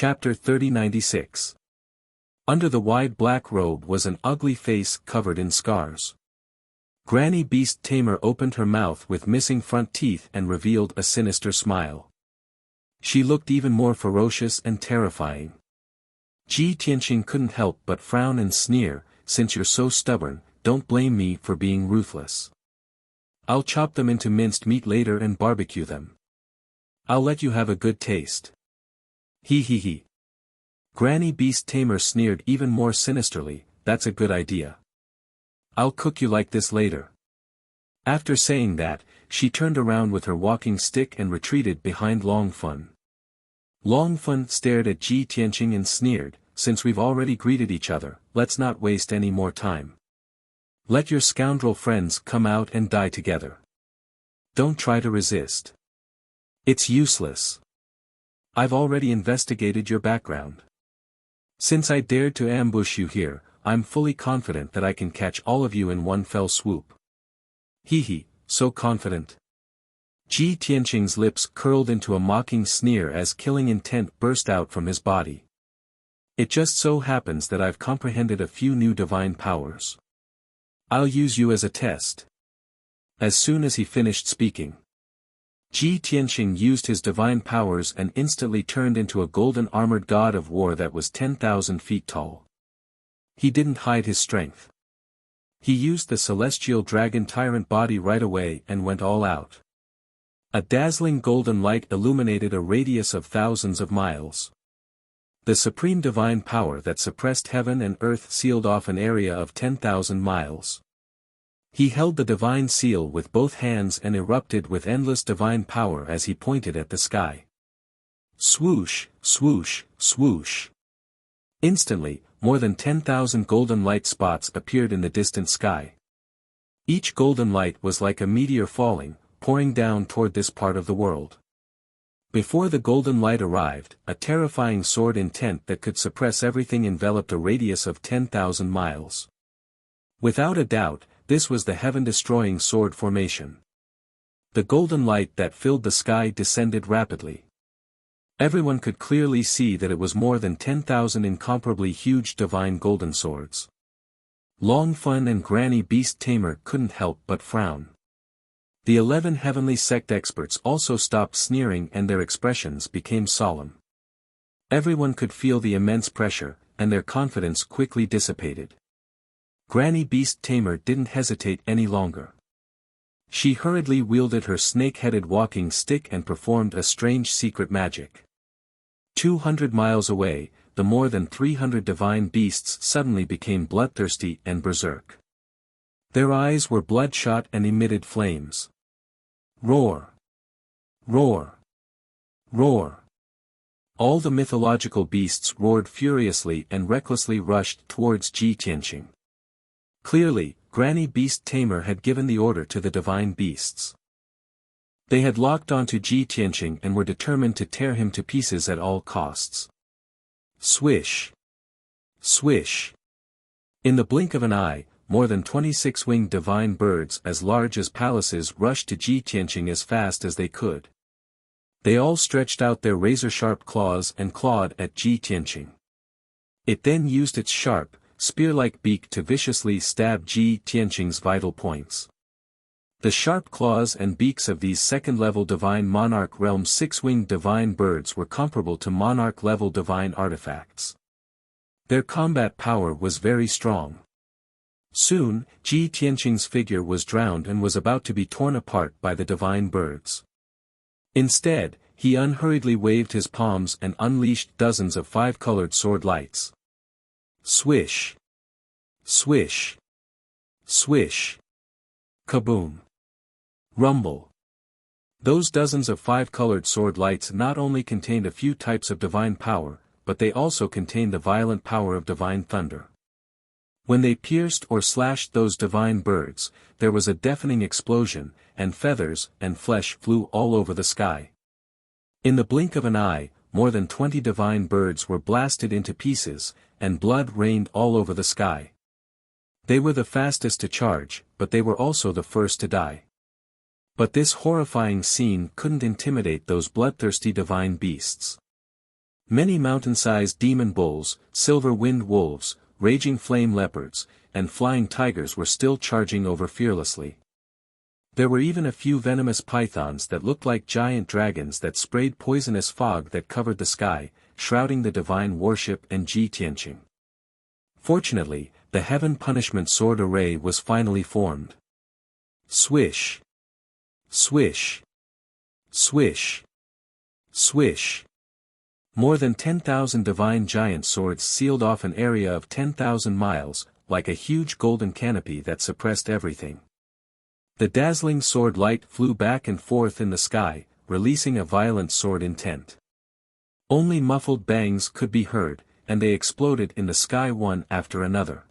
Chapter 3096. Under the wide black robe was an ugly face covered in scars. Granny Beast Tamer opened her mouth with missing front teeth and revealed a sinister smile. She looked even more ferocious and terrifying. Ji Tianqing couldn't help but frown and sneer, "Since you're so stubborn, don't blame me for being ruthless. I'll chop them into minced meat later and barbecue them. I'll let you have a good taste." He. Granny Beast Tamer sneered even more sinisterly, "That's a good idea. I'll cook you like this later." After saying that, she turned around with her walking stick and retreated behind Long Fun. Long Fun stared at Ji Tianqing and sneered, "Since we've already greeted each other, let's not waste any more time. Let your scoundrel friends come out and die together. Don't try to resist. It's useless. I've already investigated your background. Since I dared to ambush you here, I'm fully confident that I can catch all of you in one fell swoop." So confident? Ji Tianqing's lips curled into a mocking sneer as killing intent burst out from his body. "It just so happens that I've comprehended a few new divine powers. I'll use you as a test." As soon as he finished speaking, Ji Tianqing used his divine powers and instantly turned into a golden armored god of war that was 10,000 feet tall. He didn't hide his strength. He used the celestial dragon tyrant body right away and went all out. A dazzling golden light illuminated a radius of thousands of miles. The supreme divine power that suppressed heaven and earth sealed off an area of 10,000 miles. He held the divine seal with both hands and erupted with endless divine power as he pointed at the sky. Swoosh, swoosh, swoosh. Instantly, more than 10,000 golden light spots appeared in the distant sky. Each golden light was like a meteor falling, pouring down toward this part of the world. Before the golden light arrived, a terrifying sword intent that could suppress everything enveloped a radius of 10,000 miles. Without a doubt, this was the heaven-destroying sword formation. The golden light that filled the sky descended rapidly. Everyone could clearly see that it was more than 10,000 incomparably huge divine golden swords. Long Fun and Granny Beast Tamer couldn't help but frown. The 11 heavenly sect experts also stopped sneering and their expressions became solemn. Everyone could feel the immense pressure, and their confidence quickly dissipated. Granny Beast Tamer didn't hesitate any longer. She hurriedly wielded her snake-headed walking stick and performed a strange secret magic. 200 miles away, the more than 300 divine beasts suddenly became bloodthirsty and berserk. Their eyes were bloodshot and emitted flames. Roar! Roar! Roar! All the mythological beasts roared furiously and recklessly rushed towards Ji Tianqing. Clearly, Granny Beast Tamer had given the order to the divine beasts. They had locked onto Ji Tianqing and were determined to tear him to pieces at all costs. Swish! Swish! In the blink of an eye, more than 26 winged divine birds as large as palaces rushed to Ji Tianqing as fast as they could. They all stretched out their razor-sharp claws and clawed at Ji Tianqing. It then used its sharp, spear-like beak to viciously stab Ji Tianqing's vital points. The sharp claws and beaks of these second-level divine monarch realm 6-winged divine birds were comparable to monarch-level divine artifacts. Their combat power was very strong. Soon, Ji Tianqing's figure was drowned and was about to be torn apart by the divine birds. Instead, he unhurriedly waved his palms and unleashed dozens of 5-colored sword lights. Swish! Swish! Swish! Kaboom! Rumble! Those dozens of 5-colored sword lights not only contained a few types of divine power, but they also contained the violent power of divine thunder. When they pierced or slashed those divine birds, there was a deafening explosion, and feathers and flesh flew all over the sky. In the blink of an eye, more than 20 divine birds were blasted into pieces, and blood rained all over the sky. They were the fastest to charge, but they were also the first to die. But this horrifying scene couldn't intimidate those bloodthirsty divine beasts. Many mountain-sized demon bulls, silver-winged wolves, raging flame leopards, and flying tigers were still charging over fearlessly. There were even a few venomous pythons that looked like giant dragons that sprayed poisonous fog that covered the sky, shrouding the divine worship and Ji Tianqing. Fortunately, the Heaven Punishment Sword Array was finally formed. Swish! Swish! Swish! Swish! More than 10,000 divine giant swords sealed off an area of 10,000 miles, like a huge golden canopy that suppressed everything. The dazzling sword light flew back and forth in the sky, releasing a violent sword intent. Only muffled bangs could be heard, and they exploded in the sky one after another.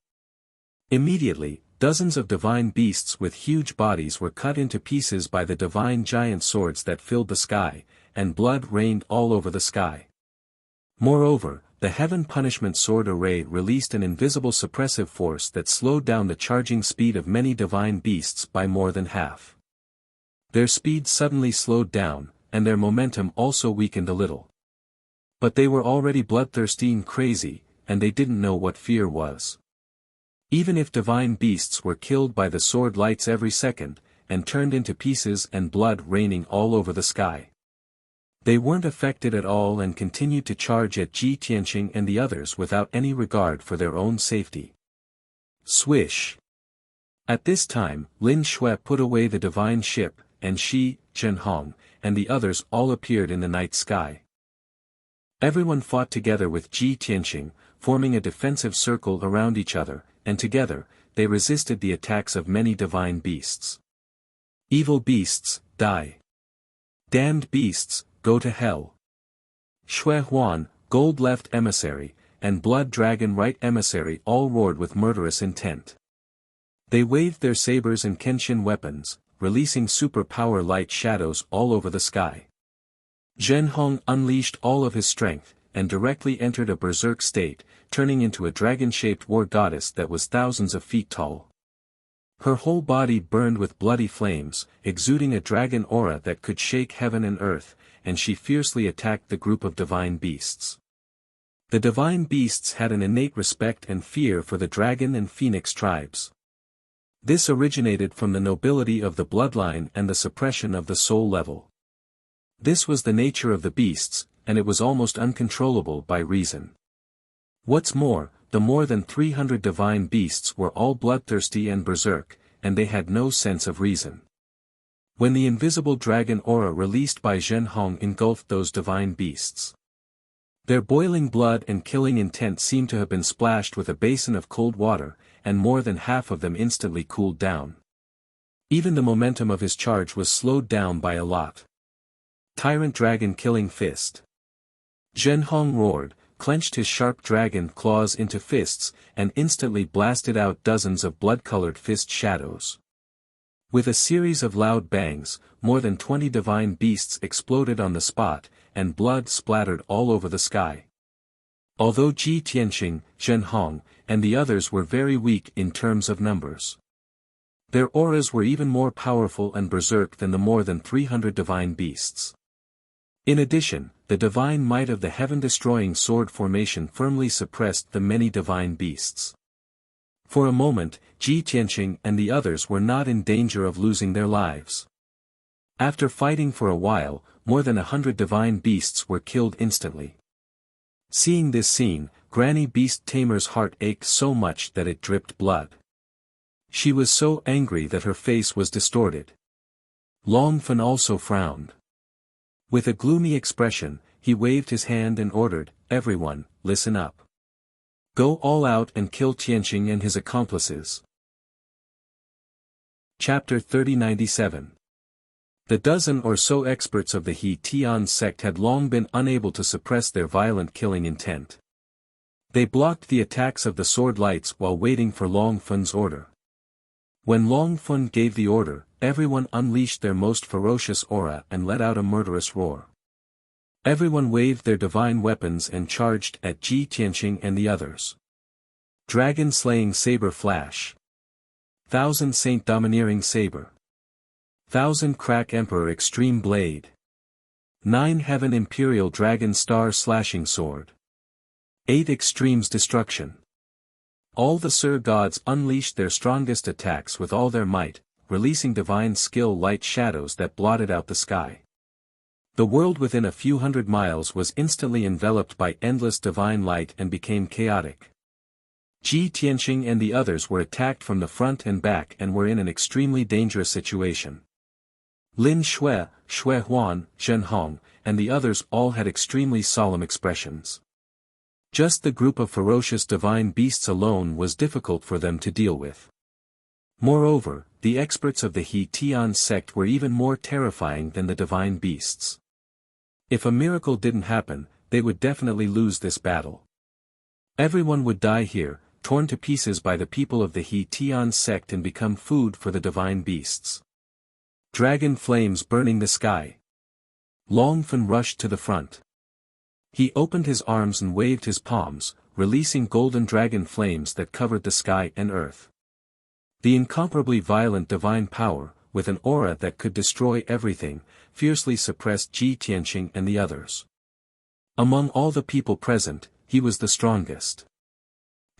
Immediately, dozens of divine beasts with huge bodies were cut into pieces by the divine giant swords that filled the sky, and blood rained all over the sky. Moreover, the Heaven Punishment Sword Array released an invisible suppressive force that slowed down the charging speed of many divine beasts by more than half. Their speed suddenly slowed down, and their momentum also weakened a little. But they were already bloodthirsty and crazy, and they didn't know what fear was. Even if divine beasts were killed by the sword lights every second, and turned into pieces and blood raining all over the sky, they weren't affected at all and continued to charge at Ji Tianqing and the others without any regard for their own safety. Swish! At this time, Lin Shui put away the divine ship, and Shi, Zhenhong, and the others all appeared in the night sky. Everyone fought together with Ji Tianqing, forming a defensive circle around each other, and together, they resisted the attacks of many divine beasts. Evil beasts, die! Damned beasts, go to hell! Shui Huan, Gold Left Emissary, and Blood Dragon Right Emissary all roared with murderous intent. They waved their sabers and Kenshin weapons, releasing super-power light shadows all over the sky. Zhenhong unleashed all of his strength, and directly entered a berserk state, turning into a dragon-shaped war goddess that was thousands of feet tall. Her whole body burned with bloody flames, exuding a dragon aura that could shake heaven and earth, and she fiercely attacked the group of divine beasts. The divine beasts had an innate respect and fear for the dragon and phoenix tribes. This originated from the nobility of the bloodline and the suppression of the soul level. This was the nature of the beasts, and it was almost uncontrollable by reason. What's more, the more than 300 divine beasts were all bloodthirsty and berserk, and they had no sense of reason. When the invisible dragon aura released by Zhenhong engulfed those divine beasts, their boiling blood and killing intent seemed to have been splashed with a basin of cold water, and more than half of them instantly cooled down. Even the momentum of his charge was slowed down by a lot. Tyrant Dragon Killing Fist. Zhenhong roared, clenched his sharp dragon claws into fists, and instantly blasted out dozens of blood-colored fist shadows. With a series of loud bangs, more than 20 divine beasts exploded on the spot, and blood splattered all over the sky. Although Ji Tianqing, Zhenhong, and the others were very weak in terms of numbers, their auras were even more powerful and berserk than the more than 300 divine beasts. In addition, the divine might of the heaven-destroying sword formation firmly suppressed the many divine beasts. For a moment, Ji Tianqing and the others were not in danger of losing their lives. After fighting for a while, more than 100 divine beasts were killed instantly. Seeing this scene, Granny Beast Tamer's heart ached so much that it dripped blood. She was so angry that her face was distorted. Long Fen also frowned. With a gloomy expression, he waved his hand and ordered, "Everyone, listen up. Go all out and kill Tianqing and his accomplices." Chapter 3097. The dozen or so experts of the He Tian sect had long been unable to suppress their violent killing intent. They blocked the attacks of the sword lights while waiting for Long Fen's order. When Long Fen gave the order, everyone unleashed their most ferocious aura and let out a murderous roar. Everyone waved their divine weapons and charged at Ji Tianqing and the others. Dragon-slaying saber flash. Thousand Saint domineering saber. Thousand crack emperor extreme blade. 9 Heaven Imperial Dragon Star Slashing Sword. 8 Extremes Destruction. All the Sur gods unleashed their strongest attacks with all their might, releasing divine skill light shadows that blotted out the sky. The world within a few hundred miles was instantly enveloped by endless divine light and became chaotic. Ji Tianqing and the others were attacked from the front and back and were in an extremely dangerous situation. Lin Shui, Shui Huan, Zhen Hong, and the others all had extremely solemn expressions. Just the group of ferocious divine beasts alone was difficult for them to deal with. Moreover, the experts of the He Tian sect were even more terrifying than the divine beasts. If a miracle didn't happen, they would definitely lose this battle. Everyone would die here, torn to pieces by the people of the He Tian sect and become food for the divine beasts. Dragon flames burning the sky. Long Fen rushed to the front. He opened his arms and waved his palms, releasing golden dragon flames that covered the sky and earth. The incomparably violent divine power, with an aura that could destroy everything, fiercely suppressed Ji Tianqing and the others. Among all the people present, he was the strongest.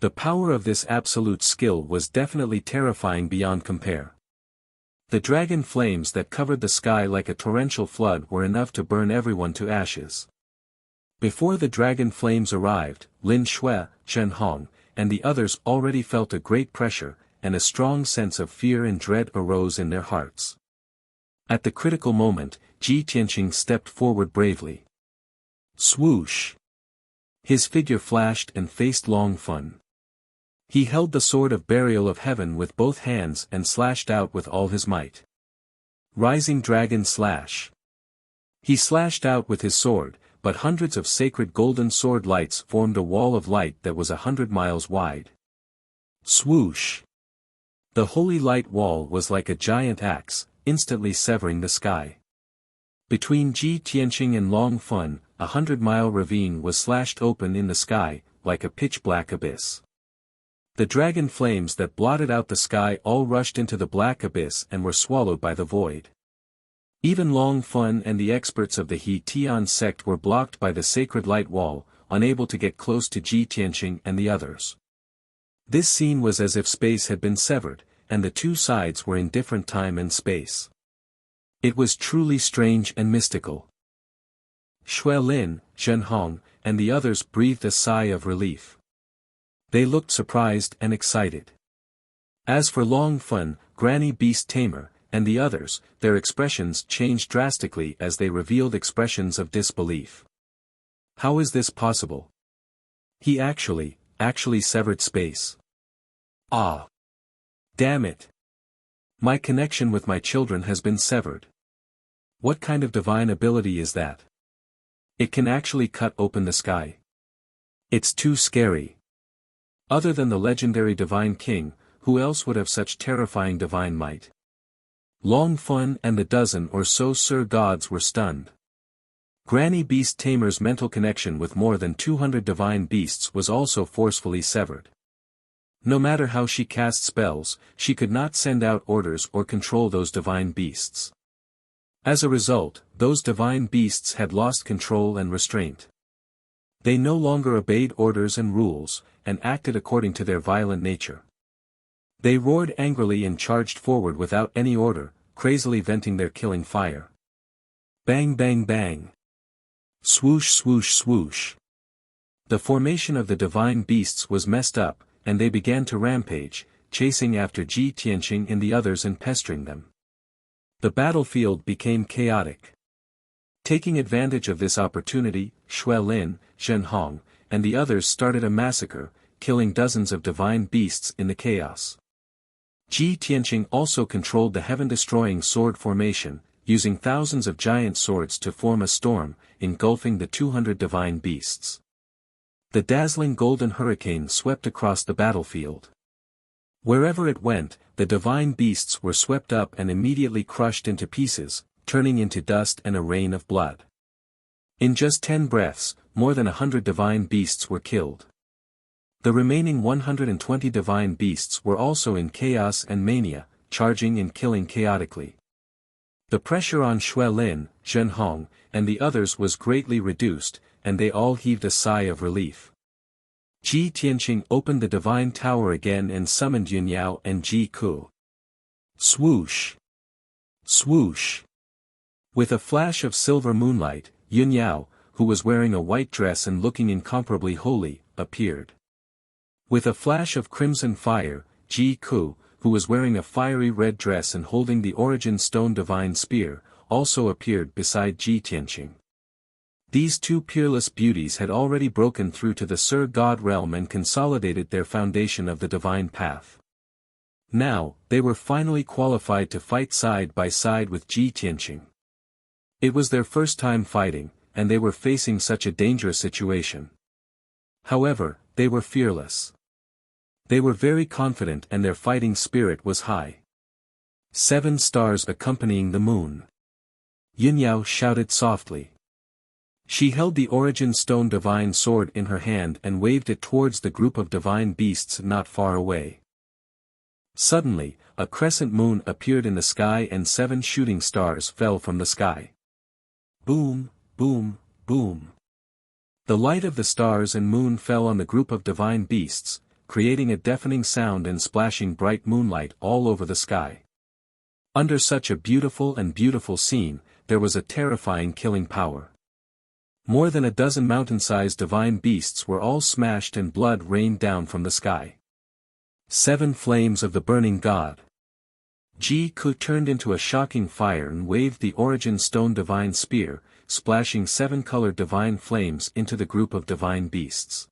The power of this absolute skill was definitely terrifying beyond compare. The dragon flames that covered the sky like a torrential flood were enough to burn everyone to ashes. Before the dragon flames arrived, Lin Shui, Zhen Hong, and the others already felt a great pressure, and a strong sense of fear and dread arose in their hearts. At the critical moment, Ji Tianqing stepped forward bravely. Swoosh! His figure flashed and faced Long Fen. He held the sword of burial of heaven with both hands and slashed out with all his might. Rising Dragon Slash. He slashed out with his sword, but hundreds of sacred golden sword lights formed a wall of light that was 100 miles wide. Swoosh! The holy light wall was like a giant axe, instantly severing the sky. Between Ji Tianqing and Long Fen, 100-mile ravine was slashed open in the sky, like a pitch-black abyss. The dragon flames that blotted out the sky all rushed into the black abyss and were swallowed by the void. Even Long Fen and the experts of the He Tian sect were blocked by the sacred light wall, unable to get close to Ji Tianqing and the others. This scene was as if space had been severed, and the two sides were in different time and space. It was truly strange and mystical. Shui Lin, Zhen Hong, and the others breathed a sigh of relief. They looked surprised and excited. As for Long Fen, Granny Beast Tamer, and the others, their expressions changed drastically as they revealed expressions of disbelief. How is this possible? He actually severed space. Ah! Damn it! My connection with my children has been severed. What kind of divine ability is that? It can actually cut open the sky. It's too scary. Other than the legendary Divine King, who else would have such terrifying divine might? Long Fen and the dozen or so Sur gods were stunned. Granny Beast Tamer's mental connection with more than 200 divine beasts was also forcefully severed. No matter how she cast spells, she could not send out orders or control those divine beasts. As a result, those divine beasts had lost control and restraint. They no longer obeyed orders and rules, and acted according to their violent nature. They roared angrily and charged forward without any order, crazily venting their killing fire. Bang bang bang. Swoosh swoosh swoosh. The formation of the divine beasts was messed up, and they began to rampage, chasing after Ji Tianqing and the others and pestering them. The battlefield became chaotic. Taking advantage of this opportunity, Shui Lin, Zhen Hong, and the others started a massacre, killing dozens of divine beasts in the chaos. Ji Tianqing also controlled the heaven-destroying sword formation, using thousands of giant swords to form a storm, engulfing the 200 divine beasts. The dazzling golden hurricane swept across the battlefield. Wherever it went, the divine beasts were swept up and immediately crushed into pieces, turning into dust and a rain of blood. In just 10 breaths, more than 100 divine beasts were killed. The remaining 120 divine beasts were also in chaos and mania, charging and killing chaotically. The pressure on Xue Lin, Zhen Hong, and the others was greatly reduced, and they all heaved a sigh of relief. Ji Tianqing opened the divine tower again and summoned Yun Yao and Ji Ku. Swoosh! Swoosh! With a flash of silver moonlight, Yun Yao, who was wearing a white dress and looking incomparably holy, appeared. With a flash of crimson fire, Ji Ku, who was wearing a fiery red dress and holding the Origin Stone divine spear, also appeared beside Ji Tianqing. These two peerless beauties had already broken through to the Sur God realm and consolidated their foundation of the divine path. Now, they were finally qualified to fight side by side with Ji Tianqing. It was their first time fighting, and they were facing such a dangerous situation. However, they were fearless. They were very confident and their fighting spirit was high. 7 stars accompanying the moon. Yun Yao shouted softly. She held the Origin Stone divine sword in her hand and waved it towards the group of divine beasts not far away. Suddenly, a crescent moon appeared in the sky and 7 shooting stars fell from the sky. Boom, boom, boom. The light of the stars and moon fell on the group of divine beasts, creating a deafening sound and splashing bright moonlight all over the sky. Under such a beautiful scene, there was a terrifying killing power. More than a dozen mountain-sized divine beasts were all smashed and blood rained down from the sky. 7 flames of the burning god. Ji Ku turned into a shocking fire and waved the Origin Stone divine spear, splashing 7 colored divine flames into the group of divine beasts.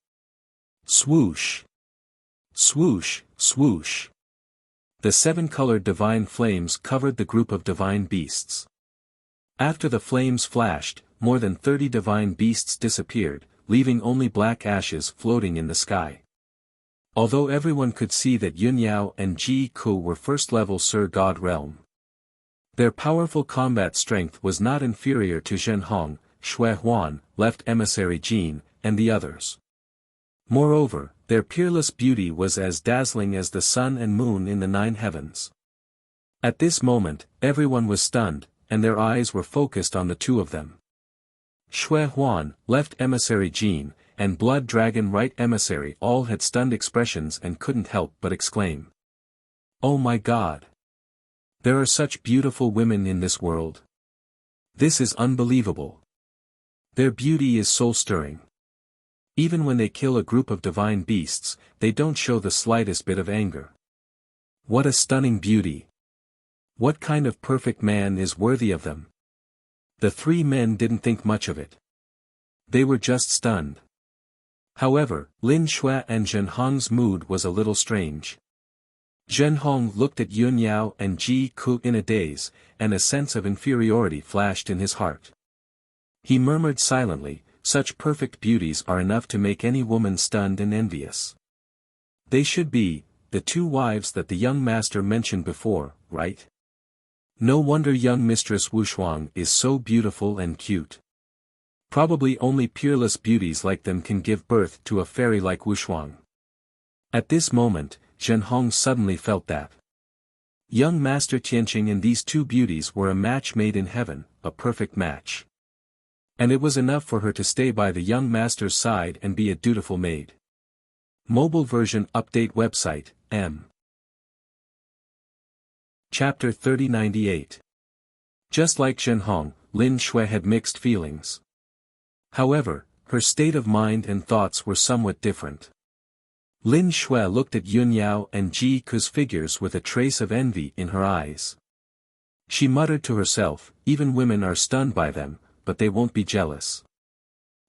Swoosh! Swoosh, swoosh! The 7 colored divine flames covered the group of divine beasts. After the flames flashed, more than 30 divine beasts disappeared, leaving only black ashes floating in the sky. Although everyone could see that Yun Yao and Ji Ku were first-level Sur God realm. Their powerful combat strength was not inferior to Zhen Hong, Xue Huan, Left Emissary Jin, and the others. Moreover, their peerless beauty was as dazzling as the sun and moon in the 9 heavens. At this moment, everyone was stunned, and their eyes were focused on the 2 of them. Xue Huan, Left Emissary Jin, and Blood Dragon Right Emissary all had stunned expressions and couldn't help but exclaim. Oh my God! There are such beautiful women in this world. This is unbelievable. Their beauty is soul-stirring. Even when they kill a group of divine beasts, they don't show the slightest bit of anger. What a stunning beauty! What kind of perfect man is worthy of them? The 3 men didn't think much of it. They were just stunned. However, Lin Xue and Zhen Hong's mood was a little strange. Zhen Hong looked at Yun Yao and Ji Ku in a daze, and a sense of inferiority flashed in his heart. He murmured silently, such perfect beauties are enough to make any woman stunned and envious. They should be, the 2 wives that the young master mentioned before, right? No wonder young Mistress Wushuang is so beautiful and cute. Probably only peerless beauties like them can give birth to a fairy like Wushuang. At this moment, Zhen Hong suddenly felt that. Young Master Tianqing and these 2 beauties were a match made in heaven, a perfect match. And it was enough for her to stay by the young master's side and be a dutiful maid. Mobile version update website, M. Chapter 3098. Just like Zhen Hong, Lin Xue had mixed feelings. However, her state of mind and thoughts were somewhat different. Lin Xue looked at Yun Yao and Ji Ku's figures with a trace of envy in her eyes. She muttered to herself, even women are stunned by them, but they won't be jealous.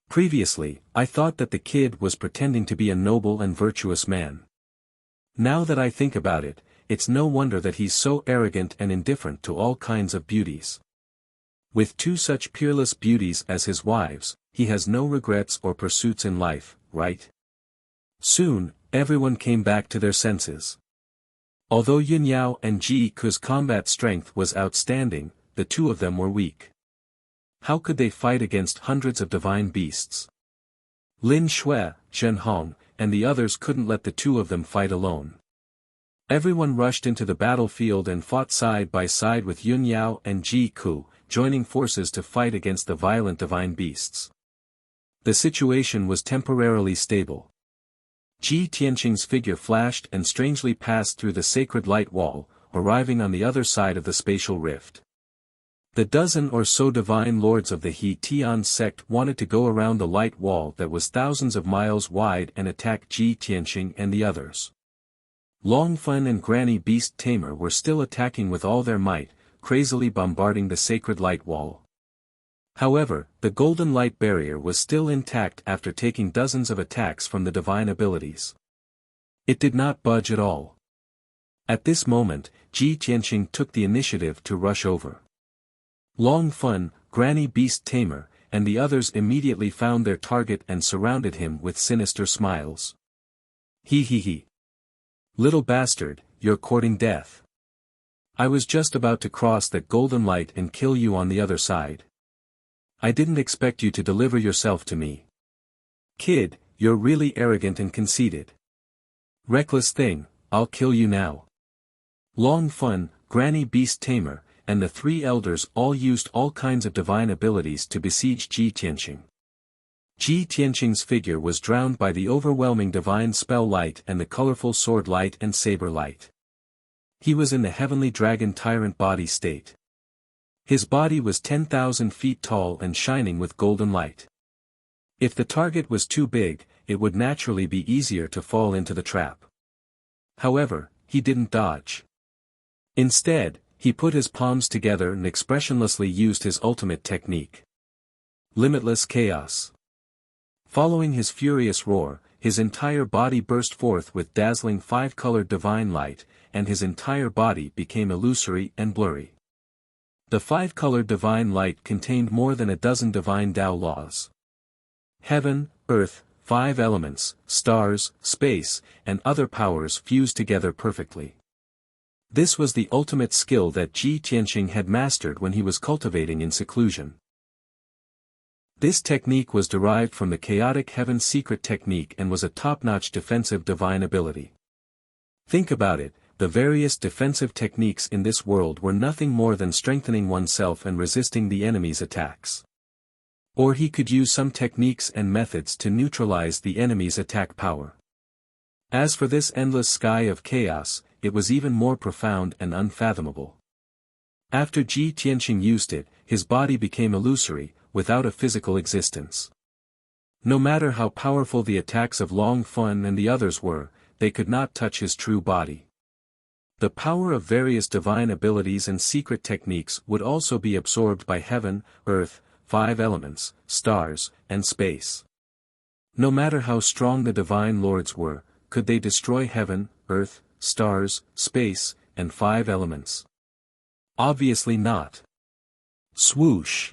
Previously, I thought that the kid was pretending to be a noble and virtuous man. Now that I think about it, it's no wonder that he's so arrogant and indifferent to all kinds of beauties. With 2 such peerless beauties as his wives, he has no regrets or pursuits in life, right? Soon, everyone came back to their senses. Although Yun Yao and Ji Ku's combat strength was outstanding, the 2 of them were weak. How could they fight against hundreds of divine beasts? Lin Xue, Zhen Hong, and the others couldn't let the 2 of them fight alone. Everyone rushed into the battlefield and fought side by side with Yun Yao and Ji Ku, joining forces to fight against the violent divine beasts. The situation was temporarily stable. Ji Tianqing's figure flashed and strangely passed through the sacred light wall, arriving on the other side of the spatial rift. The dozen or so divine lords of the He Tian sect wanted to go around the light wall that was thousands of miles wide and attack Ji Tianqing and the others. Long Fun and Granny Beast Tamer were still attacking with all their might, crazily bombarding the sacred light wall. However, the golden light barrier was still intact after taking dozens of attacks from the divine abilities. It did not budge at all. At this moment, Ji Tianqing took the initiative to rush over. Long Fun, Granny Beast Tamer, and the others immediately found their target and surrounded him with sinister smiles. He. Little bastard, you're courting death. I was just about to cross that golden light and kill you on the other side. I didn't expect you to deliver yourself to me. Kid, you're really arrogant and conceited. Reckless thing, I'll kill you now. Long Fun, Granny Beast Tamer, and the three elders all used all kinds of divine abilities to besiege Ji Tianqing. Ji Tianqing's figure was drowned by the overwhelming divine spell light and the colorful sword light and saber light. He was in the heavenly dragon tyrant body state. His body was 10,000 feet tall and shining with golden light. If the target was too big, it would naturally be easier to fall into the trap. However, he didn't dodge. Instead, he put his palms together and expressionlessly used his ultimate technique. Limitless Chaos. Following his furious roar, his entire body burst forth with dazzling five-colored divine light, and his entire body became illusory and blurry. The five-colored divine light contained more than a dozen divine Tao laws. Heaven, earth, 5 elements, stars, space, and other powers fused together perfectly. This was the ultimate skill that Ji Tianqing had mastered when he was cultivating in seclusion. This technique was derived from the Chaotic Heaven secret technique and was a top-notch defensive divine ability. Think about it, the various defensive techniques in this world were nothing more than strengthening oneself and resisting the enemy's attacks. Or he could use some techniques and methods to neutralize the enemy's attack power. As for this endless sky of chaos, it was even more profound and unfathomable. After Ji Tianqing used it, his body became illusory, without a physical existence. No matter how powerful the attacks of Long Fun and the others were, they could not touch his true body. The power of various divine abilities and secret techniques would also be absorbed by heaven, earth, 5 elements, stars, and space. No matter how strong the divine lords were, could they destroy heaven, earth, stars, space, and 5 elements? Obviously not. Swoosh!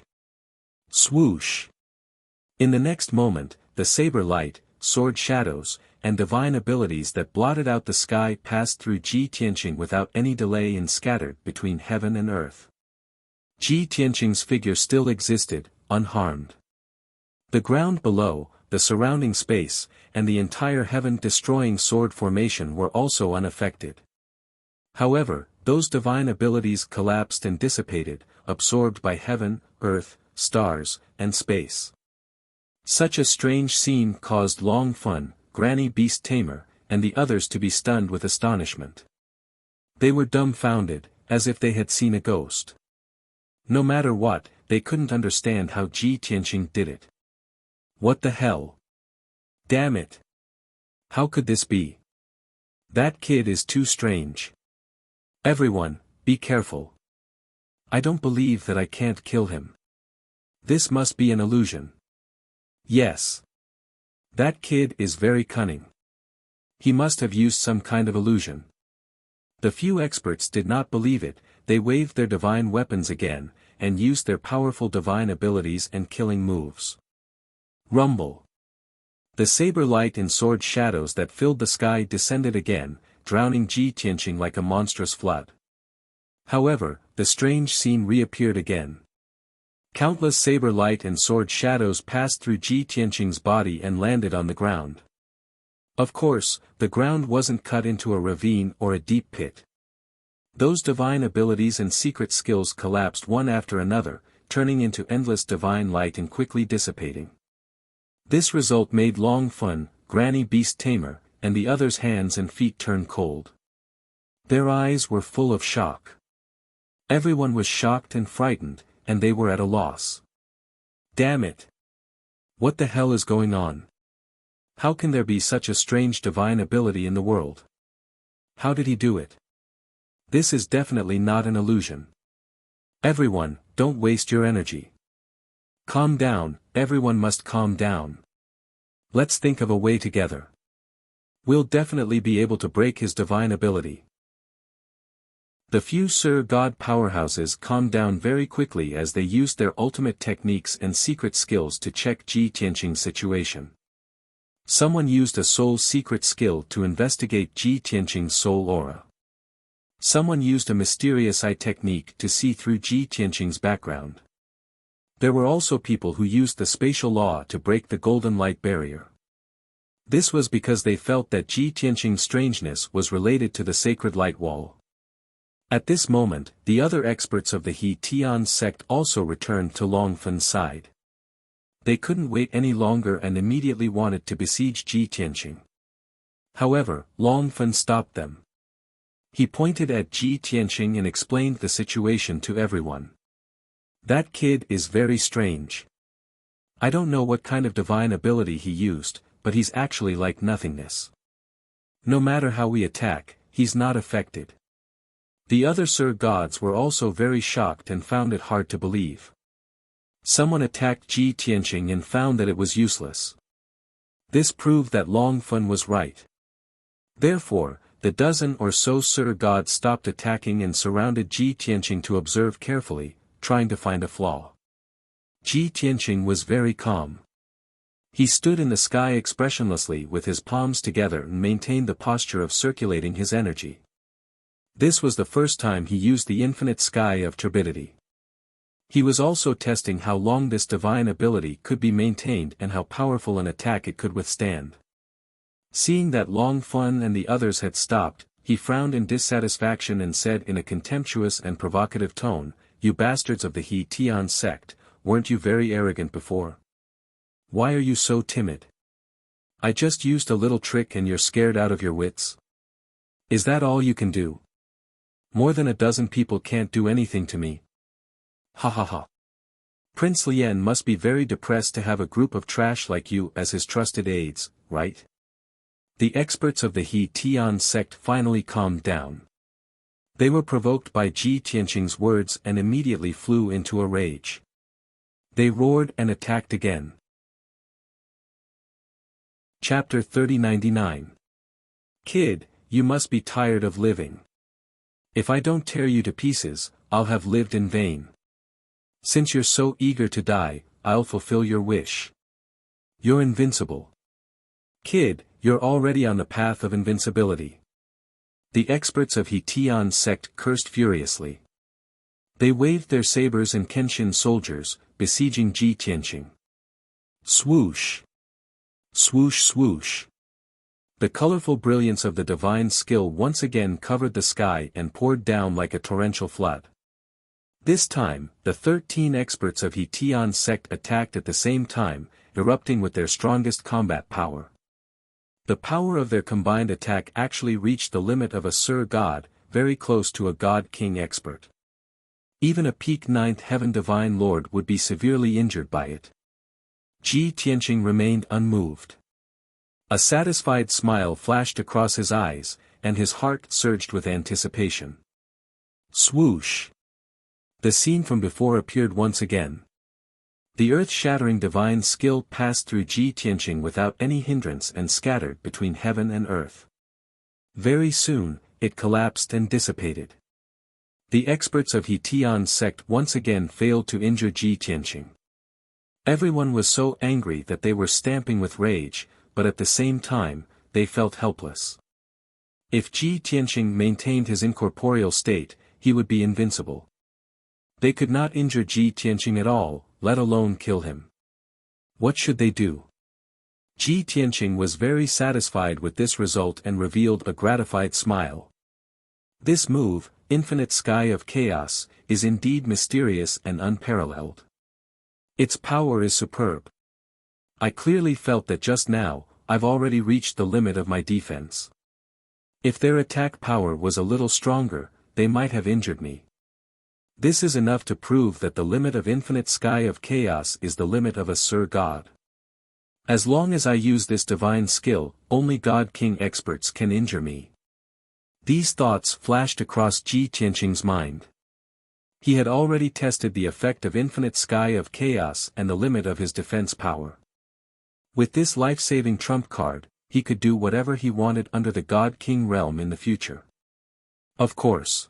Swoosh! In the next moment, the saber light, sword shadows, and divine abilities that blotted out the sky passed through Ji Tianqing without any delay and scattered between heaven and earth. Ji Tianqing's figure still existed, unharmed. The ground below, the surrounding space, and the entire heaven-destroying sword formation were also unaffected. However, those divine abilities collapsed and dissipated, absorbed by heaven, earth, stars, and space. Such a strange scene caused Long Fun, Granny Beast Tamer, and the others to be stunned with astonishment. They were dumbfounded, as if they had seen a ghost. No matter what, they couldn't understand how Ji Tianqing did it. What the hell? Damn it! How could this be? That kid is too strange. Everyone, be careful. I don't believe that I can't kill him. This must be an illusion. Yes. That kid is very cunning. He must have used some kind of illusion. The few experts did not believe it, they waved their divine weapons again, and used their powerful divine abilities and killing moves. Rumble. The saber light and sword shadows that filled the sky descended again, drowning Ji Tianqing like a monstrous flood. However, the strange scene reappeared again. Countless saber light and sword shadows passed through Ji Tianqing's body and landed on the ground. Of course, the ground wasn't cut into a ravine or a deep pit. Those divine abilities and secret skills collapsed one after another, turning into endless divine light and quickly dissipating. This result made Long Fun, Granny Beast Tamer, and the others' hands and feet turn cold. Their eyes were full of shock. Everyone was shocked and frightened, and they were at a loss. Damn it! What the hell is going on? How can there be such a strange divine ability in the world? How did he do it? This is definitely not an illusion. Everyone, don't waste your energy. Calm down, everyone must calm down. Let's think of a way together. We'll definitely be able to break his divine ability. The few Sir God powerhouses calmed down very quickly as they used their ultimate techniques and secret skills to check Ji Tianqing's situation. Someone used a soul secret skill to investigate Ji Tianqing's soul aura. Someone used a mysterious eye technique to see through Ji Tianqing's background. There were also people who used the spatial law to break the golden light barrier. This was because they felt that Ji Tianqing's strangeness was related to the sacred light wall. At this moment, the other experts of the He Tian sect also returned to Long Fen's side. They couldn't wait any longer and immediately wanted to besiege Ji Tianqing. However, Long Fen stopped them. He pointed at Ji Tianqing and explained the situation to everyone. That kid is very strange. I don't know what kind of divine ability he used, but he's actually like nothingness. No matter how we attack, he's not affected. The other Sir Gods were also very shocked and found it hard to believe. Someone attacked Ji Tianqing and found that it was useless. This proved that Long Fen was right. Therefore, the dozen or so Sir Gods stopped attacking and surrounded Ji Tianqing to observe carefully, trying to find a flaw. Ji Tianqing was very calm. He stood in the sky expressionlessly with his palms together and maintained the posture of circulating his energy. This was the first time he used the infinite sky of turbidity. He was also testing how long this divine ability could be maintained and how powerful an attack it could withstand. Seeing that Long Fen and the others had stopped, he frowned in dissatisfaction and said in a contemptuous and provocative tone, "You bastards of the He Tian sect, weren't you very arrogant before? Why are you so timid? I just used a little trick and you're scared out of your wits? Is that all you can do? More than a dozen people can't do anything to me. Ha ha ha. Prince Lien must be very depressed to have a group of trash like you as his trusted aides, right?" The experts of the He Tian sect finally calmed down. They were provoked by Ji Tianqing's words and immediately flew into a rage. They roared and attacked again. Chapter 3099. Kid, you must be tired of living. If I don't tear you to pieces, I'll have lived in vain. Since you're so eager to die, I'll fulfill your wish. You're invincible. Kid, you're already on the path of invincibility. The experts of He Tian sect cursed furiously. They waved their sabers and Kenshin soldiers, besieging Ji Tianqing. Swoosh! Swoosh swoosh! The colorful brilliance of the divine skill once again covered the sky and poured down like a torrential flood. This time, the 13 experts of He Tian sect attacked at the same time, erupting with their strongest combat power. The power of their combined attack actually reached the limit of a Sir God, very close to a God King expert. Even a peak 9th Heaven Divine Lord would be severely injured by it. Ji Tianqing remained unmoved. A satisfied smile flashed across his eyes, and his heart surged with anticipation. Swoosh! The scene from before appeared once again. The earth-shattering divine skill passed through Ji Tianqing without any hindrance and scattered between heaven and earth. Very soon, it collapsed and dissipated. The experts of He Tian sect once again failed to injure Ji Tianqing. Everyone was so angry that they were stamping with rage, but at the same time, they felt helpless. If Ji Tianqing maintained his incorporeal state, he would be invincible. They could not injure Ji Tianqing at all, let alone kill him. What should they do? Ji Tianqing was very satisfied with this result and revealed a gratified smile. This move, Infinite Sky of Chaos, is indeed mysterious and unparalleled. Its power is superb. I clearly felt that just now, I've already reached the limit of my defense. If their attack power was a little stronger, they might have injured me. This is enough to prove that the limit of Infinite Sky of Chaos is the limit of a Sir God. As long as I use this divine skill, only God King experts can injure me. These thoughts flashed across Ji Tianqing's mind. He had already tested the effect of Infinite Sky of Chaos and the limit of his defense power. With this life-saving trump card, he could do whatever he wanted under the God King realm in the future. Of course.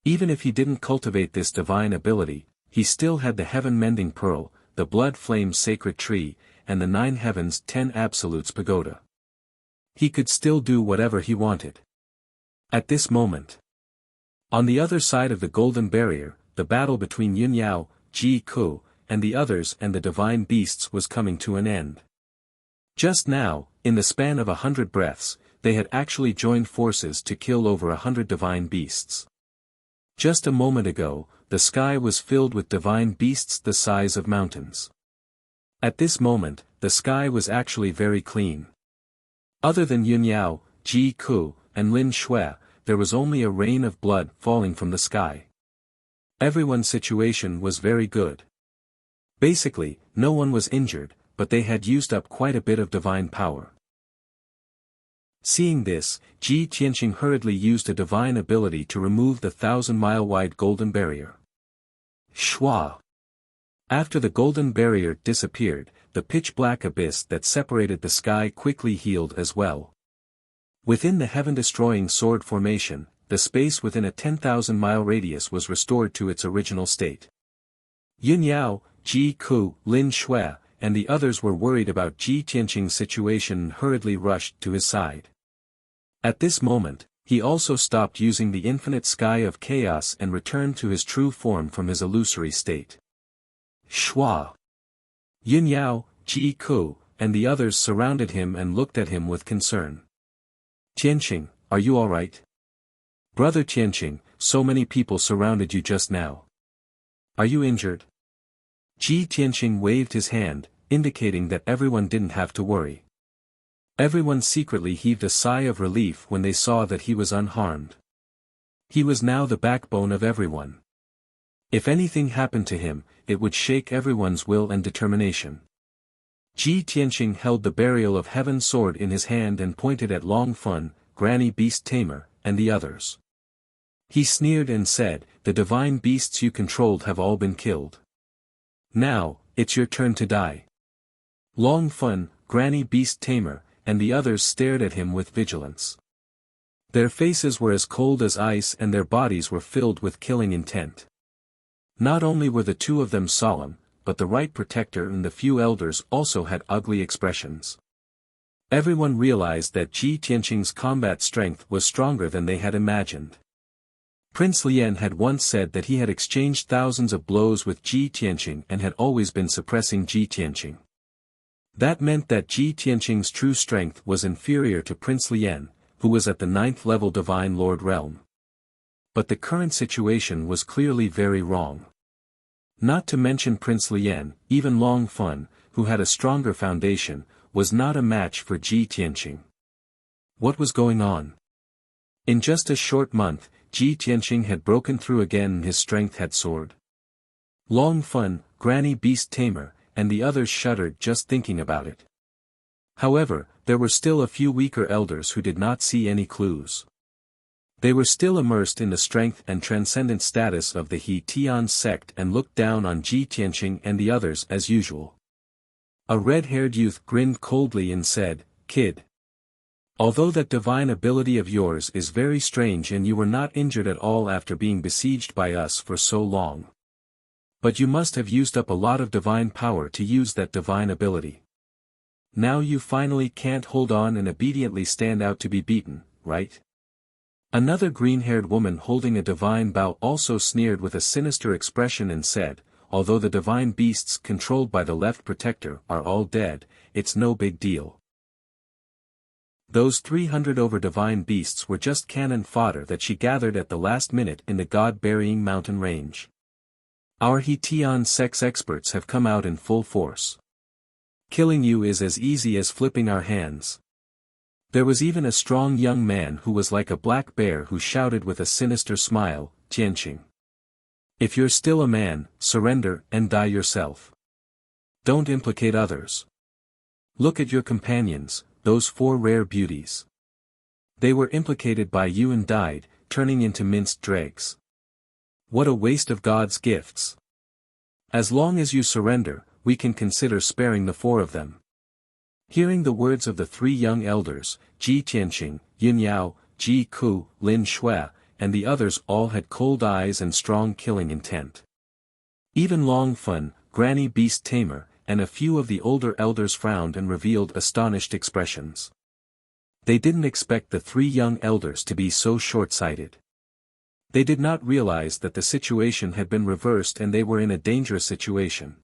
Even if he didn't cultivate this divine ability, he still had the Heaven-Mending Pearl, the Blood Flame Sacred Tree, and the 9 Heavens 10 Absolutes Pagoda. He could still do whatever he wanted. At this moment. On the other side of the Golden Barrier, the battle between Yun Yao, Ji Ku, and the others and the divine beasts was coming to an end. Just now, in the span of 100 breaths, they had actually joined forces to kill over 100 divine beasts. Just a moment ago, the sky was filled with divine beasts the size of mountains. At this moment, the sky was actually very clean. Other than Yun Yao, Ji Ku, and Lin Shui, there was only a rain of blood falling from the sky. Everyone's situation was very good. Basically, no one was injured, but they had used up quite a bit of divine power. Seeing this, Ji Tianqing hurriedly used a divine ability to remove the 1,000-mile-wide Golden Barrier. Shwa! After the Golden Barrier disappeared, the pitch-black abyss that separated the sky quickly healed as well. Within the heaven-destroying sword formation, the space within a 10,000-mile radius was restored to its original state. Yun Yao, Ji Ku, Lin Shui, and the others were worried about Ji Tianqing's situation and hurriedly rushed to his side. At this moment, he also stopped using the Infinite Sky of Chaos and returned to his true form from his illusory state. Shwa! Yun Yao, Ji Ku, and the others surrounded him and looked at him with concern. Tianqing, are you alright? Brother Tianqing, so many people surrounded you just now. Are you injured? Ji Tianqing waved his hand, indicating that everyone didn't have to worry. Everyone secretly heaved a sigh of relief when they saw that he was unharmed. He was now the backbone of everyone. If anything happened to him, it would shake everyone's will and determination. Ji Tianqing held the Burial of Heaven sword in his hand and pointed at Long Fun, Granny Beast Tamer, and the others. He sneered and said, "The divine beasts you controlled have all been killed. Now, it's your turn to die." Long Fun, Granny Beast Tamer, and the others stared at him with vigilance. Their faces were as cold as ice and their bodies were filled with killing intent. Not only were the two of them solemn, but the Right Protector and the few elders also had ugly expressions. Everyone realized that Ji Tianqing's combat strength was stronger than they had imagined. Prince Lien had once said that he had exchanged thousands of blows with Ji Tianqing and had always been suppressing Ji Tianqing. That meant that Ji Tianqing's true strength was inferior to Prince Lien, who was at the 9th level Divine Lord realm. But the current situation was clearly very wrong. Not to mention Prince Lien, even Long Fun, who had a stronger foundation, was not a match for Ji Tianqing. What was going on? In just a short month, Ji Tianqing had broken through again and his strength had soared. Long Fun, Granny Beast Tamer, and the others shuddered just thinking about it. However, there were still a few weaker elders who did not see any clues. They were still immersed in the strength and transcendent status of the He Tian sect and looked down on Ji Tianqing and the others as usual. A red-haired youth grinned coldly and said, "Kid. Although that divine ability of yours is very strange and you were not injured at all after being besieged by us for so long. But you must have used up a lot of divine power to use that divine ability. Now you finally can't hold on and obediently stand out to be beaten, right?" Another green-haired woman holding a divine bow also sneered with a sinister expression and said, although the divine beasts controlled by the left protector are all dead, it's no big deal. Those 300 over divine beasts were just cannon fodder that she gathered at the last minute in the god-burying mountain range. Our He-Tian sex experts have come out in full force. Killing you is as easy as flipping our hands. There was even a strong young man who was like a black bear who shouted with a sinister smile, Tianqing. If you're still a man, surrender and die yourself. Don't implicate others. Look at your companions, those 4 rare beauties. They were implicated by you and died, turning into minced dregs. What a waste of God's gifts. As long as you surrender, we can consider sparing the 4 of them. Hearing the words of the 3 young elders, Ji Tianqing, Yin Yao, Ji Ku, Lin Shui, and the others all had cold eyes and strong killing intent. Even Long Fun, Granny Beast Tamer, and a few of the older elders frowned and revealed astonished expressions. They didn't expect the 3 young elders to be so short-sighted. They did not realize that the situation had been reversed and they were in a dangerous situation.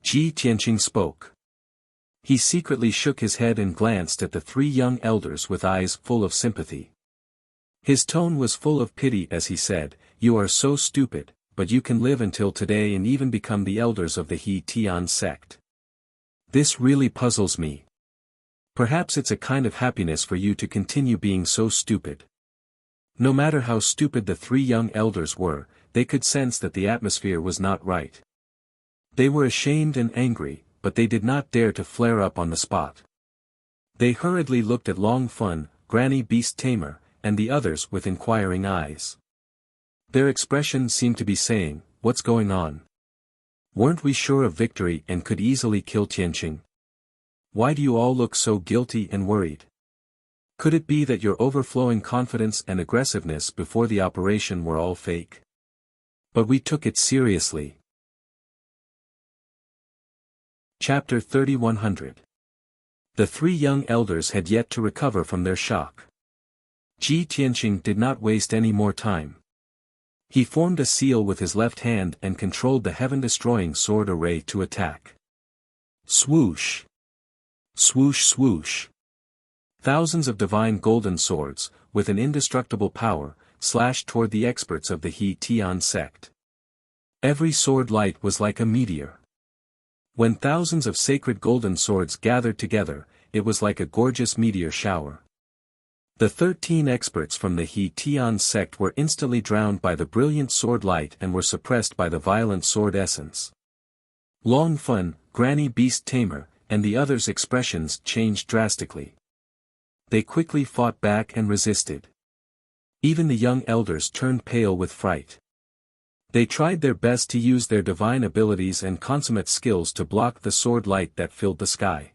Ji Tianqing spoke. He secretly shook his head and glanced at the 3 young elders with eyes full of sympathy. His tone was full of pity as he said, "You are so stupid, but you can live until today and even become the elders of the He-Tian sect. This really puzzles me. Perhaps it's a kind of happiness for you to continue being so stupid." No matter how stupid the 3 young elders were, they could sense that the atmosphere was not right. They were ashamed and angry, but they did not dare to flare up on the spot. They hurriedly looked at Long Fun, Granny Beast Tamer, and the others with inquiring eyes. Their expression seemed to be saying, "What's going on? Weren't we sure of victory and could easily kill Tianqing? Why do you all look so guilty and worried? Could it be that your overflowing confidence and aggressiveness before the operation were all fake? But we took it seriously." Chapter 3100. The 3 young elders had yet to recover from their shock. Ji Tianqing did not waste any more time. He formed a seal with his left hand and controlled the heaven-destroying sword array to attack. Swoosh! Swoosh swoosh! Thousands of divine golden swords, with an indestructible power, slashed toward the experts of the He-Tian sect. Every sword light was like a meteor. When thousands of sacred golden swords gathered together, it was like a gorgeous meteor shower. The 13 experts from the He-Tian sect were instantly drowned by the brilliant sword light and were suppressed by the violent sword essence. Long Fun, Granny Beast Tamer, and the others' expressions changed drastically. They quickly fought back and resisted. Even the young elders turned pale with fright. They tried their best to use their divine abilities and consummate skills to block the sword light that filled the sky.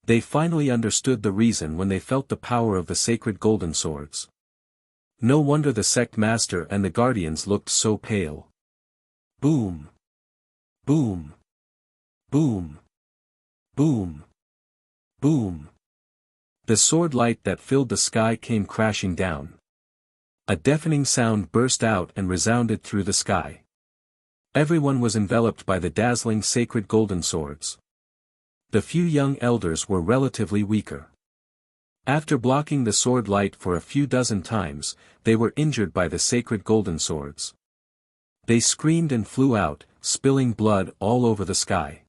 They finally understood the reason when they felt the power of the sacred golden swords. No wonder the sect master and the guardians looked so pale. Boom! Boom! Boom! Boom! Boom! The sword light that filled the sky came crashing down. A deafening sound burst out and resounded through the sky. Everyone was enveloped by the dazzling sacred golden swords. The few young elders were relatively weaker. After blocking the sword light for a few dozen times, they were injured by the sacred golden swords. They screamed and flew out, spilling blood all over the sky.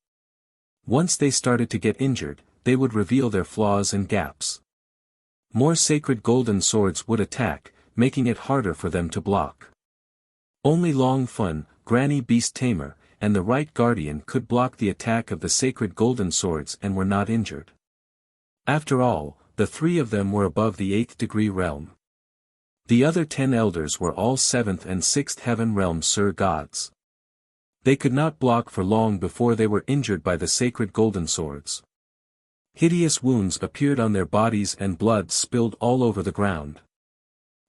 Once they started to get injured, they would reveal their flaws and gaps. More sacred golden swords would attack, making it harder for them to block. Only Long Fun, Granny Beast Tamer, and the right guardian could block the attack of the sacred golden swords and were not injured. After all, the 3 of them were above the 8th degree realm. The other 10 elders were all 7th and 6th heaven realm Sir gods. They could not block for long before they were injured by the sacred golden swords. Hideous wounds appeared on their bodies and blood spilled all over the ground.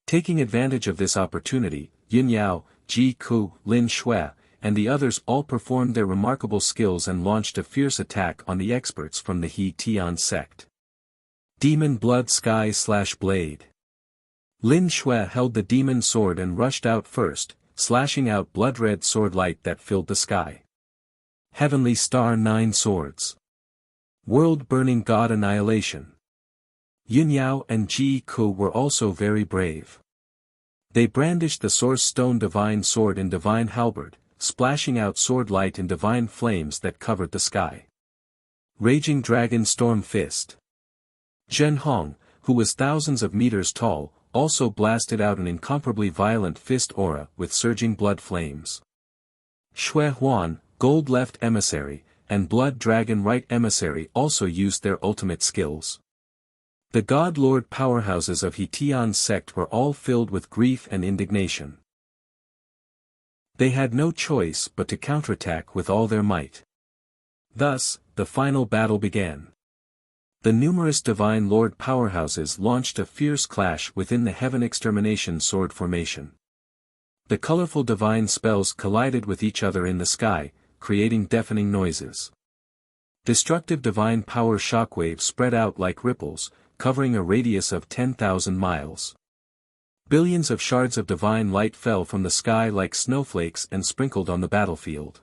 Taking advantage of this opportunity, Yin Yao, Ji Ku, Lin Shui, and the others all performed their remarkable skills and launched a fierce attack on the experts from the He-Tian sect. Demon Blood Sky/Blade. Lin Shui held the demon sword and rushed out first, slashing out blood-red sword light that filled the sky. Heavenly Star 9 Swords. World-burning God Annihilation. Yun Yao and Ji Ku were also very brave. They brandished the Source Stone Divine Sword and Divine Halberd, splashing out sword light and divine flames that covered the sky. Raging Dragon Storm Fist. Zhen Hong, who was thousands of meters tall, also blasted out an incomparably violent fist aura with surging blood flames. Shui Huan, Gold Left Emissary, and Blood Dragon Right Emissary also used their ultimate skills. The God Lord powerhouses of He Tian's sect were all filled with grief and indignation. They had no choice but to counterattack with all their might. Thus, the final battle began. The numerous Divine Lord powerhouses launched a fierce clash within the Heaven Extermination Sword formation. The colorful divine spells collided with each other in the sky, creating deafening noises. Destructive divine power shockwaves spread out like ripples, covering a radius of 10,000 miles. Billions of shards of divine light fell from the sky like snowflakes and sprinkled on the battlefield.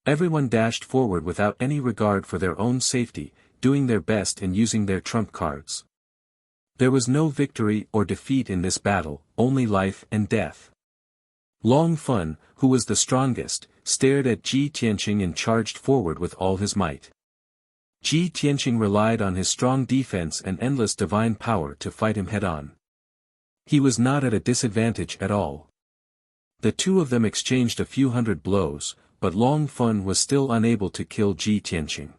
Everyone dashed forward without any regard for their own safety, doing their best and using their trump cards. There was no victory or defeat in this battle, only life and death. Long Fun, who was the strongest, stared at Ji Tianqing and charged forward with all his might. Ji Tianqing relied on his strong defense and endless divine power to fight him head-on. He was not at a disadvantage at all. The two of them exchanged a few hundred blows, but Long Fun was still unable to kill Ji Tianqing.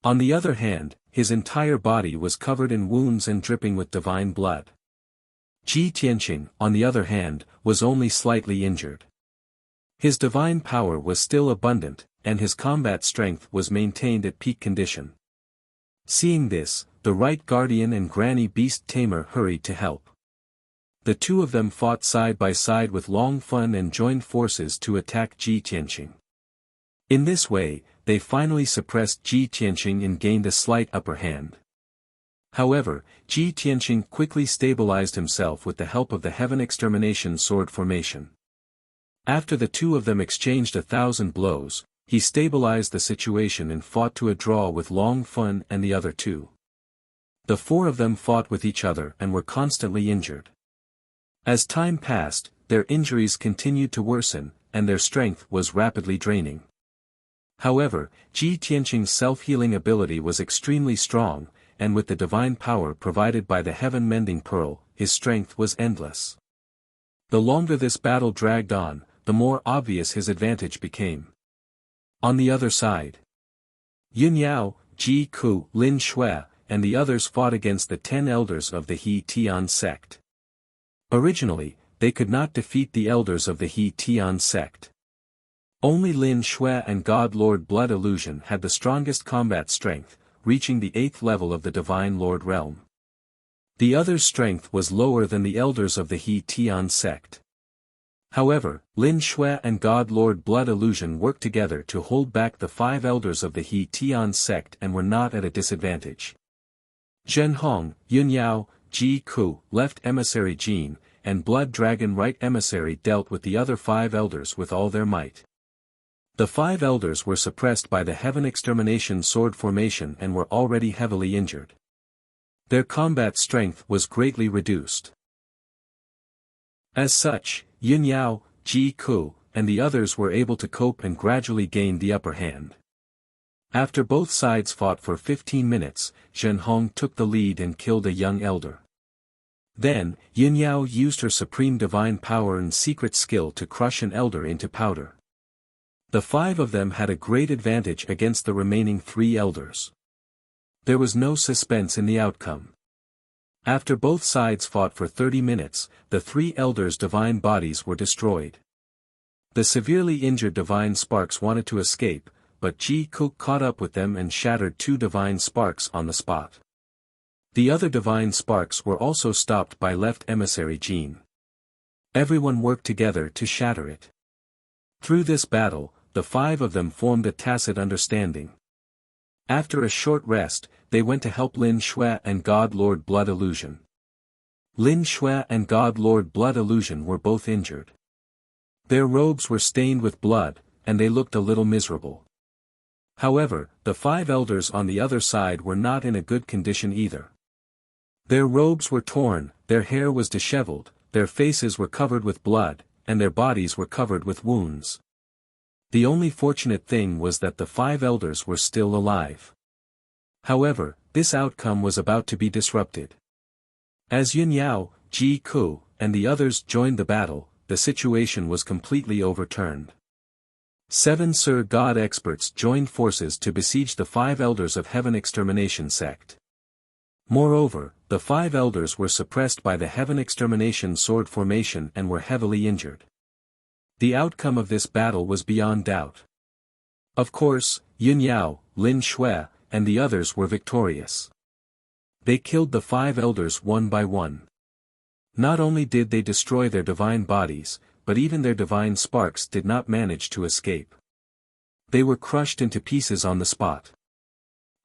On the other hand, his entire body was covered in wounds and dripping with divine blood. Ji Tianqing, on the other hand, was only slightly injured. His divine power was still abundant, and his combat strength was maintained at peak condition. Seeing this, the Right Guardian and Granny Beast Tamer hurried to help. The two of them fought side by side with Long Fun and joined forces to attack Ji Tianqing. In this way, they finally suppressed Ji Tianqing and gained a slight upper hand. However, Ji Tianqing quickly stabilized himself with the help of the Heaven Extermination Sword formation. After the two of them exchanged 1,000 blows, he stabilized the situation and fought to a draw with Long Fun and the other two. The four of them fought with each other and were constantly injured. As time passed, their injuries continued to worsen, and their strength was rapidly draining. However, Ji Tianqing's self-healing ability was extremely strong, and with the divine power provided by the Heaven-Mending Pearl, his strength was endless. The longer this battle dragged on, the more obvious his advantage became. On the other side, Yun Yao, Ji Ku, Lin Shui, and the others fought against the 10 elders of the He Tian sect. Originally, they could not defeat the elders of the He Tian sect. Only Lin Shui and God Lord Blood Illusion had the strongest combat strength, reaching the 8th level of the Divine Lord realm. The others' strength was lower than the elders of the He Tian sect. However, Lin Shui and God Lord Blood Illusion worked together to hold back the 5 elders of the He Tian sect and were not at a disadvantage. Zhen Hong, Yun Yao, Ji Ku, Left Emissary Jin, and Blood Dragon Right Emissary dealt with the other 5 elders with all their might. The 5 elders were suppressed by the Heaven Extermination Sword formation and were already heavily injured. Their combat strength was greatly reduced. As such, Yun Yao, Ji Ku, and the others were able to cope and gradually gained the upper hand. After both sides fought for 15 minutes, Zhen Hong took the lead and killed a young elder. Then, Yun Yao used her supreme divine power and secret skill to crush an elder into powder. The 5 of them had a great advantage against the remaining 3 elders. There was no suspense in the outcome. After both sides fought for 30 minutes, the 3 elders' divine bodies were destroyed. The severely injured divine sparks wanted to escape, but Ji Ku caught up with them and shattered 2 divine sparks on the spot. The other divine sparks were also stopped by Left Emissary Jin. Everyone worked together to shatter it. Through this battle, the 5 of them formed a tacit understanding. After a short rest, they went to help Lin Shui and God Lord Blood Illusion. Lin Shui and God Lord Blood Illusion were both injured. Their robes were stained with blood, and they looked a little miserable. However, the 5 elders on the other side were not in a good condition either. Their robes were torn, their hair was disheveled, their faces were covered with blood, and their bodies were covered with wounds. The only fortunate thing was that the 5 elders were still alive. However, this outcome was about to be disrupted. As Yun Yao, Ji Ku, and the others joined the battle, the situation was completely overturned. 7 Sir God experts joined forces to besiege the 5 elders of Heaven Extermination sect. Moreover, the 5 elders were suppressed by the Heaven Extermination sword formation and were heavily injured. The outcome of this battle was beyond doubt. Of course, Yun Yao, Lin Shui, and the others were victorious. They killed the 5 elders one by one. Not only did they destroy their divine bodies, but even their divine sparks did not manage to escape. They were crushed into pieces on the spot.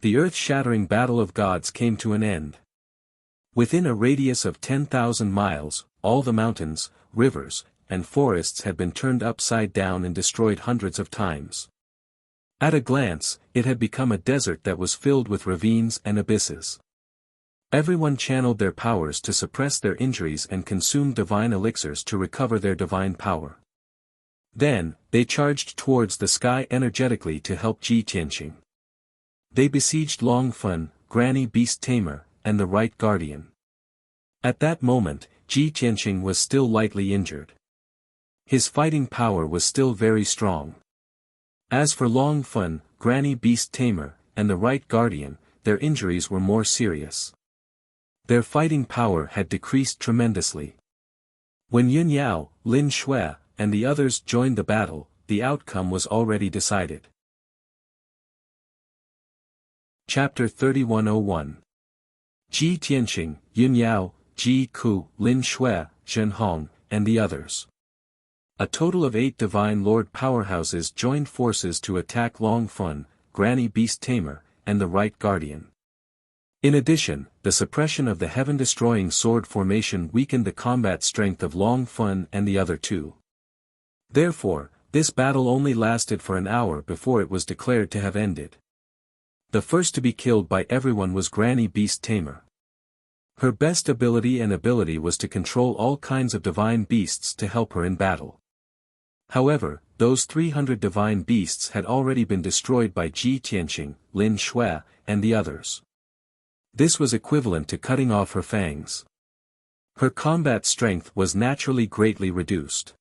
The earth-shattering battle of gods came to an end. Within a radius of 10,000 miles, all the mountains, rivers, and forests had been turned upside down and destroyed hundreds of times. At a glance, it had become a desert that was filled with ravines and abysses. Everyone channeled their powers to suppress their injuries and consumed divine elixirs to recover their divine power. Then, they charged towards the sky energetically to help Ji Tianqing. They besieged Long Fun, Granny Beast Tamer, and the Right Guardian. At that moment, Ji Tianqing was still lightly injured. His fighting power was still very strong. As for Long Fun, Granny Beast Tamer, and the Right Guardian, their injuries were more serious. Their fighting power had decreased tremendously. When Yun Yao, Lin Shui, and the others joined the battle, the outcome was already decided. Chapter 3101. Ji Tianqing, Yun Yao, Ji Ku, Lin Shui, Zhen Hong, and the others. A total of 8 divine lord powerhouses joined forces to attack Long Fun, Granny Beast Tamer, and the Right Guardian. In addition, the suppression of the heaven-destroying sword formation weakened the combat strength of Long Fun and the other 2. Therefore, this battle only lasted for an hour before it was declared to have ended. The first to be killed by everyone was Granny Beast Tamer. Her best ability was to control all kinds of divine beasts to help her in battle. However, those 300 divine beasts had already been destroyed by Ji Tianqing, Lin Shui, and the others. This was equivalent to cutting off her fangs. Her combat strength was naturally greatly reduced.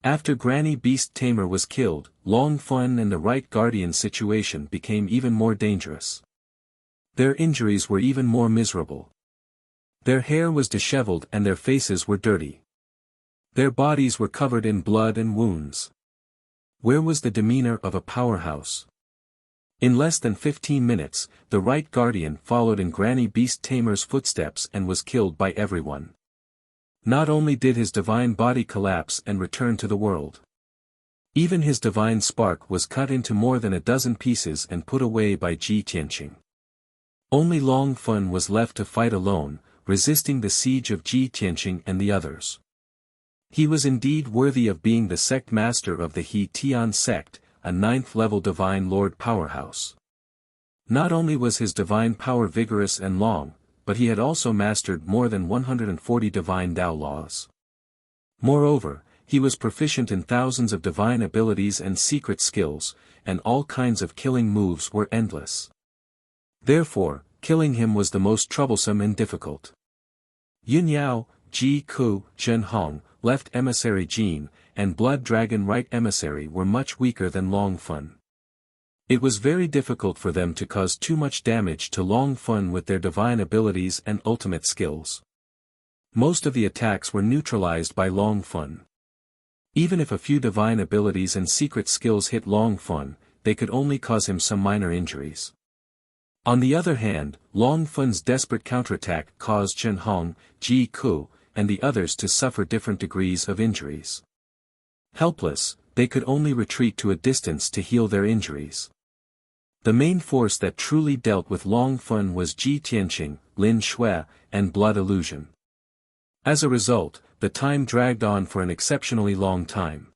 After Granny Beast Tamer was killed, Long Fun and the Right Guardian situation became even more dangerous. Their injuries were even more miserable. Their hair was disheveled and their faces were dirty. Their bodies were covered in blood and wounds. Where was the demeanor of a powerhouse? In less than 15 minutes, the Right Guardian followed in Granny Beast Tamer's footsteps and was killed by everyone. Not only did his divine body collapse and return to the world. Even his divine spark was cut into more than a dozen pieces and put away by Ji Tianqing. Only Long Fun was left to fight alone, resisting the siege of Ji Tianqing and the others. He was indeed worthy of being the sect master of the He Tian sect, a 9th-level divine lord powerhouse. Not only was his divine power vigorous and long, but he had also mastered more than 140 divine Tao laws. Moreover, he was proficient in thousands of divine abilities and secret skills, and all kinds of killing moves were endless. Therefore, killing him was the most troublesome and difficult. Yun Yao, Ji Ku, Zhen Hong, Left Emissary Jin, and Blood Dragon Right Emissary were much weaker than Long Fun. It was very difficult for them to cause too much damage to Long Fun with their divine abilities and ultimate skills. Most of the attacks were neutralized by Long Fun. Even if a few divine abilities and secret skills hit Long Fun, they could only cause him some minor injuries. On the other hand, Long Fun's desperate counterattack caused Zhen Hong, Ji Ku, and the others to suffer different degrees of injuries. Helpless, they could only retreat to a distance to heal their injuries. The main force that truly dealt with Long Fun was Ji Tianqing, Lin Shui, and Blood Illusion. As a result, the time dragged on for an exceptionally long time.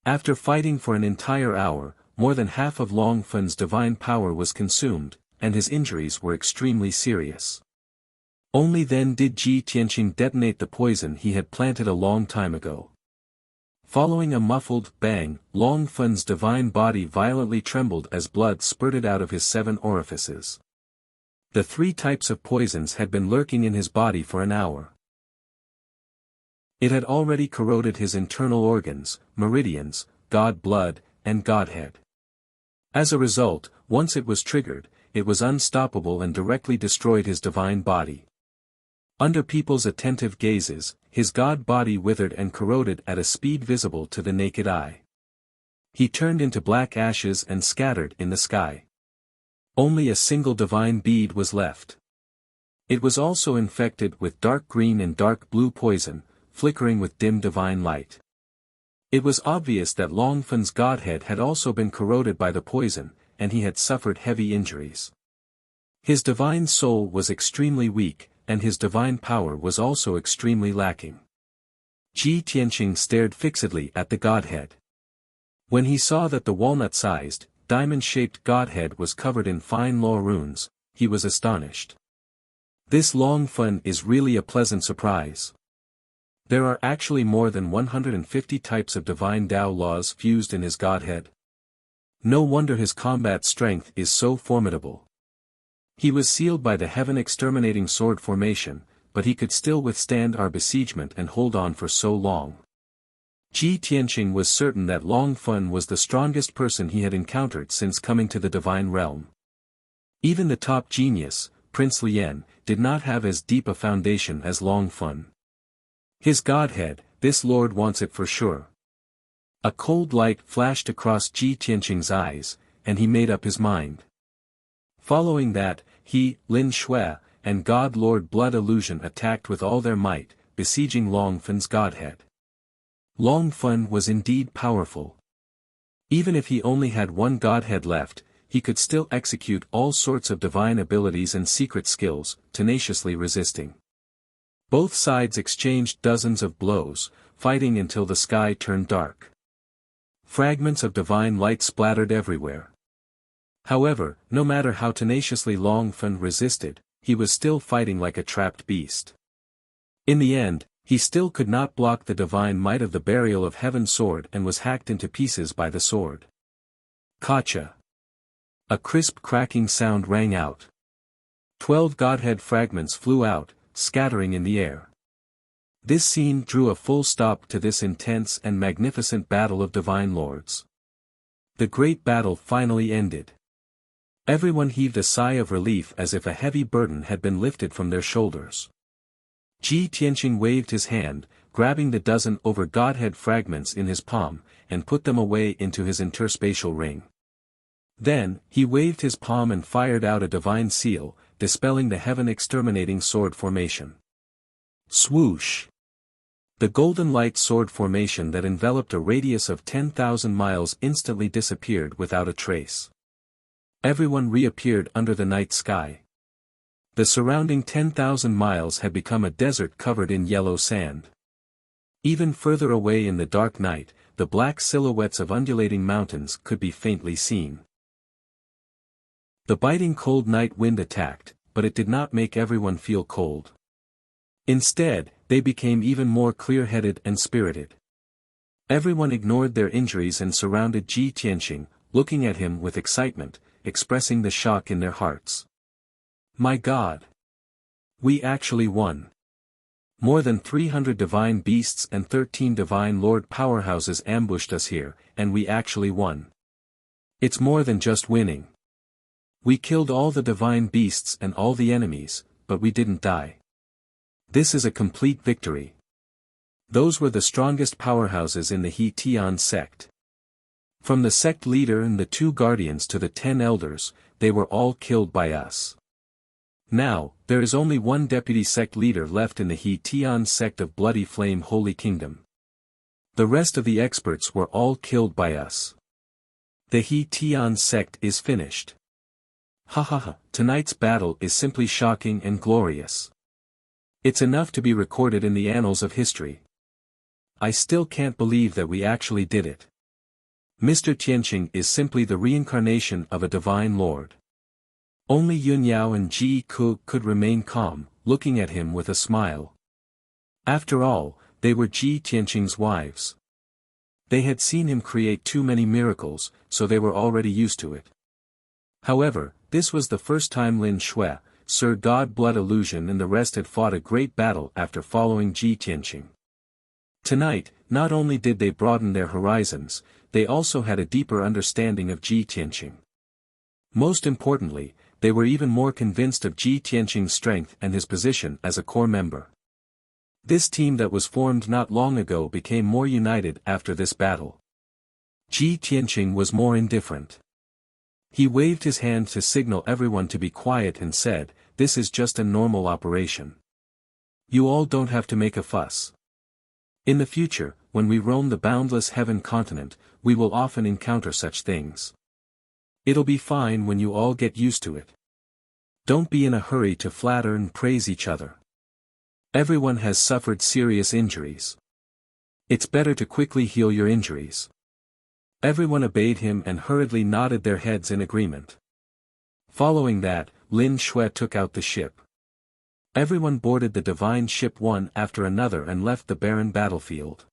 After fighting for an entire hour, more than half of Long Fen's divine power was consumed, and his injuries were extremely serious. Only then did Ji Tianqing detonate the poison he had planted a long time ago. Following a muffled bang, Long Fen's divine body violently trembled as blood spurted out of his 7 orifices. The 3 types of poisons had been lurking in his body for an hour. It had already corroded his internal organs, meridians, god blood, and godhead. As a result, once it was triggered, it was unstoppable and directly destroyed his divine body. Under people's attentive gazes, his god body withered and corroded at a speed visible to the naked eye. He turned into black ashes and scattered in the sky. Only a single divine bead was left. It was also infected with dark green and dark blue poison, flickering with dim divine light. It was obvious that Long Fen's godhead had also been corroded by the poison, and he had suffered heavy injuries. His divine soul was extremely weak, and his divine power was also extremely lacking. Ji Tianqing stared fixedly at the godhead. When he saw that the walnut-sized, diamond-shaped godhead was covered in fine law runes, he was astonished. This Long Fen is really a pleasant surprise. There are actually more than 150 types of divine Tao laws fused in his godhead. No wonder his combat strength is so formidable. He was sealed by the heaven-exterminating sword formation, but he could still withstand our besiegement and hold on for so long. Ji Tianqing was certain that Long Fen was the strongest person he had encountered since coming to the divine realm. Even the top genius, Prince Lien, did not have as deep a foundation as Long Fen. His godhead, this lord wants it for sure. A cold light flashed across Ji Tianqing's eyes, and he made up his mind. Following that, he, Lin Shui, and God Lord Blood Illusion attacked with all their might, besieging Long Fen's godhead. Long Fen was indeed powerful. Even if he only had one godhead left, he could still execute all sorts of divine abilities and secret skills, tenaciously resisting. Both sides exchanged dozens of blows, fighting until the sky turned dark. Fragments of divine light splattered everywhere. However, no matter how tenaciously Long Fen resisted, he was still fighting like a trapped beast. In the end, he still could not block the divine might of the Burial of Heaven sword and was hacked into pieces by the sword. Kacha! A crisp cracking sound rang out. 12 godhead fragments flew out, scattering in the air. This scene drew a full stop to this intense and magnificent battle of divine lords. The great battle finally ended. Everyone heaved a sigh of relief as if a heavy burden had been lifted from their shoulders. Ji Tianqing waved his hand, grabbing the dozen over godhead fragments in his palm, and put them away into his interspatial ring. Then, he waved his palm and fired out a divine seal, dispelling the heaven-exterminating sword formation. Swoosh! The golden light sword formation that enveloped a radius of 10,000 miles instantly disappeared without a trace. Everyone reappeared under the night sky. The surrounding 10,000 miles had become a desert covered in yellow sand. Even further away in the dark night, the black silhouettes of undulating mountains could be faintly seen. The biting cold night wind attacked, but it did not make everyone feel cold. Instead, they became even more clear-headed and spirited. Everyone ignored their injuries and surrounded Ji Tianqing, looking at him with excitement, expressing the shock in their hearts. My God! We actually won. More than 300 divine beasts and 13 divine lord powerhouses ambushed us here, and we actually won. It's more than just winning. We killed all the divine beasts and all the enemies, but we didn't die. This is a complete victory. Those were the strongest powerhouses in the He Tian sect. From the sect leader and the 2 guardians to the 10 elders, they were all killed by us. Now, there is only one deputy sect leader left in the He Tian sect of Bloody Flame Holy Kingdom. The rest of the experts were all killed by us. The He Tian sect is finished. Ha ha ha, tonight's battle is simply shocking and glorious. It's enough to be recorded in the annals of history. I still can't believe that we actually did it. Mr. Tianqing is simply the reincarnation of a divine lord. Only Yun Yao and Ji Ku could remain calm, looking at him with a smile. After all, they were Ji Tianqing's wives. They had seen him create too many miracles, so they were already used to it. However, this was the first time Lin Shui, Sir God Blood Illusion and the rest had fought a great battle after following Ji Tianqing. Tonight, not only did they broaden their horizons, they also had a deeper understanding of Ji Tianqing. Most importantly, they were even more convinced of Ji Tianqing's strength and his position as a core member. This team that was formed not long ago became more united after this battle. Ji Tianqing was more indifferent. He waved his hand to signal everyone to be quiet and said, "This is just a normal operation. You all don't have to make a fuss. In the future, when we roam the boundless heaven continent, we will often encounter such things. It'll be fine when you all get used to it. Don't be in a hurry to flatter and praise each other. Everyone has suffered serious injuries. It's better to quickly heal your injuries." Everyone obeyed him and hurriedly nodded their heads in agreement. Following that, Lin Shui took out the ship. Everyone boarded the divine ship one after another and left the barren battlefield.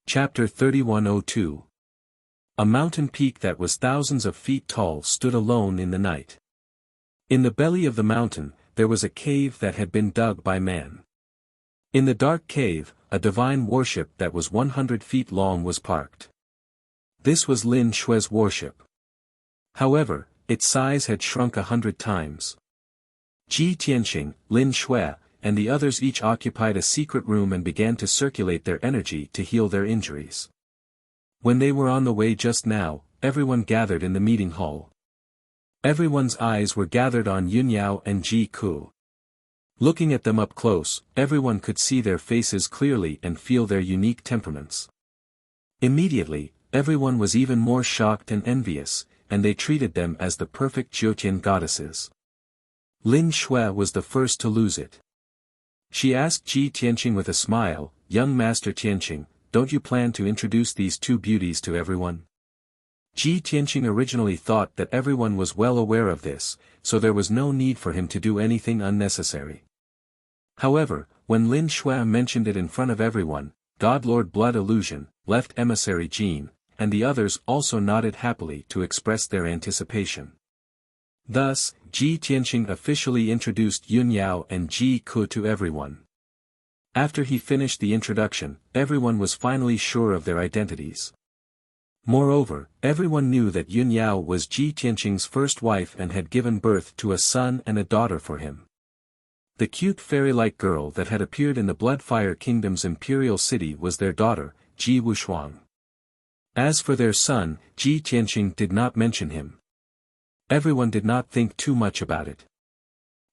Chapter 3102. A mountain peak that was thousands of feet tall stood alone in the night. In the belly of the mountain, there was a cave that had been dug by man. In the dark cave, a divine warship that was 100 feet long was parked. This was Lin Shui's warship. However, its size had shrunk 100 times. Ji Tianqing, Lin Shui, and the others each occupied a secret room and began to circulate their energy to heal their injuries. When they were on the way just now, everyone gathered in the meeting hall. Everyone's eyes were gathered on Yun Yao and Ji Ku. Looking at them up close, everyone could see their faces clearly and feel their unique temperaments. Immediately, everyone was even more shocked and envious, and they treated them as the perfect Jiutian goddesses. Lin Shui was the first to lose it. She asked Ji Tianqing with a smile, "Young Master Tianqing, don't you plan to introduce these two beauties to everyone?" Ji Tianqing originally thought that everyone was well aware of this, so there was no need for him to do anything unnecessary. However, when Lin Shui mentioned it in front of everyone, Godlord Blood Illusion, Left Emissary Jean, and the others also nodded happily to express their anticipation. Thus, Ji Tianqing officially introduced Yun Yao and Ji Ku to everyone. After he finished the introduction, everyone was finally sure of their identities. Moreover, everyone knew that Yun Yao was Ji Tianqing's first wife and had given birth to a son and a daughter for him. The cute fairy-like girl that had appeared in the Bloodfire Kingdom's imperial city was their daughter, Ji Wushuang. As for their son, Ji Tianqing did not mention him. Everyone did not think too much about it.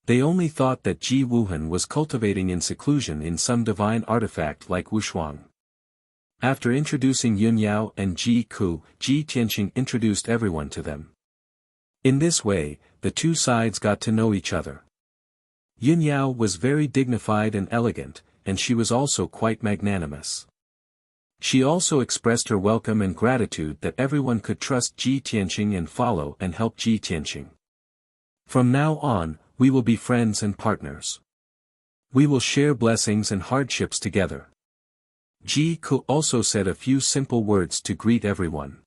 They only thought that Ji Wuhan was cultivating in seclusion in some divine artifact like Wushuang. After introducing Yun Yao and Ji Ku, Ji Tianqing introduced everyone to them. In this way, the two sides got to know each other. Yun Yao was very dignified and elegant, and she was also quite magnanimous. She also expressed her welcome and gratitude that everyone could trust Ji Tianqing and follow and help Ji Tianqing. "From now on, we will be friends and partners. We will share blessings and hardships together." Ji Ku also said a few simple words to greet everyone.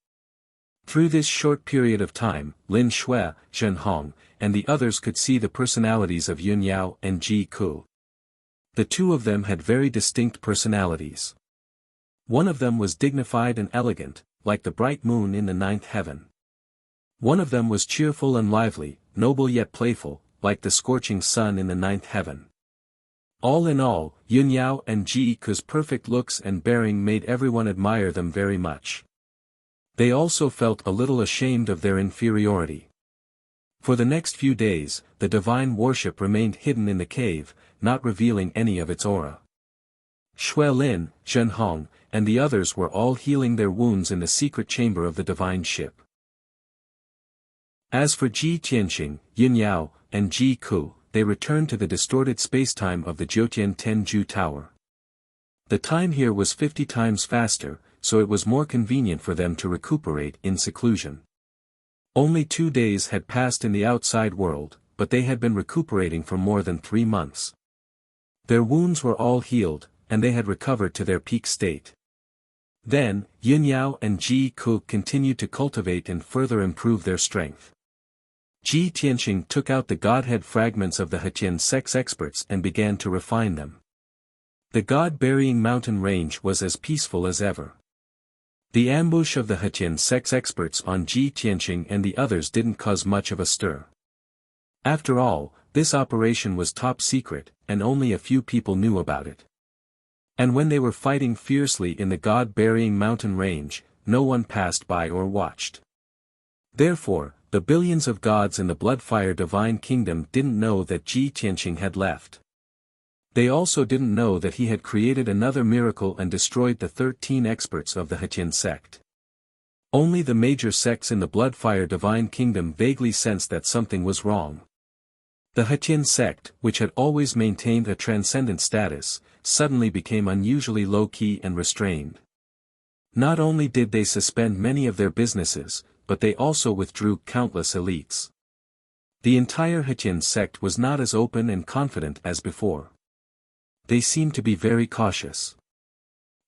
Through this short period of time, Lin Shui, Zhen Hong, and the others could see the personalities of Yun Yao and Ji Ku. The two of them had very distinct personalities. One of them was dignified and elegant, like the bright moon in the ninth heaven. One of them was cheerful and lively, noble yet playful, like the scorching sun in the ninth heaven. All in all, Yun Yao and Ji Ku's perfect looks and bearing made everyone admire them very much. They also felt a little ashamed of their inferiority. For the next few days, the divine warship remained hidden in the cave, not revealing any of its aura. Shui Lin, Zhen Hong, and the others were all healing their wounds in the secret chamber of the divine ship. As for Ji Tianqing, Yun Yao, and Ji Ku, they returned to the distorted spacetime of the Jiutian Tenju Tower. The time here was 50 times faster, so it was more convenient for them to recuperate in seclusion. Only 2 days had passed in the outside world, but they had been recuperating for more than 3 months. Their wounds were all healed, and they had recovered to their peak state. Then, Yin Yao and Ji Ku continued to cultivate and further improve their strength. Ji Tianxing took out the godhead fragments of the Hetien sect's experts and began to refine them. The god-burying mountain range was as peaceful as ever. The ambush of the Hetien sect's experts on Ji Tianxing and the others didn't cause much of a stir. After all, this operation was top secret, and only a few people knew about it. And when they were fighting fiercely in the god-burying mountain range, no one passed by or watched. Therefore, the billions of gods in the Bloodfire Divine Kingdom didn't know that Ji Tianxing had left. They also didn't know that he had created another miracle and destroyed the 13 experts of the Hetien sect. Only the major sects in the Bloodfire Divine Kingdom vaguely sensed that something was wrong. The Hetien sect, which had always maintained a transcendent status, suddenly became unusually low-key and restrained. Not only did they suspend many of their businesses, but they also withdrew countless elites. The entire Hetien sect was not as open and confident as before. They seemed to be very cautious.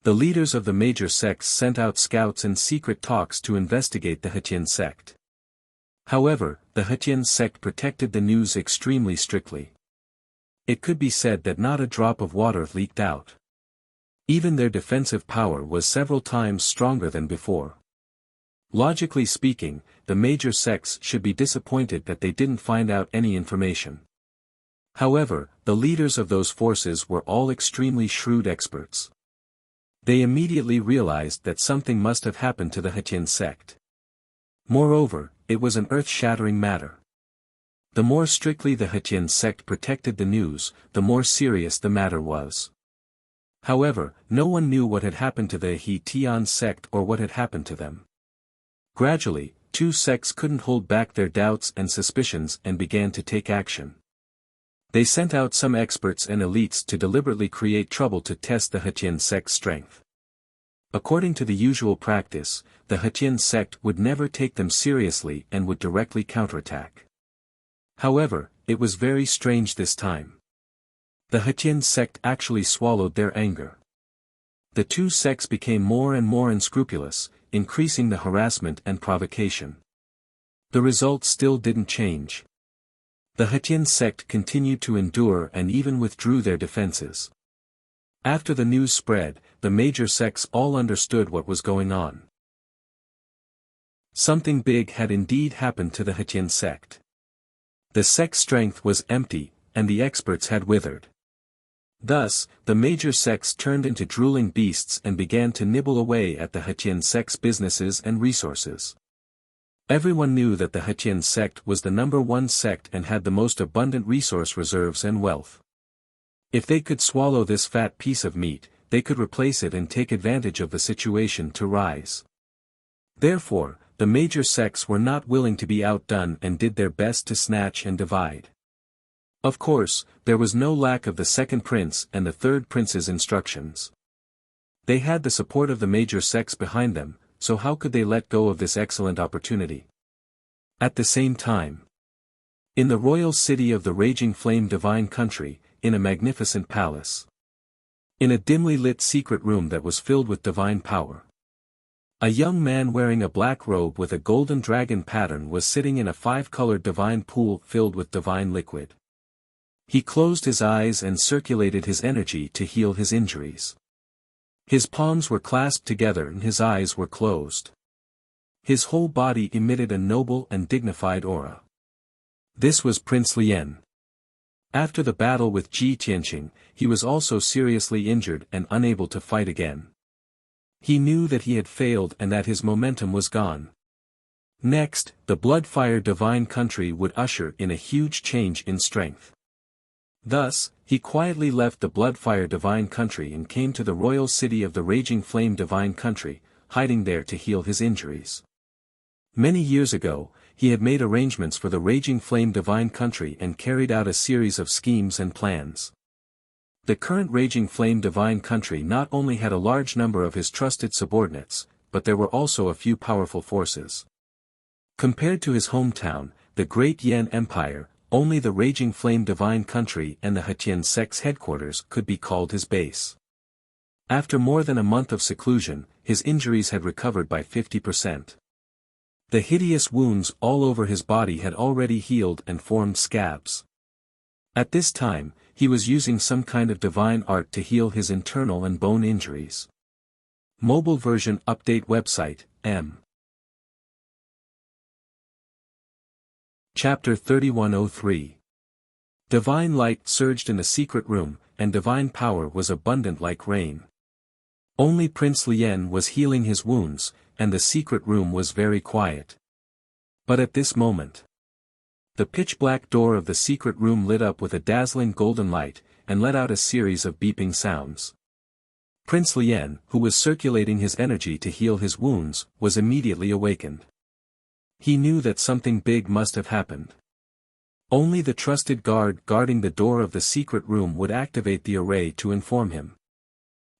The leaders of the major sects sent out scouts and secret talks to investigate the Hetien sect. However, the Hetien sect protected the news extremely strictly. It could be said that not a drop of water leaked out. Even their defensive power was several times stronger than before. Logically speaking, the major sects should be disappointed that they didn't find out any information. However, the leaders of those forces were all extremely shrewd experts. They immediately realized that something must have happened to the Hetien sect. Moreover, it was an earth-shattering matter. The more strictly the Hetien sect protected the news, the more serious the matter was. However, no one knew what had happened to the He Tian sect or what had happened to them. Gradually, 2 sects couldn't hold back their doubts and suspicions and began to take action. They sent out some experts and elites to deliberately create trouble to test the Hetien sect's strength. According to the usual practice, the Hetien sect would never take them seriously and would directly counterattack. However, it was very strange this time. The Hetien sect actually swallowed their anger. The 2 sects became more and more unscrupulous, increasing the harassment and provocation. The result still didn't change. The Hetien sect continued to endure and even withdrew their defenses. After the news spread, the major sects all understood what was going on. Something big had indeed happened to the Hetien sect. The sect's strength was empty, and the experts had withered. Thus, the major sects turned into drooling beasts and began to nibble away at the Hetien sect's businesses and resources. Everyone knew that the Hetien sect was the #1 sect and had the most abundant resource reserves and wealth. If they could swallow this fat piece of meat, they could replace it and take advantage of the situation to rise. Therefore, the major sects were not willing to be outdone and did their best to snatch and divide. Of course, there was no lack of the second prince and the third prince's instructions. They had the support of the major sects behind them, so how could they let go of this excellent opportunity? At the same time, in the royal city of the Raging Flame Divine Country, in a magnificent palace, in a dimly lit secret room that was filled with divine power, a young man wearing a black robe with a golden dragon pattern was sitting in a 5-colored divine pool filled with divine liquid. He closed his eyes and circulated his energy to heal his injuries. His palms were clasped together and his eyes were closed. His whole body emitted a noble and dignified aura. This was Prince Lien. After the battle with Ji Tianxing, he was also seriously injured and unable to fight again. He knew that he had failed and that his momentum was gone. Next, the Bloodfire Divine Country would usher in a huge change in strength. Thus, he quietly left the Bloodfire Divine Country and came to the royal city of the Raging Flame Divine Country, hiding there to heal his injuries. Many years ago, he had made arrangements for the Raging Flame Divine Country and carried out a series of schemes and plans. The current raging flame divine country not only had a large number of his trusted subordinates, but there were also a few powerful forces. Compared to his hometown, the Great Yan Empire, only the raging flame divine country and the Hetian sect's headquarters could be called his base. After more than a month of seclusion, his injuries had recovered by 50%. The hideous wounds all over his body had already healed and formed scabs. At this time, he was using some kind of divine art to heal his internal and bone injuries. Mobile version update website, M. Chapter 3103. Divine light surged in the secret room, and divine power was abundant like rain. Only Prince Lien was healing his wounds, and the secret room was very quiet. But at this moment, the pitch-black door of the secret room lit up with a dazzling golden light, and let out a series of beeping sounds. Prince Lien, who was circulating his energy to heal his wounds, was immediately awakened. He knew that something big must have happened. Only the trusted guard guarding the door of the secret room would activate the array to inform him.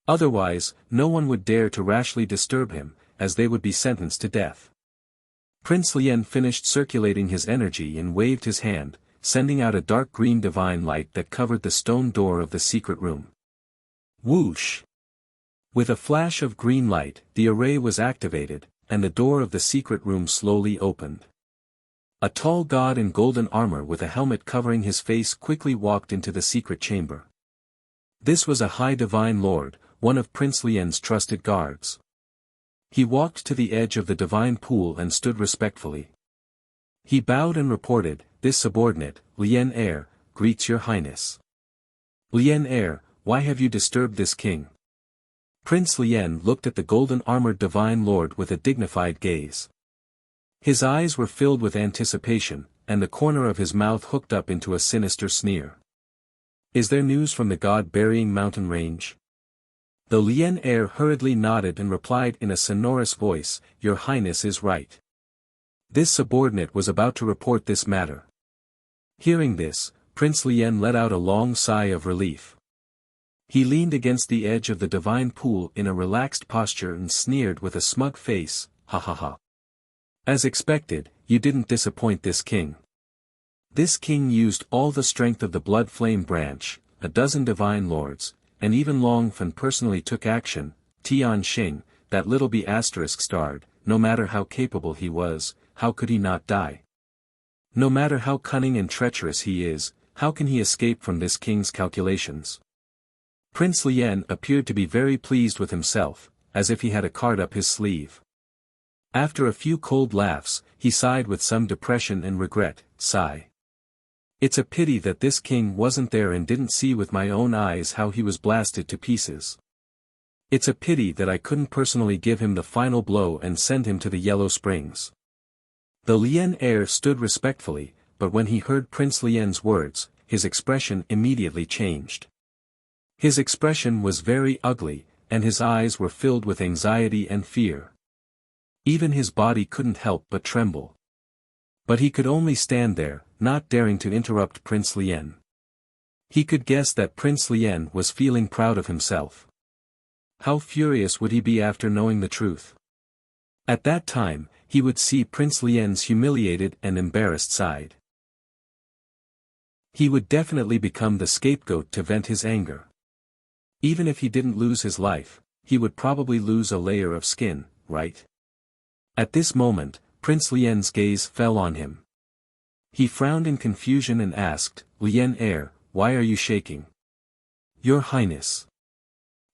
Otherwise, no one would dare to rashly disturb him, as they would be sentenced to death. Prince Lien finished circulating his energy and waved his hand, sending out a dark green divine light that covered the stone door of the secret room. Whoosh! With a flash of green light, the array was activated, and the door of the secret room slowly opened. A tall god in golden armor with a helmet covering his face quickly walked into the secret chamber. This was a high divine lord, one of Prince Lien's trusted guards. He walked to the edge of the divine pool and stood respectfully. He bowed and reported, "This subordinate, Lien Heir, greets your highness." "Lien Heir, why have you disturbed this king?" Prince Lien looked at the golden-armored divine lord with a dignified gaze. His eyes were filled with anticipation, and the corner of his mouth hooked up into a sinister sneer. "Is there news from the god-burying mountain range?" The Lien Heir hurriedly nodded and replied in a sonorous voice, "Your highness is right." This subordinate was about to report this matter. Hearing this, Prince Lien let out a long sigh of relief. He leaned against the edge of the divine pool in a relaxed posture and sneered with a smug face, "Ha ha ha. As expected, you didn't disappoint this king." This king used all the strength of the blood flame branch, a dozen divine lords, and even Long Fen personally took action. Tian Xing, that little b** starred, no matter how capable he was, how could he not die? No matter how cunning and treacherous he is, how can he escape from this king's calculations? Prince Lien appeared to be very pleased with himself, as if he had a card up his sleeve. After a few cold laughs, he sighed with some depression and regret, sigh. "It's a pity that this king wasn't there and didn't see with my own eyes how he was blasted to pieces. It's a pity that I couldn't personally give him the final blow and send him to the Yellow Springs." The Lien Heir stood respectfully, but when he heard Prince Lien's words, his expression immediately changed. His expression was very ugly, and his eyes were filled with anxiety and fear. Even his body couldn't help but tremble. But he could only stand there, not daring to interrupt Prince Lien. He could guess that Prince Lien was feeling proud of himself. How furious would he be after knowing the truth? At that time, he would see Prince Lien's humiliated and embarrassed side. He would definitely become the scapegoat to vent his anger. Even if he didn't lose his life, he would probably lose a layer of skin, right? At this moment, Prince Lien's gaze fell on him. He frowned in confusion and asked, "Lien Heir, why are you shaking?" "Your Highness."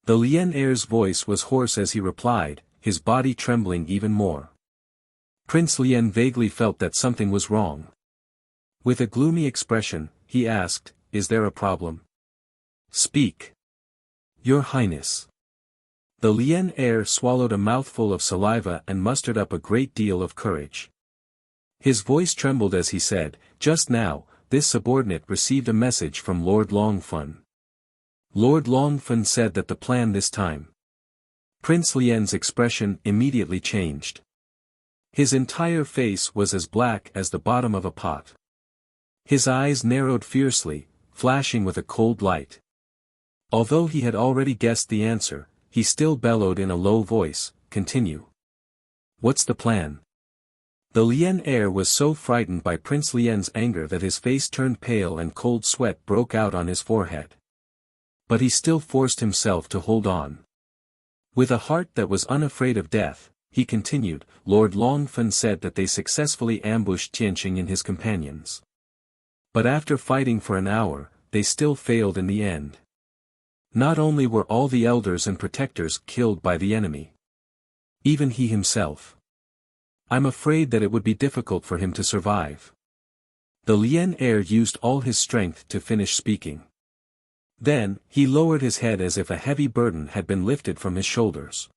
The Lien Heir's voice was hoarse as he replied, his body trembling even more. Prince Lien vaguely felt that something was wrong. With a gloomy expression, he asked, "Is there a problem?" "Speak." "Your Highness." The Lien Heir swallowed a mouthful of saliva and mustered up a great deal of courage. His voice trembled as he said, "Just now, this subordinate received a message from Lord Long Fen. Lord Long Fen said that the plan this time." Prince Lien's expression immediately changed. His entire face was as black as the bottom of a pot. His eyes narrowed fiercely, flashing with a cold light. Although he had already guessed the answer, he still bellowed in a low voice, "Continue. What's the plan?" The Lien heir was so frightened by Prince Lien's anger that his face turned pale and cold sweat broke out on his forehead. But he still forced himself to hold on. With a heart that was unafraid of death, he continued, "Lord Longfen said that they successfully ambushed Tianqing and his companions. But after fighting for an hour, they still failed in the end. Not only were all the elders and protectors killed by the enemy. Even he himself. I'm afraid that it would be difficult for him to survive." The Lien heir used all his strength to finish speaking. Then, he lowered his head as if a heavy burden had been lifted from his shoulders.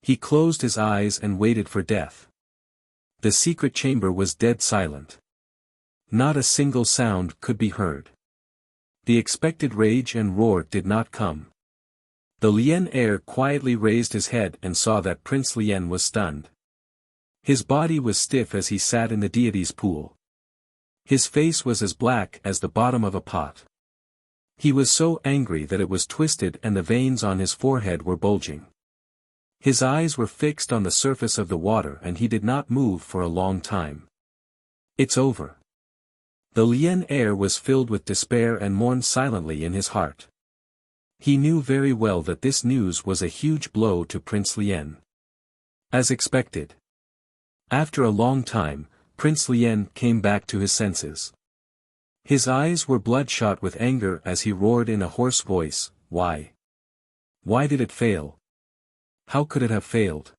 He closed his eyes and waited for death. The secret chamber was dead silent. Not a single sound could be heard. The expected rage and roar did not come. The Lien heir quietly raised his head and saw that Prince Lien was stunned. His body was stiff as he sat in the deity's pool. His face was as black as the bottom of a pot. He was so angry that it was twisted and the veins on his forehead were bulging. His eyes were fixed on the surface of the water and he did not move for a long time. "It's over." The Lien heir was filled with despair and mourned silently in his heart. He knew very well that this news was a huge blow to Prince Lien. As expected. After a long time, Prince Lien came back to his senses. His eyes were bloodshot with anger as he roared in a hoarse voice, "Why? Why did it fail? How could it have failed?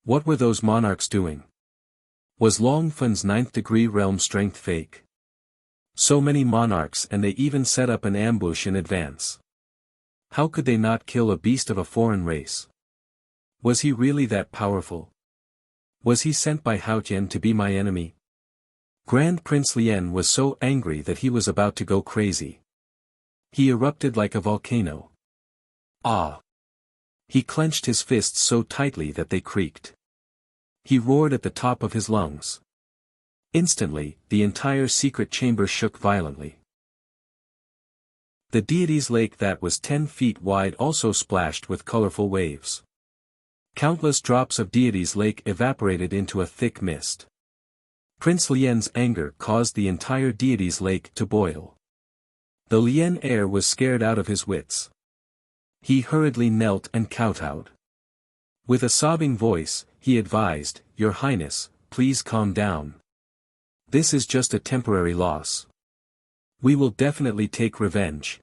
What were those monarchs doing? Was Longfen's 9th degree realm strength fake? So many monarchs and they even set up an ambush in advance. How could they not kill a beast of a foreign race? Was he really that powerful? Was he sent by Haotian to be my enemy?" Grand Prince Lien was so angry that he was about to go crazy. He erupted like a volcano. Ah! He clenched his fists so tightly that they creaked. He roared at the top of his lungs. Instantly, the entire secret chamber shook violently. The deity's lake that was 10 feet wide also splashed with colorful waves. Countless drops of deity's lake evaporated into a thick mist. Prince Lien's anger caused the entire deity's lake to boil. The Lien heir was scared out of his wits. He hurriedly knelt and kowtowed. With a sobbing voice, he advised, "Your Highness, please calm down. This is just a temporary loss. We will definitely take revenge.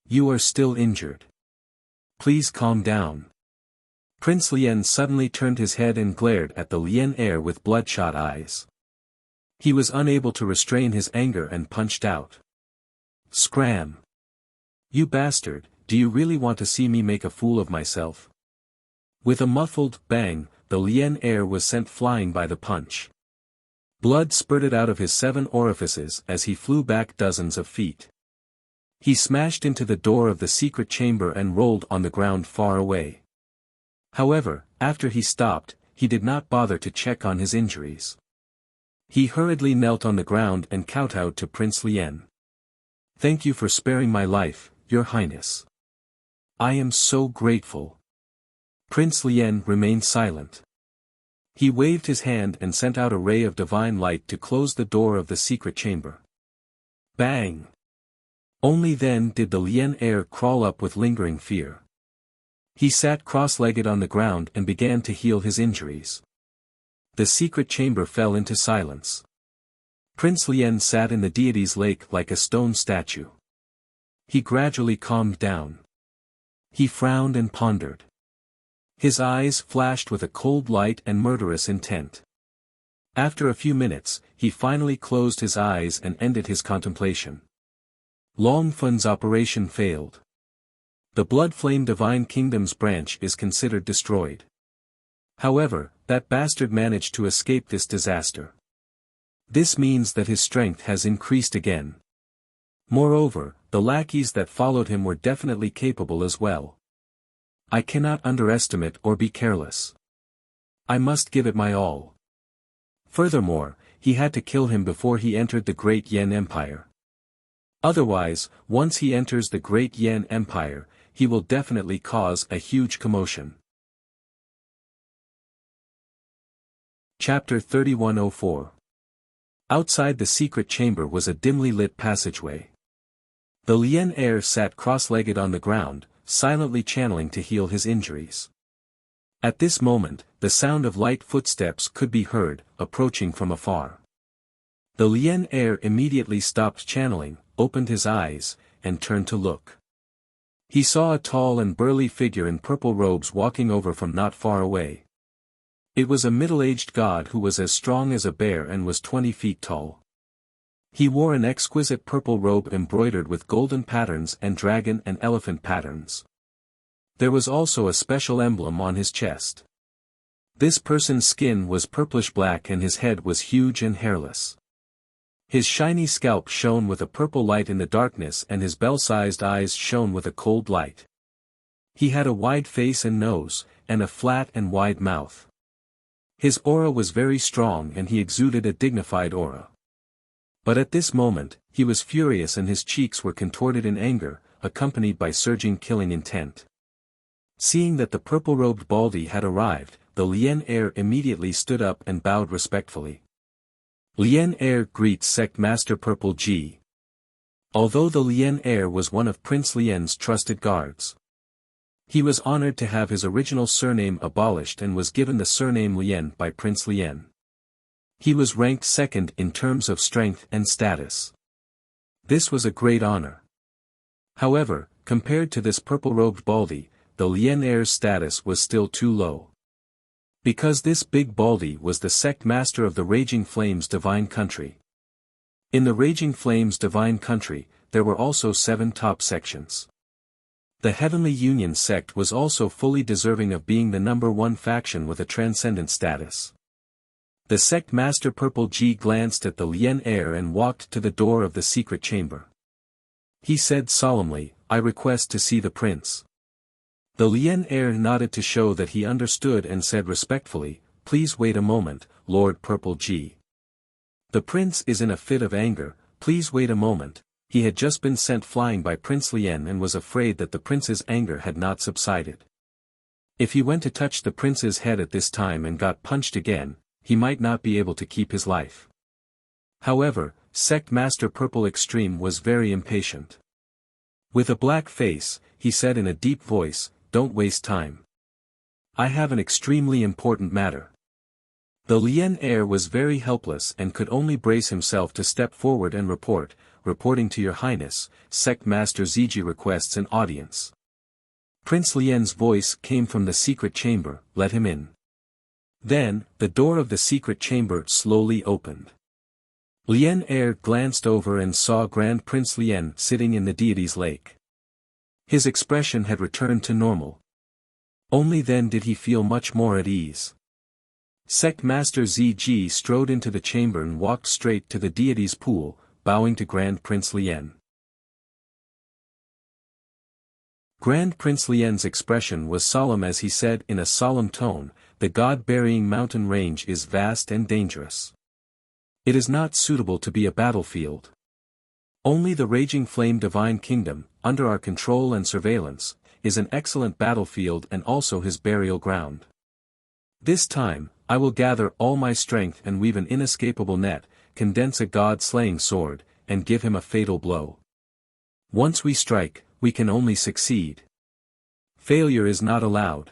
You are still injured. Please calm down." Prince Lien suddenly turned his head and glared at the Lien heir with bloodshot eyes. He was unable to restrain his anger and punched out. "Scram! You bastard, do you really want to see me make a fool of myself?" With a muffled bang, the Lien heir was sent flying by the punch. Blood spurted out of his 7 orifices as he flew back dozens of feet. He smashed into the door of the secret chamber and rolled on the ground far away. However, after he stopped, he did not bother to check on his injuries. He hurriedly knelt on the ground and kowtowed to Prince Lien. "Thank you for sparing my life, Your Highness. I am so grateful." Prince Lien remained silent. He waved his hand and sent out a ray of divine light to close the door of the secret chamber. Bang! Only then did the Lien heir crawl up with lingering fear. He sat cross-legged on the ground and began to heal his injuries. The secret chamber fell into silence. Prince Lien sat in the deity's lake like a stone statue. He gradually calmed down. He frowned and pondered. His eyes flashed with a cold light and murderous intent. After a few minutes, he finally closed his eyes and ended his contemplation. Longfen's operation failed. The Blood Flame Divine Kingdom's branch is considered destroyed. However, that bastard managed to escape this disaster. This means that his strength has increased again. Moreover, the lackeys that followed him were definitely capable as well. I cannot underestimate or be careless. I must give it my all. Furthermore, he had to kill him before he entered the great Yen Empire. Otherwise, once he enters the Great Yan Empire, he will definitely cause a huge commotion. Chapter 3104. Outside the secret chamber was a dimly lit passageway. The Lien heir sat cross-legged on the ground, silently channeling to heal his injuries. At this moment, the sound of light footsteps could be heard, approaching from afar. The Lien heir immediately stopped channeling, opened his eyes, and turned to look. He saw a tall and burly figure in purple robes walking over from not far away. It was a middle-aged god who was as strong as a bear and was 20 feet tall. He wore an exquisite purple robe embroidered with golden patterns and dragon and elephant patterns. There was also a special emblem on his chest. This person's skin was purplish-black and his head was huge and hairless. His shiny scalp shone with a purple light in the darkness and his bell-sized eyes shone with a cold light. He had a wide face and nose, and a flat and wide mouth. His aura was very strong and he exuded a dignified aura. But at this moment, he was furious and his cheeks were contorted in anger, accompanied by surging killing intent. Seeing that the purple-robed Baldy had arrived, the Lien heir immediately stood up and bowed respectfully. Lien heir greets Sect Master Purple G. Although the Lien heir was one of Prince Lien's trusted guards, he was honored to have his original surname abolished and was given the surname Lien by Prince Lien. He was ranked second in terms of strength and status. This was a great honor. However, compared to this purple-robed Baldy, the Lien heir's status was still too low. Because this big Baldy was the sect master of the Raging Flames Divine Country. In the Raging Flames Divine Country, there were also 7 top sections. The Heavenly Union sect was also fully deserving of being the #1 faction with a transcendent status. The sect master Purple G glanced at the Lien heir and walked to the door of the secret chamber. He said solemnly, "I request to see the prince." The Lien heir nodded to show that he understood and said respectfully, "Please wait a moment, Lord Purple G. The prince is in a fit of anger, please wait a moment." He had just been sent flying by Prince Lien and was afraid that the prince's anger had not subsided. If he went to touch the prince's head at this time and got punched again, he might not be able to keep his life. However, Sect Master Purple Extreme was very impatient. With a black face, he said in a deep voice, "Don't waste time. I have an extremely important matter." The Lien heir was very helpless and could only brace himself to step forward and reporting to your highness, Sect Master ZG requests an audience. Prince Lien's voice came from the secret chamber, "Let him in." Then, the door of the secret chamber slowly opened. Lien heir glanced over and saw Grand Prince Lien sitting in the deity's lake. His expression had returned to normal. Only then did he feel much more at ease. Sect Master ZG strode into the chamber and walked straight to the deity's pool, bowing to Grand Prince Lien. Grand Prince Lien's expression was solemn as he said in a solemn tone, "The God-burying mountain range is vast and dangerous. It is not suitable to be a battlefield. Only the Raging Flame Divine Kingdom, under our control and surveillance, is an excellent battlefield and also his burial ground. This time, I will gather all my strength and weave an inescapable net, condense a god-slaying sword, and give him a fatal blow. Once we strike, we can only succeed. Failure is not allowed."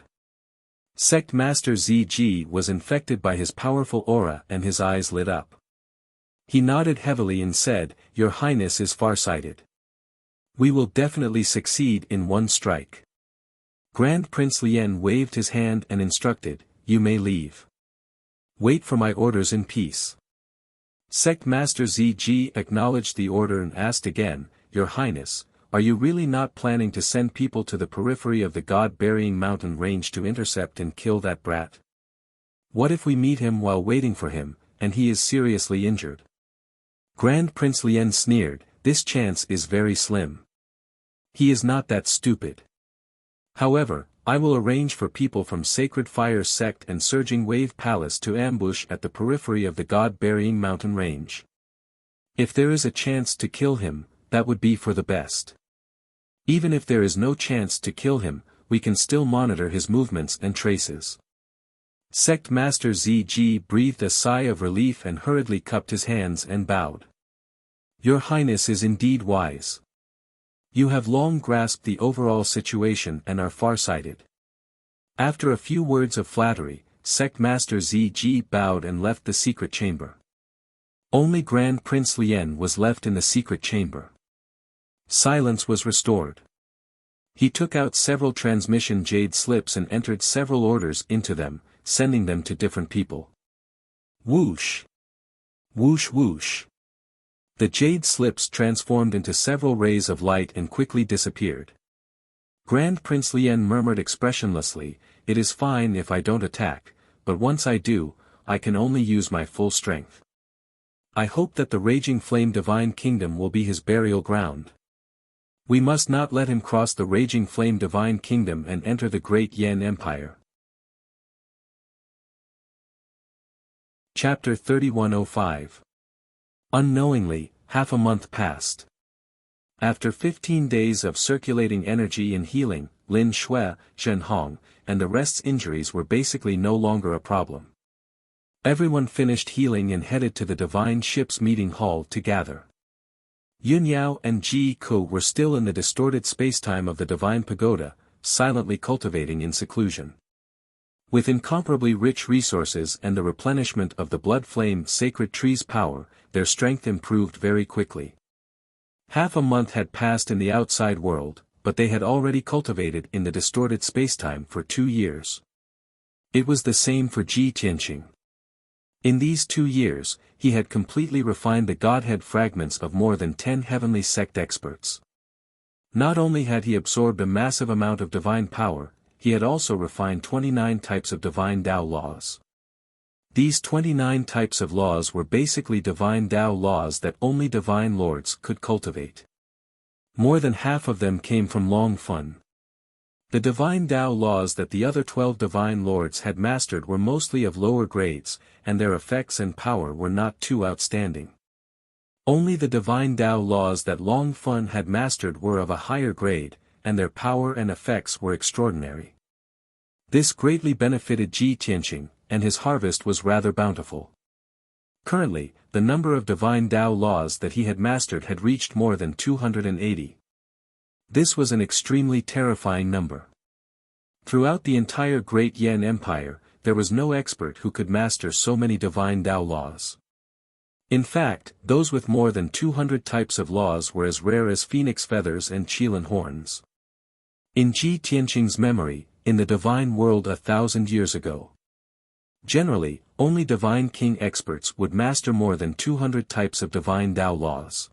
Sect Master ZG was infected by his powerful aura and his eyes lit up. He nodded heavily and said, "Your Highness is farsighted. We will definitely succeed in one strike." Grand Prince Lien waved his hand and instructed, "You may leave. Wait for my orders in peace." Sect Master ZG acknowledged the order and asked again, "Your Highness, are you really not planning to send people to the periphery of the God-burying mountain range to intercept and kill that brat? What if we meet him while waiting for him, and he is seriously injured?" Grand Prince Lien sneered, "This chance is very slim. He is not that stupid. However, I will arrange for people from Sacred Fire Sect and Surging Wave Palace to ambush at the periphery of the God-burying mountain range. If there is a chance to kill him, that would be for the best. Even if there is no chance to kill him, we can still monitor his movements and traces. Sect Master ZG breathed a sigh of relief and hurriedly cupped his hands and bowed. Your Highness is indeed wise. You have long grasped the overall situation and are farsighted. After a few words of flattery, Sect Master ZG bowed and left the secret chamber. Only Grand Prince Lien was left in the secret chamber. Silence was restored. He took out several transmission jade slips and entered several orders into them, sending them to different people. Whoosh! Whoosh whoosh! The jade slips transformed into several rays of light and quickly disappeared. Grand Prince Lien murmured expressionlessly, "It is fine if I don't attack, but once I do, I can only use my full strength. I hope that the Raging Flame Divine Kingdom will be his burial ground. We must not let him cross the Raging Flame Divine Kingdom and enter the Great Yan Empire." Chapter 3105. Unknowingly, half a month passed. After 15 days of circulating energy and healing, Lin Shui, Zhen Hong, and the rest's injuries were basically no longer a problem. Everyone finished healing and headed to the Divine Ship's meeting hall to gather. Yun Yao and Ji Ko were still in the distorted spacetime of the Divine Pagoda, silently cultivating in seclusion. With incomparably rich resources and the replenishment of the Blood Flame Sacred Tree's power, their strength improved very quickly. Half a month had passed in the outside world, but they had already cultivated in the distorted spacetime for 2 years. It was the same for Ji Tianqing. In these 2 years, he had completely refined the Godhead fragments of more than 10 heavenly sect experts. Not only had he absorbed a massive amount of divine power, he had also refined 29 types of divine Tao laws. These 29 types of laws were basically divine Tao laws that only divine lords could cultivate. More than half of them came from Long Fun. The divine Tao laws that the other 12 divine lords had mastered were mostly of lower grades, and their effects and power were not too outstanding. Only the divine Tao laws that Long Fun had mastered were of a higher grade, and their power and effects were extraordinary. This greatly benefited Ji Tianqing, and his harvest was rather bountiful. Currently, the number of divine Tao laws that he had mastered had reached more than 280. This was an extremely terrifying number. Throughout the entire Great Yan Empire, there was no expert who could master so many divine Tao laws. In fact, those with more than 200 types of laws were as rare as phoenix feathers and Qilin horns. In Ji Tianqing's memory, in the divine world 1,000 years ago. Generally, only divine king experts would master more than 200 types of divine Tao laws.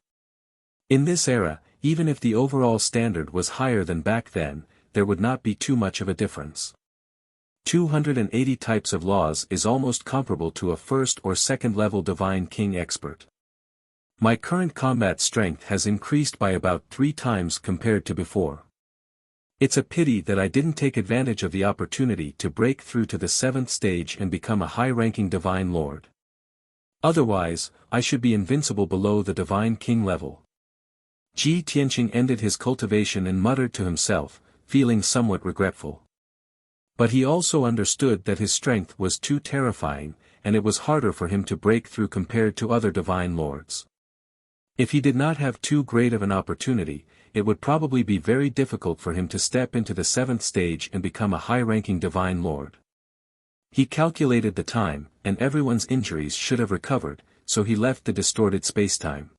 In this era, even if the overall standard was higher than back then, there would not be too much of a difference. 280 types of laws is almost comparable to a first or second level divine king expert. My current combat strength has increased by about 3 times compared to before. It's a pity that I didn't take advantage of the opportunity to break through to the 7th stage and become a high-ranking divine lord. Otherwise, I should be invincible below the divine king level. Ji Tianqing ended his cultivation and muttered to himself, feeling somewhat regretful. But he also understood that his strength was too terrifying, and it was harder for him to break through compared to other divine lords. If he did not have too great of an opportunity, it would probably be very difficult for him to step into the 7th stage and become a high-ranking divine lord. He calculated the time, and everyone's injuries should have recovered, so he left the distorted spacetime.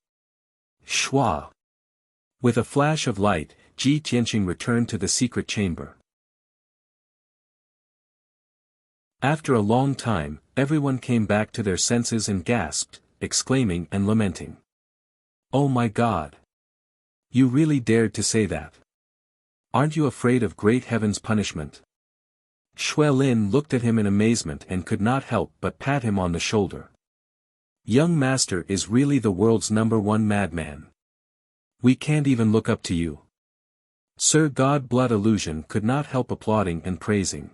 Shwa! With a flash of light, Ji Tianqing returned to the secret chamber. After a long time, everyone came back to their senses and gasped, exclaiming and lamenting. "Oh my God! You really dared to say that. Aren't you afraid of great heaven's punishment?" Shui Lin looked at him in amazement and could not help but pat him on the shoulder. "Young master is really the world's #1 madman. We can't even look up to you." Sir God Blood Illusion could not help applauding and praising.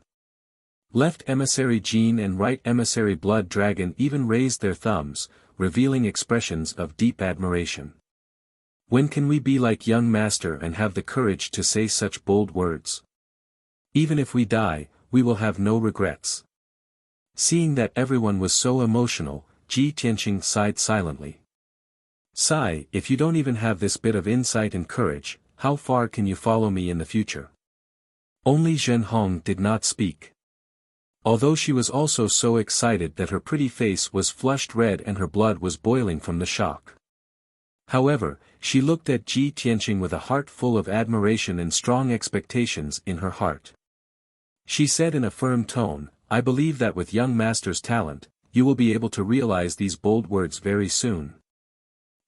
Left Emissary Jean and Right Emissary Blood Dragon even raised their thumbs, revealing expressions of deep admiration. When can we be like young master and have the courage to say such bold words? Even if we die, we will have no regrets. Seeing that everyone was so emotional, Ji Tianqing sighed silently. Sigh, if you don't even have this bit of insight and courage, how far can you follow me in the future? Only Zhen Hong did not speak. Although she was also so excited that her pretty face was flushed red and her blood was boiling from the shock. However, she looked at Ji Tianqing with a heart full of admiration and strong expectations in her heart. She said in a firm tone, I believe that with young master's talent, you will be able to realize these bold words very soon.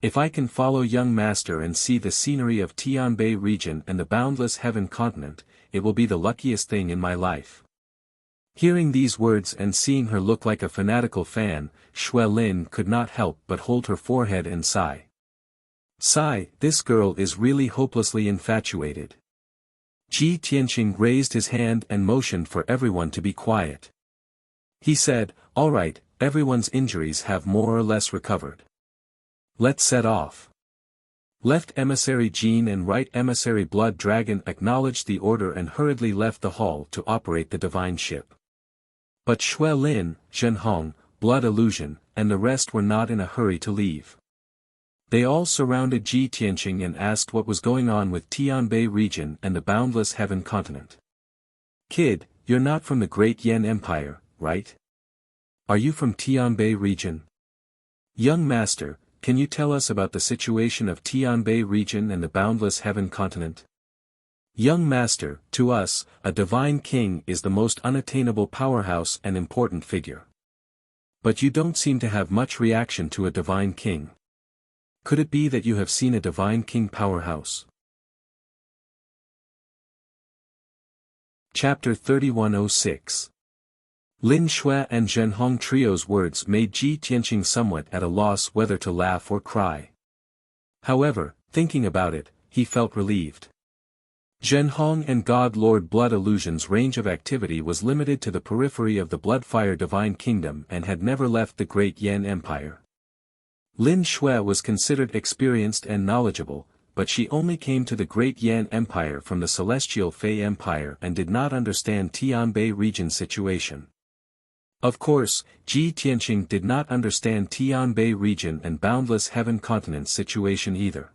If I can follow young master and see the scenery of Tianbei region and the boundless heaven continent, it will be the luckiest thing in my life. Hearing these words and seeing her look like a fanatical fan, Xue Lin could not help but hold her forehead and sigh. Sigh, this girl is really hopelessly infatuated. Ji Tianqing raised his hand and motioned for everyone to be quiet. He said, all right, everyone's injuries have more or less recovered. Let's set off. Left Emissary Jean and Right Emissary Blood Dragon acknowledged the order and hurriedly left the hall to operate the divine ship. But Xue Lin, Zhen Hong, Blood Illusion, and the rest were not in a hurry to leave. They all surrounded Ji Tianqing and asked what was going on with Tianbei region and the boundless heaven continent. Kid, you're not from the Great Yan Empire, right? Are you from Tianbei region? Young master, can you tell us about the situation of Tianbei region and the boundless heaven continent? Young master, to us, a divine king is the most unattainable powerhouse and important figure. But you don't seem to have much reaction to a divine king. Could it be that you have seen a divine king powerhouse? Chapter 3106. Lin Xue and Zhen Hong trio's words made Ji Tianqing somewhat at a loss whether to laugh or cry. However, thinking about it, he felt relieved. Zhen Hong and God Lord Blood Illusion's range of activity was limited to the periphery of the Bloodfire Divine Kingdom and had never left the Great Yan Empire. Lin Xue was considered experienced and knowledgeable, but she only came to the Great Yan Empire from the Celestial Fei Empire and did not understand Tianbei region's situation. Of course, Ji Tianqing did not understand Tianbei region and Boundless Heaven continent's situation either.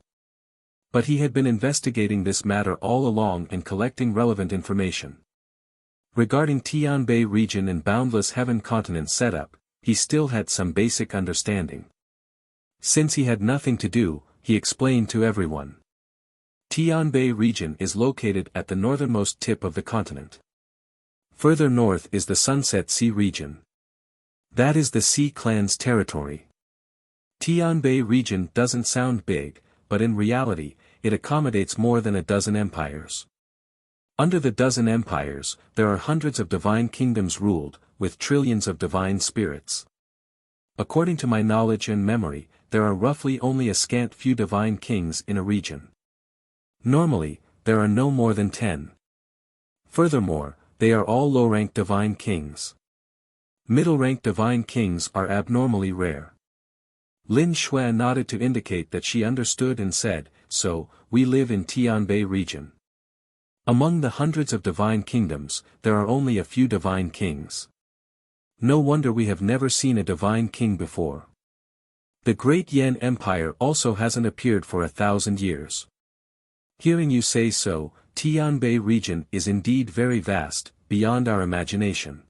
But he had been investigating this matter all along and collecting relevant information. Regarding Tianbei region and Boundless Heaven continent setup, he still had some basic understanding. Since he had nothing to do, he explained to everyone. Tianbei region is located at the northernmost tip of the continent. Further north is the Sunset Sea region. That is the Sea Clan's territory. Tianbei region doesn't sound big, but in reality, it accommodates more than a dozen empires. Under the dozen empires, there are hundreds of divine kingdoms ruled, with trillions of divine spirits. According to my knowledge and memory, there are roughly only a scant few divine kings in a region. Normally, there are no more than 10. Furthermore, they are all low-ranked divine kings. Middle-ranked divine kings are abnormally rare. Lin Xue nodded to indicate that she understood and said, so, we live in Tianbei region. Among the hundreds of divine kingdoms, there are only a few divine kings. No wonder we have never seen a divine king before. The Great Yan Empire also hasn't appeared for 1,000 years. Hearing you say so, Tianbei region is indeed very vast, beyond our imagination.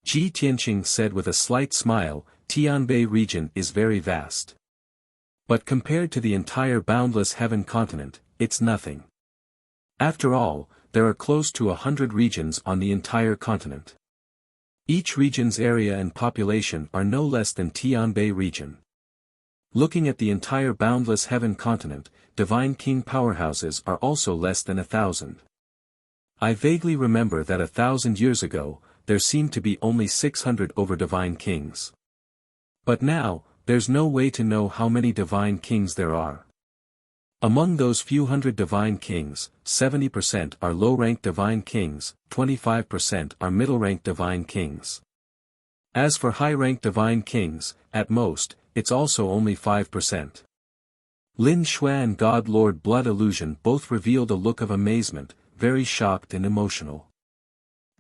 Ji Tianqing said with a slight smile, Tianbei region is very vast. But compared to the entire boundless heaven continent, it's nothing. After all, there are close to 100 regions on the entire continent. Each region's area and population are no less than Tianbei region. Looking at the entire boundless heaven continent, divine king powerhouses are also less than 1,000. I vaguely remember that 1,000 years ago, there seemed to be only 600 over divine kings. But now, there's no way to know how many divine kings there are. Among those few hundred divine kings, 70% are low-ranked divine kings, 25% are middle-ranked divine kings. As for high-ranked divine kings, at most, it's also only 5%. Lin Shui and God Lord Blood Illusion both revealed a look of amazement, very shocked and emotional.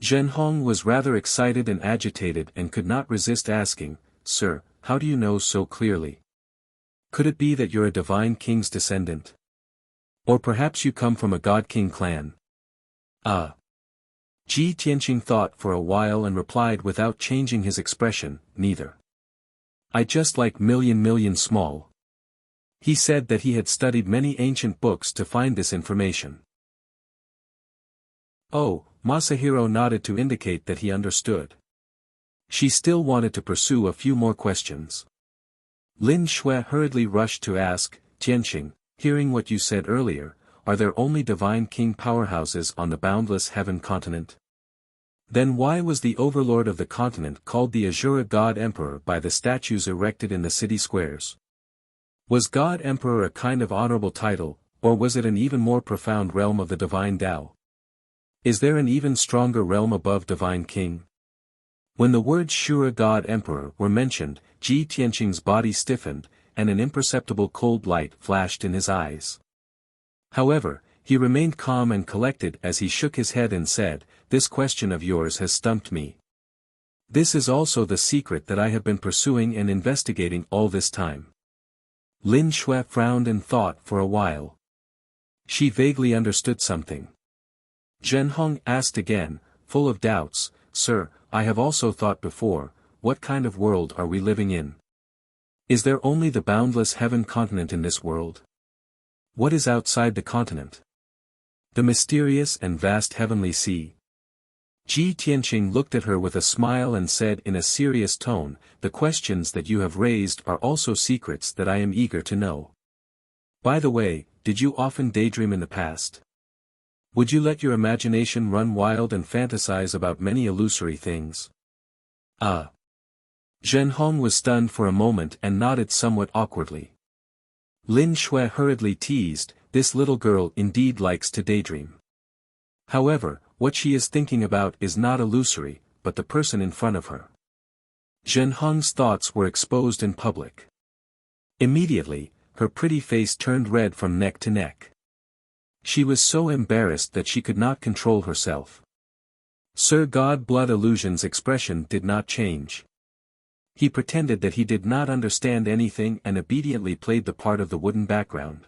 Zhen Hong was rather excited and agitated and could not resist asking, "Sir, how do you know so clearly? Could it be that you're a divine king's descendant? Or perhaps you come from a god-king clan?" Ji Tianqing thought for a while and replied without changing his expression, "Neither. I just like million small." He said that he had studied many ancient books to find this information. Oh, Masahiro nodded to indicate that he understood. She still wanted to pursue a few more questions. Lin Shui hurriedly rushed to ask, "Tianqing, hearing what you said earlier, are there only divine king powerhouses on the boundless heaven continent? Then why was the overlord of the continent called the Azura God Emperor by the statues erected in the city squares? Was God Emperor a kind of honorable title, or was it an even more profound realm of the divine Tao? Is there an even stronger realm above divine king?" When the words Shura God Emperor were mentioned, Ji Tianqing's body stiffened, and an imperceptible cold light flashed in his eyes. However, he remained calm and collected as he shook his head and said, "This question of yours has stumped me. This is also the secret that I have been pursuing and investigating all this time." Lin Shui frowned and thought for a while. She vaguely understood something. Zhen Hong asked again, full of doubts, "Sir, I have also thought before, what kind of world are we living in? Is there only the boundless heaven continent in this world? What is outside the continent? The mysterious and vast heavenly sea?" Ji Tianqing looked at her with a smile and said in a serious tone, "The questions that you have raised are also secrets that I am eager to know. By the way, did you often daydream in the past? Would you let your imagination run wild and fantasize about many illusory things?" Zhen Hong was stunned for a moment and nodded somewhat awkwardly. Lin Shui hurriedly teased, "This little girl indeed likes to daydream. However, what she is thinking about is not illusory, but the person in front of her." Zhen Hong's thoughts were exposed in public. Immediately, her pretty face turned red from neck to neck. She was so embarrassed that she could not control herself. Sir God Blood Illusion's expression did not change. He pretended that he did not understand anything and obediently played the part of the wooden background.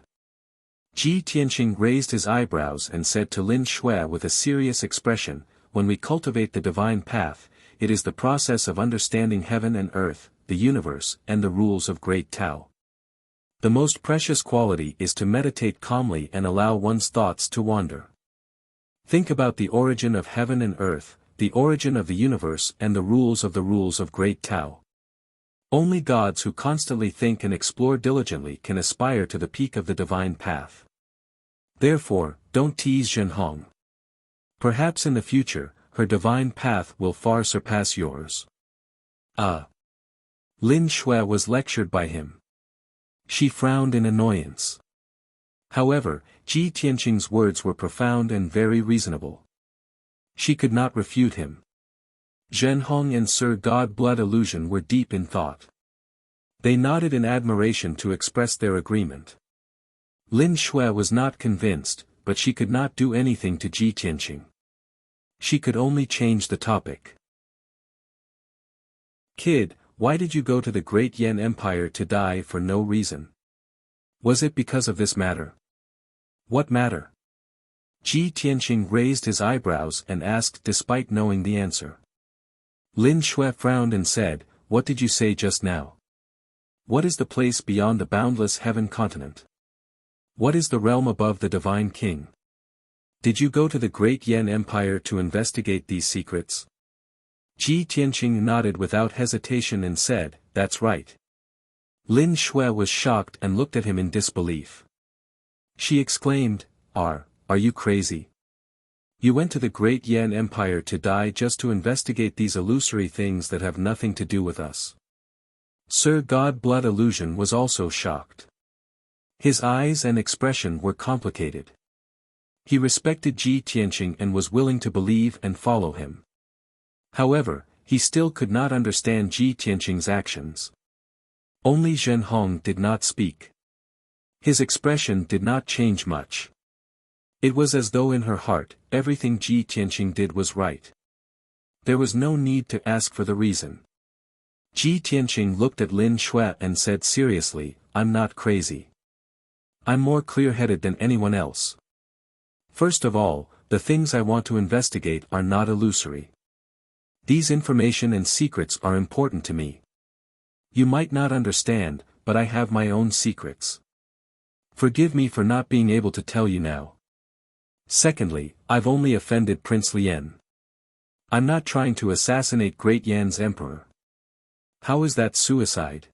Ji Tianqing raised his eyebrows and said to Lin Shui with a serious expression, "When we cultivate the divine path, it is the process of understanding heaven and earth, the universe and the rules of great Tao. The most precious quality is to meditate calmly and allow one's thoughts to wander. Think about the origin of heaven and earth, the origin of the universe and the rules of great Tao. Only gods who constantly think and explore diligently can aspire to the peak of the divine path. Therefore, don't tease Zhen Hong. Perhaps in the future, her divine path will far surpass yours." Lin Shui was lectured by him. She frowned in annoyance. However, Ji Tianqing's words were profound and very reasonable. She could not refute him. Zhen Hong and Sir God Blood Illusion were deep in thought. They nodded in admiration to express their agreement. Lin Shui was not convinced, but she could not do anything to Ji Tianqing. She could only change the topic. "Kid, why did you go to the Great Yan Empire to die for no reason? Was it because of this matter?" "What matter?" Ji Tianqing raised his eyebrows and asked despite knowing the answer. Lin Shui frowned and said, "What did you say just now? What is the place beyond the boundless heaven continent? What is the realm above the divine king? Did you go to the Great Yan Empire to investigate these secrets?" Ji Tianqing nodded without hesitation and said, "That's right." Lin Shui was shocked and looked at him in disbelief. She exclaimed, Are you crazy? You went to the Great Yan Empire to die just to investigate these illusory things that have nothing to do with us." Sir God Blood Illusion was also shocked. His eyes and expression were complicated. He respected Ji Tianqing and was willing to believe and follow him. However, he still could not understand Ji Tianqing's actions. Only Zhen Hong did not speak. His expression did not change much. It was as though in her heart, everything Ji Tianqing did was right. There was no need to ask for the reason. Ji Tianqing looked at Lin Shui and said seriously, "I'm not crazy. I'm more clear-headed than anyone else. First of all, the things I want to investigate are not illusory. These information and secrets are important to me. You might not understand, but I have my own secrets. Forgive me for not being able to tell you now. Secondly, I've only offended Prince Lien. I'm not trying to assassinate Great Yan's emperor. How is that suicide?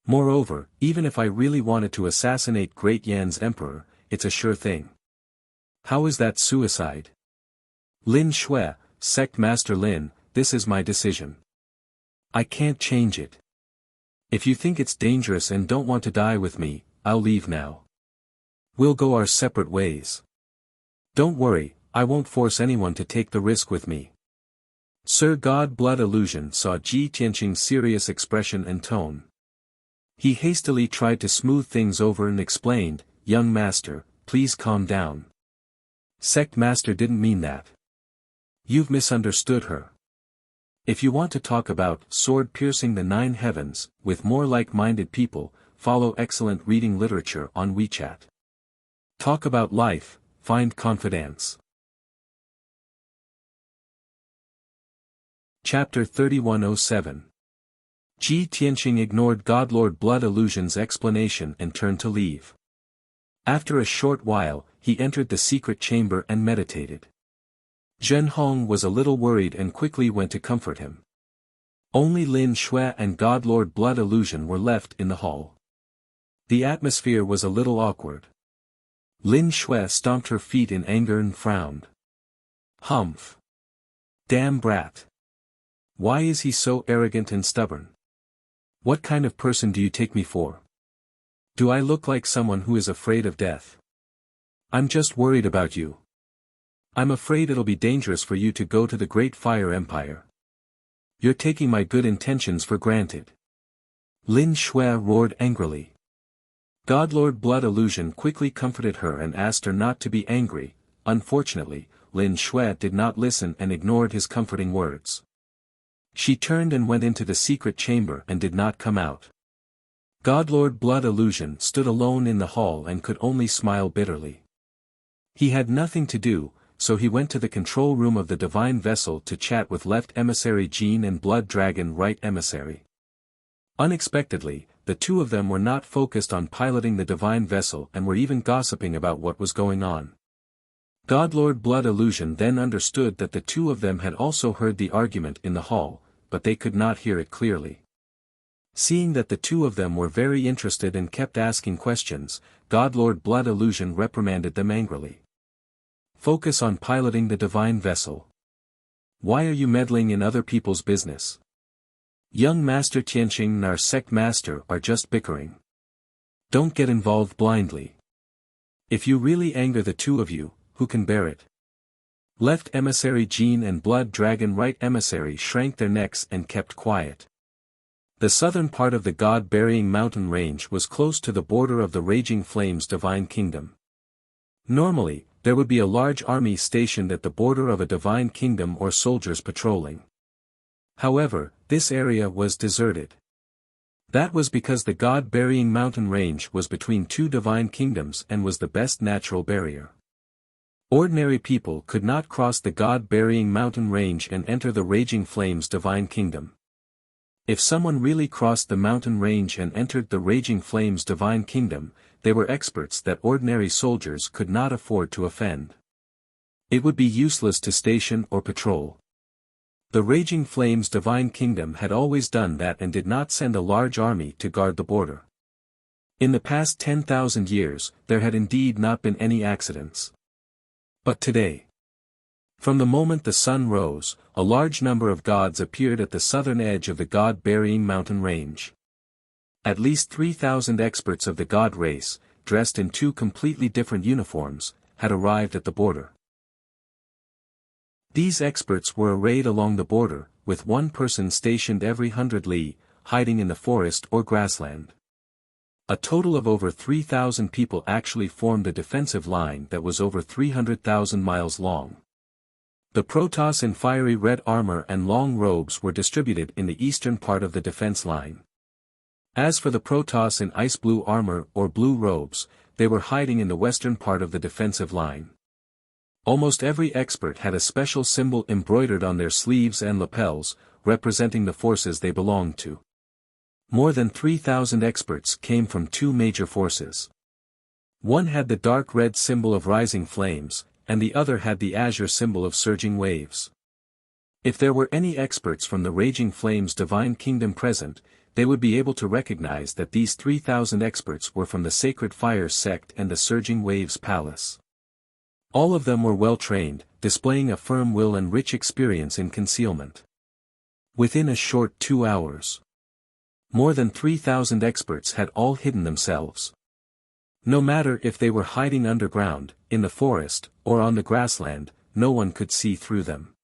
Moreover, even if I really wanted to assassinate Great Yan's emperor, it's a sure thing. How is that suicide? Lin Shui, Sect Master Lin, this is my decision. I can't change it. If you think it's dangerous and don't want to die with me, I'll leave now. We'll go our separate ways. Don't worry, I won't force anyone to take the risk with me." Sir God Blood Illusion saw Ji Tianqing's serious expression and tone. He hastily tried to smooth things over and explained, "Young master, please calm down. Sect Master didn't mean that. You've misunderstood her. If you want to talk about sword piercing the 9 heavens, with more like-minded people, follow excellent reading literature on WeChat. Talk about life, find confidence." Chapter 3107. Ji Tianqing ignored Godlord Blood Illusion's explanation and turned to leave. After a short while, he entered the secret chamber and meditated. Zhen Hong was a little worried and quickly went to comfort him. Only Lin Shui and Godlord Blood Illusion were left in the hall. The atmosphere was a little awkward. Lin Shui stomped her feet in anger and frowned. "Humph. Damn brat. Why is he so arrogant and stubborn? What kind of person do you take me for? Do I look like someone who is afraid of death? I'm just worried about you. I'm afraid it'll be dangerous for you to go to the Great Fire Empire. You're taking my good intentions for granted." Lin Shui roared angrily. Godlord Blood Illusion quickly comforted her and asked her not to be angry. Unfortunately, Lin Shui did not listen and ignored his comforting words. She turned and went into the secret chamber and did not come out. Godlord Blood Illusion stood alone in the hall and could only smile bitterly. He had nothing to do, so he went to the control room of the Divine Vessel to chat with Left Emissary Jean and Blood Dragon Right Emissary. Unexpectedly, the two of them were not focused on piloting the Divine Vessel and were even gossiping about what was going on. Godlord Blood Illusion then understood that the two of them had also heard the argument in the hall, but they could not hear it clearly. Seeing that the two of them were very interested and kept asking questions, Godlord Blood Illusion reprimanded them angrily. "Focus on piloting the Divine Vessel. Why are you meddling in other people's business? Young Master Tianqing and our Sect Master are just bickering. Don't get involved blindly. If you really anger the two of you, who can bear it?" Left Emissary Jean and Blood Dragon Right Emissary shrank their necks and kept quiet. The southern part of the God-burying mountain range was close to the border of the Raging Flames Divine Kingdom. Normally, there would be a large army stationed at the border of a divine kingdom or soldiers patrolling. However, this area was deserted. That was because the God-burying mountain range was between two divine kingdoms and was the best natural barrier. Ordinary people could not cross the God-burying mountain range and enter the Raging Flames Divine Kingdom. If someone really crossed the mountain range and entered the Raging Flames Divine Kingdom, they were experts that ordinary soldiers could not afford to offend. It would be useless to station or patrol. The Raging Flames Divine Kingdom had always done that and did not send a large army to guard the border. In the past 10,000 years, there had indeed not been any accidents. But today, from the moment the sun rose, a large number of gods appeared at the southern edge of the God-burying mountain range. At least 3,000 experts of the god race, dressed in two completely different uniforms, had arrived at the border. These experts were arrayed along the border, with one person stationed every 100 li, hiding in the forest or grassland. A total of over 3,000 people actually formed a defensive line that was over 300,000 miles long. The Protoss in fiery red armor and long robes were distributed in the eastern part of the defense line. As for the Protoss in ice blue armor or blue robes, they were hiding in the western part of the defensive line. Almost every expert had a special symbol embroidered on their sleeves and lapels, representing the forces they belonged to. More than 3,000 experts came from two major forces. One had the dark red symbol of rising flames, and the other had the azure symbol of surging waves. If there were any experts from the Raging Flames Divine Kingdom present, they would be able to recognize that these 3,000 experts were from the Sacred Fire sect and the Surging Waves Palace. All of them were well trained, displaying a firm will and rich experience in concealment. Within a short 2 hours, more than 3,000 experts had all hidden themselves. No matter if they were hiding underground, in the forest, or on the grassland, no one could see through them.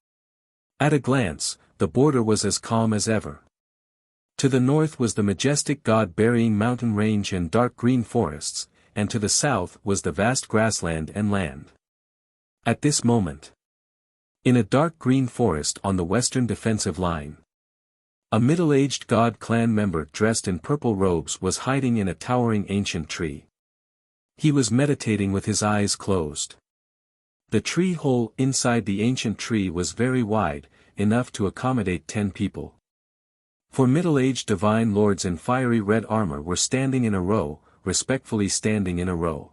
At a glance, the border was as calm as ever. To the north was the majestic God-burying mountain range and dark green forests, and to the south was the vast grassland and land. At this moment, in a dark green forest on the western defensive line, a middle-aged God clan member dressed in purple robes was hiding in a towering ancient tree. He was meditating with his eyes closed. The tree hole inside the ancient tree was very wide, enough to accommodate 10 people. 4 middle-aged divine lords in fiery red armor were standing in a row, respectfully standing in a row.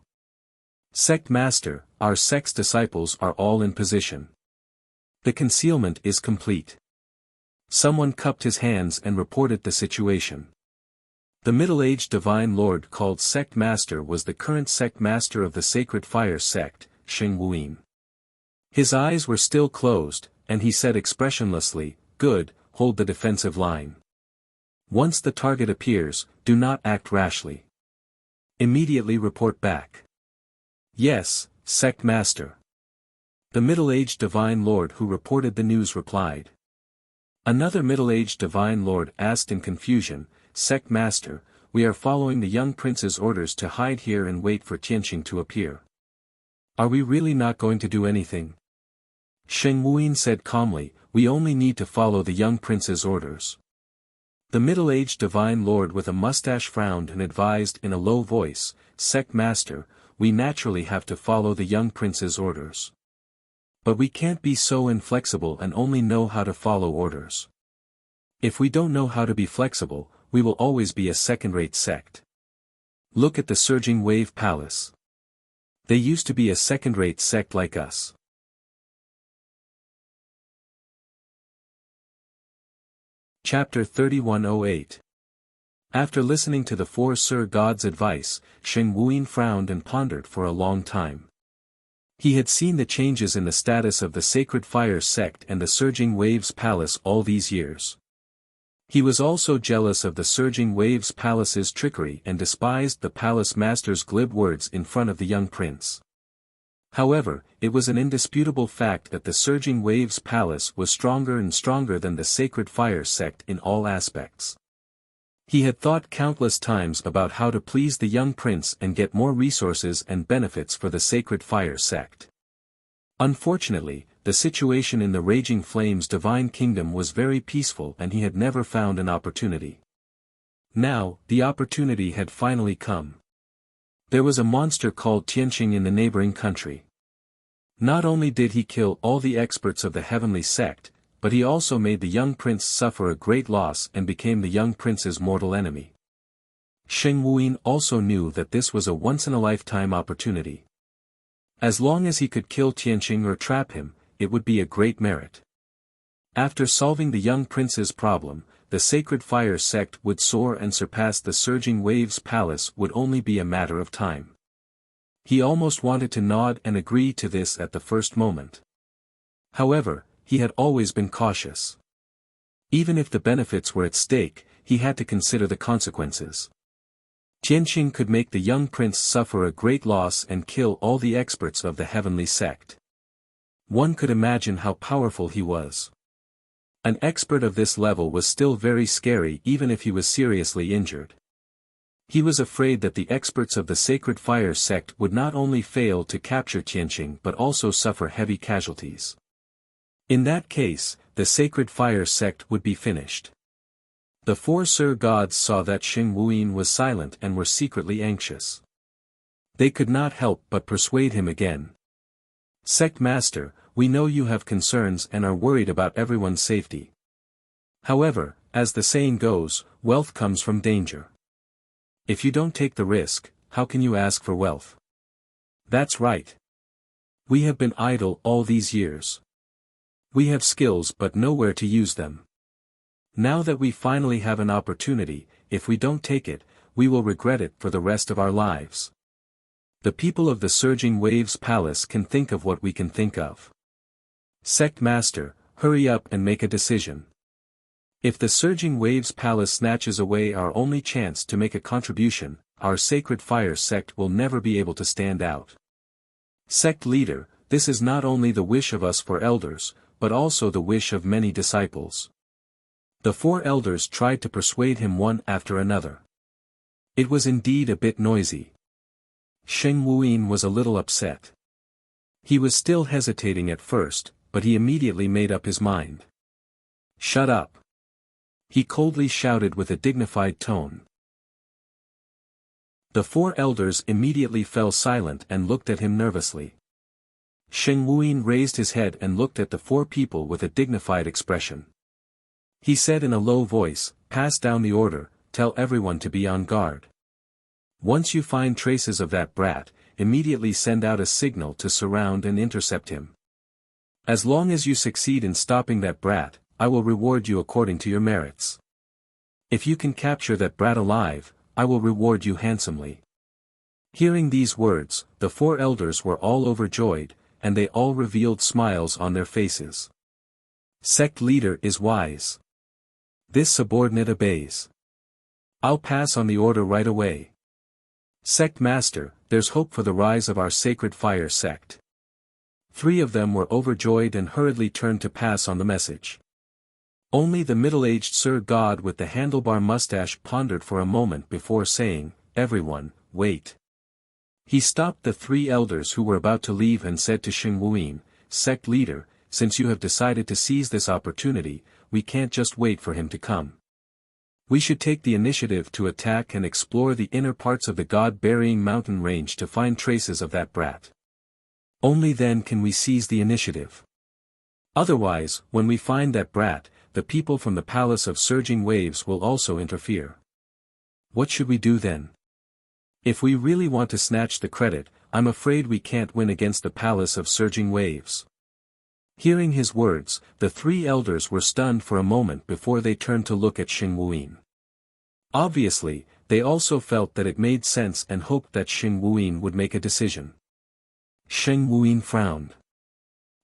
Sect Master, our sect's disciples are all in position. The concealment is complete. Someone cupped his hands and reported the situation. The middle-aged divine lord called Sect Master was the current Sect Master of the Sacred Fire sect, Sheng Wuyin. His eyes were still closed, and he said expressionlessly, "Good, hold the defensive line. Once the target appears, do not act rashly. Immediately report back." "Yes, Sect Master." The middle-aged divine lord who reported the news replied. Another middle-aged divine lord asked in confusion, "Sect Master, we are following the young prince's orders to hide here and wait for Tianqing to appear. Are we really not going to do anything?" Sheng Wuyin said calmly, "We only need to follow the young prince's orders." The middle-aged divine lord with a mustache frowned and advised in a low voice, "Sect Master, we naturally have to follow the young prince's orders. But we can't be so inflexible and only know how to follow orders. If we don't know how to be flexible, we will always be a second-rate sect. Look at the Surging Wave Palace. They used to be a second-rate sect like us." Chapter 3108. After listening to the 4 Sir God's advice, Sheng Wuyin frowned and pondered for a long time. He had seen the changes in the status of the Sacred Fire sect and the Surging Waves Palace all these years. He was also jealous of the Surging Waves Palace's trickery and despised the Palace Master's glib words in front of the young prince. However, it was an indisputable fact that the Surging Waves Palace was stronger and stronger than the Sacred Fire sect in all aspects. He had thought countless times about how to please the young prince and get more resources and benefits for the Sacred Fire sect. Unfortunately, the situation in the Raging Flames Divine Kingdom was very peaceful and he had never found an opportunity. Now, the opportunity had finally come. There was a monster called Tianqing in the neighboring country. Not only did he kill all the experts of the heavenly sect, but he also made the young prince suffer a great loss and became the young prince's mortal enemy. Sheng Wuyin also knew that this was a once-in-a-lifetime opportunity. As long as he could kill Tianqing or trap him, it would be a great merit. After solving the young prince's problem, the Sacred Fire sect would soar and surpass the Surging Waves Palace would only be a matter of time. He almost wanted to nod and agree to this at the first moment. However, he had always been cautious. Even if the benefits were at stake, he had to consider the consequences. Tianqing could make the young prince suffer a great loss and kill all the experts of the heavenly sect. One could imagine how powerful he was. An expert of this level was still very scary even if he was seriously injured. He was afraid that the experts of the Sacred Fire sect would not only fail to capture Tianqing but also suffer heavy casualties. In that case, the Sacred Fire sect would be finished. The four Sir Gods saw that Xing Wuyin was silent and were secretly anxious. They could not help but persuade him again. Sect Master, we know you have concerns and are worried about everyone's safety. However, as the saying goes, wealth comes from danger. If you don't take the risk, how can you ask for wealth? That's right. We have been idle all these years. We have skills but nowhere to use them. Now that we finally have an opportunity, if we don't take it, we will regret it for the rest of our lives. The people of the Surging Waves Palace can think of what we can think of. Sect Master, hurry up and make a decision. If the Surging Waves Palace snatches away our only chance to make a contribution, our Sacred Fire sect will never be able to stand out. Sect Leader, this is not only the wish of us four elders, but also the wish of many disciples. The four elders tried to persuade him one after another. It was indeed a bit noisy. Xing Wuyin was a little upset. He was still hesitating at first, but he immediately made up his mind. Shut up! He coldly shouted with a dignified tone. The four elders immediately fell silent and looked at him nervously. Xing Wuyin raised his head and looked at the four people with a dignified expression. He said in a low voice, "Pass down the order, tell everyone to be on guard. Once you find traces of that brat, immediately send out a signal to surround and intercept him. As long as you succeed in stopping that brat, I will reward you according to your merits. If you can capture that brat alive, I will reward you handsomely." Hearing these words, the four elders were all overjoyed, and they all revealed smiles on their faces. Sect Leader is wise. This subordinate obeys. I'll pass on the order right away. Sect Master, there's hope for the rise of our Sacred Fire sect. Three of them were overjoyed and hurriedly turned to pass on the message. Only the middle-aged Sir God with the handlebar mustache pondered for a moment before saying, "Everyone, wait." He stopped the three elders who were about to leave and said to Xing Wuyin, "Sect Leader, since you have decided to seize this opportunity, we can't just wait for him to come. We should take the initiative to attack and explore the inner parts of the God-burying mountain range to find traces of that brat. Only then can we seize the initiative. Otherwise, when we find that brat, the people from the Palace of Surging Waves will also interfere. What should we do then? If we really want to snatch the credit, I'm afraid we can't win against the Palace of Surging Waves." Hearing his words, the three elders were stunned for a moment before they turned to look at Xing Wuyin. Obviously, they also felt that it made sense and hoped that Xing Wuyin would make a decision. Xing Wuyin frowned.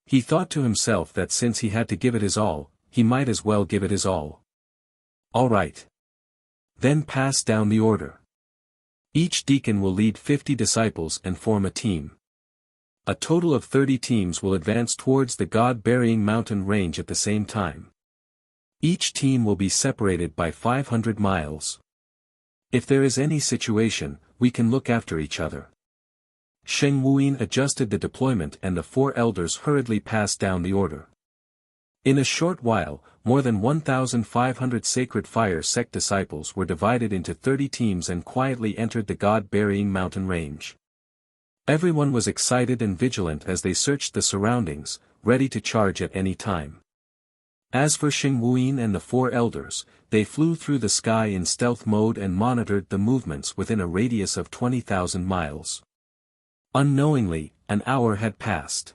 He thought to himself that since he had to give it his all, he might as well give it his all. All right. Then pass down the order. Each deacon will lead 50 disciples and form a team. A total of 30 teams will advance towards the God-burying mountain range at the same time. Each team will be separated by 500 miles. If there is any situation, we can look after each other. Xing Wuyin adjusted the deployment and the four elders hurriedly passed down the order. In a short while, more than 1,500 Sacred Fire sect disciples were divided into 30 teams and quietly entered the God-burying mountain range. Everyone was excited and vigilant as they searched the surroundings, ready to charge at any time. As for Xing Wuyin and the four elders, they flew through the sky in stealth mode and monitored the movements within a radius of 20,000 miles. Unknowingly, an hour had passed.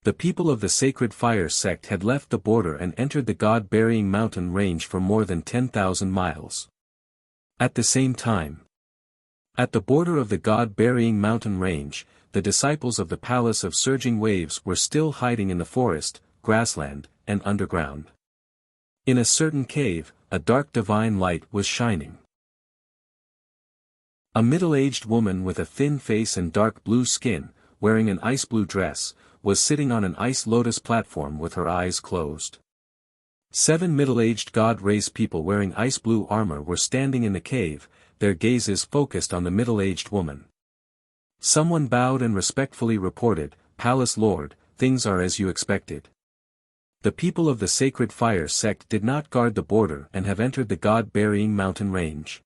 The people of the Sacred Fire sect had left the border and entered the God-burying mountain range for more than 10,000 miles. At the same time, at the border of the God-burying mountain range, the disciples of the Palace of Surging Waves were still hiding in the forest, grassland, and underground. In a certain cave, a dark divine light was shining. A middle-aged woman with a thin face and dark blue skin, wearing an ice blue dress, was sitting on an ice lotus platform with her eyes closed. 7 middle-aged god race people wearing ice blue armor were standing in the cave, their gazes focused on the middle-aged woman. Someone bowed and respectfully reported, "Palace Lord, things are as you expected. The people of the Sacred Fire sect did not guard the border and have entered the God-burying mountain range."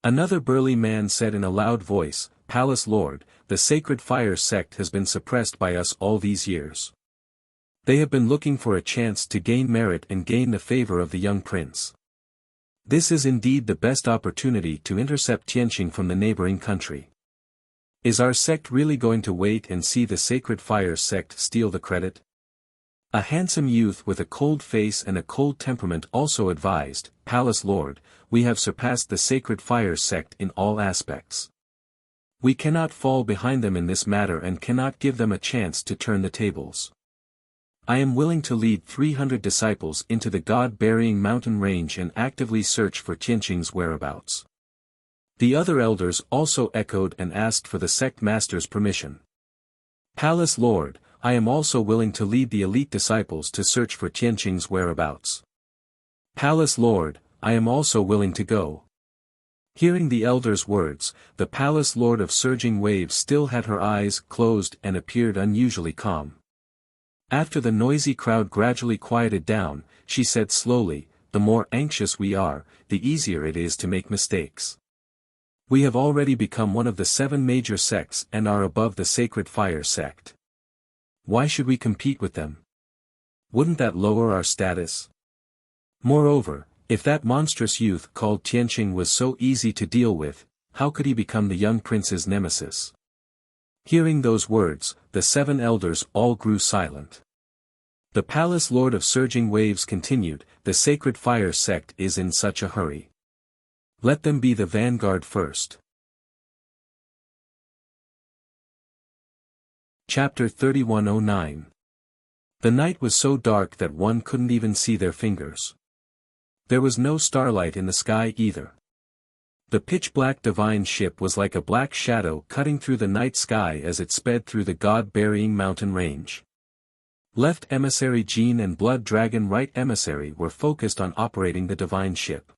Another burly man said in a loud voice, "Palace Lord, the Sacred Fire sect has been suppressed by us all these years. They have been looking for a chance to gain merit and gain the favor of the young prince. This is indeed the best opportunity to intercept Tianqing from the neighboring country. Is our sect really going to wait and see the Sacred Fire sect steal the credit?" A handsome youth with a cold face and a cold temperament also advised, "Palace Lord, we have surpassed the Sacred Fire sect in all aspects. We cannot fall behind them in this matter and cannot give them a chance to turn the tables. I am willing to lead 300 disciples into the God-burying mountain range and actively search for Tianqing's whereabouts." The other elders also echoed and asked for the sect master's permission. "Palace Lord, I am also willing to lead the elite disciples to search for Tianqing's whereabouts." "Palace Lord, I am also willing to go." Hearing the elders' words, the Palace Lord of Surging Waves still had her eyes closed and appeared unusually calm. After the noisy crowd gradually quieted down, she said slowly, "The more anxious we are, the easier it is to make mistakes. We have already become one of the 7 major sects and are above the Sacred Fire sect. Why should we compete with them? Wouldn't that lower our status? Moreover, if that monstrous youth called Tianqing was so easy to deal with, how could he become the young prince's nemesis?" Hearing those words, the 7 elders all grew silent. The Palace Lord of Surging Waves continued, "The Sacred Fire sect is in such a hurry. Let them be the vanguard first." Chapter 3109. The night was so dark that one couldn't even see their fingers. There was no starlight in the sky either. The pitch-black divine ship was like a black shadow cutting through the night sky as it sped through the God-burying mountain range. Left Emissary Jean and Blood Dragon Right Emissary were focused on operating the divine ship.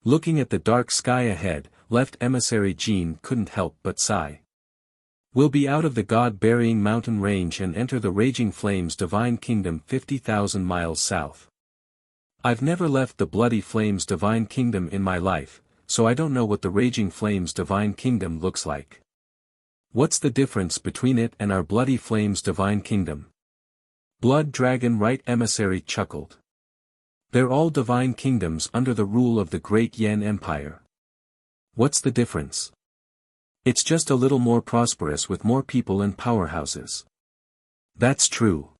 Looking at the dark sky ahead, Left Emissary Jean couldn't help but sigh. "We'll be out of the God-burying mountain range and enter the Raging Flames Divine Kingdom 50,000 miles south. I've never left the Bloody Flames Divine Kingdom in my life, so I don't know what the Raging Flames Divine Kingdom looks like. What's the difference between it and our Bloody Flames Divine Kingdom?" Blood Dragon Right Emissary chuckled. "They're all divine kingdoms under the rule of the Great Yan Empire. What's the difference? It's just a little more prosperous with more people and powerhouses." "That's true."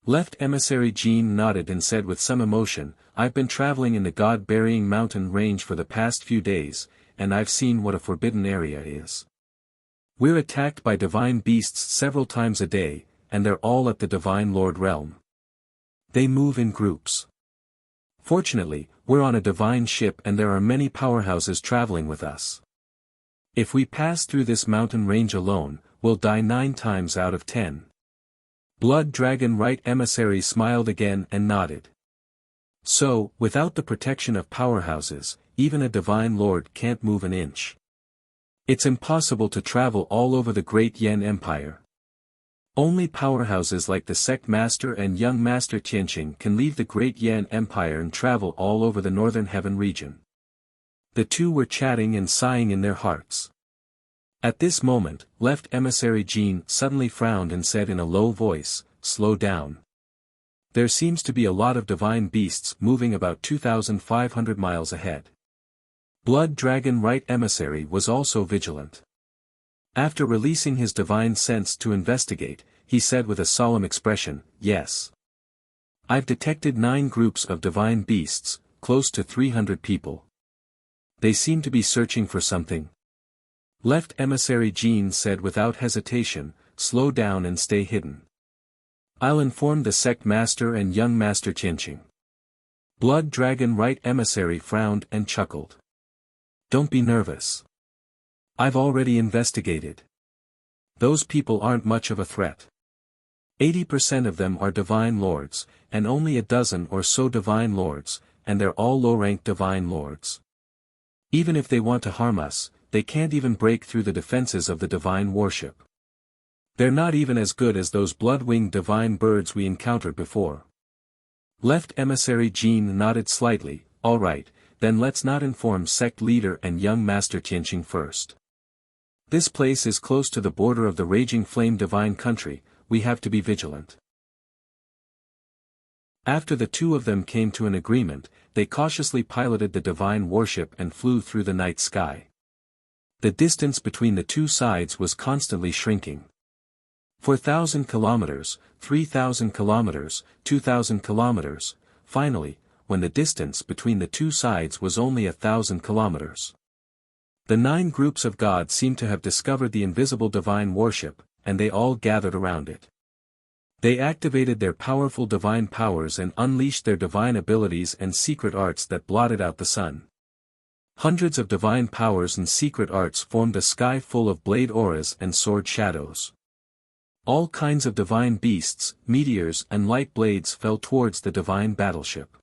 Left Emissary Jean nodded and said with some emotion, "I've been traveling in the God-burying mountain range for the past few days, and I've seen what a forbidden area is. We're attacked by divine beasts several times a day, and they're all at the Divine Lord realm. They move in groups. Fortunately, we're on a divine ship and there are many powerhouses traveling with us. If we pass through this mountain range alone, we'll die 9 times out of 10. Blood Dragon Right Emissary smiled again and nodded. "So, without the protection of powerhouses, even a divine lord can't move an inch. It's impossible to travel all over the Great Yan Empire. Only powerhouses like the Sect Master and Young Master Tianqing can leave the Great Yan Empire and travel all over the Northern Heaven region." The two were chatting and sighing in their hearts. At this moment, Left Emissary Jean suddenly frowned and said in a low voice, "Slow down. There seems to be a lot of divine beasts moving about 2,500 miles ahead." Blood Dragon Right Emissary was also vigilant. After releasing his divine sense to investigate, he said with a solemn expression, "Yes. I've detected 9 groups of divine beasts, close to 300 people. They seem to be searching for something." Left Emissary Jean said without hesitation, "Slow down and stay hidden. I'll inform the Sect Master and Young Master Tianqing." Blood Dragon Right Emissary frowned and chuckled. "Don't be nervous. I've already investigated. Those people aren't much of a threat. 80% of them are divine lords, and only a dozen or so divine lords, and they're all low-ranked divine lords. Even if they want to harm us, they can't even break through the defenses of the divine worship. They're not even as good as those blood-winged divine birds we encountered before. Left Emissary Jean nodded slightly. All right, then let's not inform sect leader and young Master Tianqing first. This place is close to the border of the Raging Flame Divine Country, we have to be vigilant. After the two of them came to an agreement, they cautiously piloted the divine warship and flew through the night sky. The distance between the two sides was constantly shrinking. 4,000 kilometers, 3,000 kilometers, 2,000 kilometers, finally, when the distance between the two sides was only 1,000 kilometers. The 9 groups of gods seemed to have discovered the invisible divine warship, and they all gathered around it. They activated their powerful divine powers and unleashed their divine abilities and secret arts that blotted out the sun. Hundreds of divine powers and secret arts formed a sky full of blade auras and sword shadows. All kinds of divine beasts, meteors and light blades fell towards the divine battleship.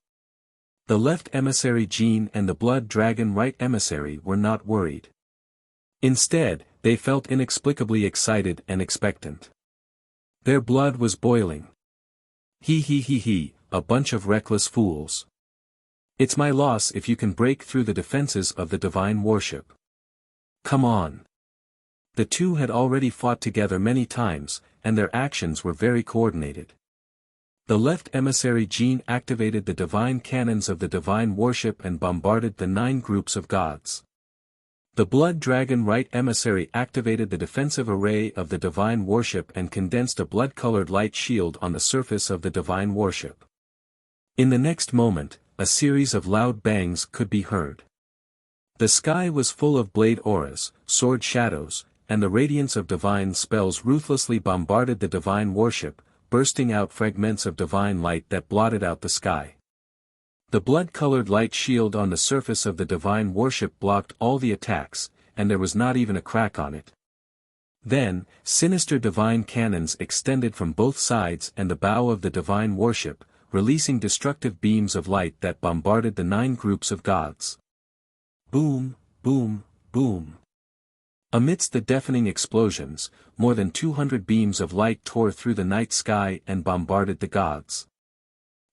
The left emissary Jean and the blood dragon right emissary were not worried. Instead, they felt inexplicably excited and expectant. Their blood was boiling. He, a bunch of reckless fools. It's my loss if you can break through the defenses of the divine warship. Come on. The two had already fought together many times, and their actions were very coordinated. The left emissary Jean activated the divine cannons of the divine warship and bombarded the 9 groups of gods. The blood dragon right emissary activated the defensive array of the divine warship and condensed a blood-colored light shield on the surface of the divine warship. In the next moment, a series of loud bangs could be heard. The sky was full of blade auras, sword shadows, and the radiance of divine spells ruthlessly bombarded the divine warship, bursting out fragments of divine light that blotted out the sky. The blood-colored light shield on the surface of the divine warship blocked all the attacks, and there was not even a crack on it. Then, sinister divine cannons extended from both sides and the bow of the divine warship, releasing destructive beams of light that bombarded the 9 groups of gods. Boom, boom, boom. Amidst the deafening explosions, more than 200 beams of light tore through the night sky and bombarded the gods.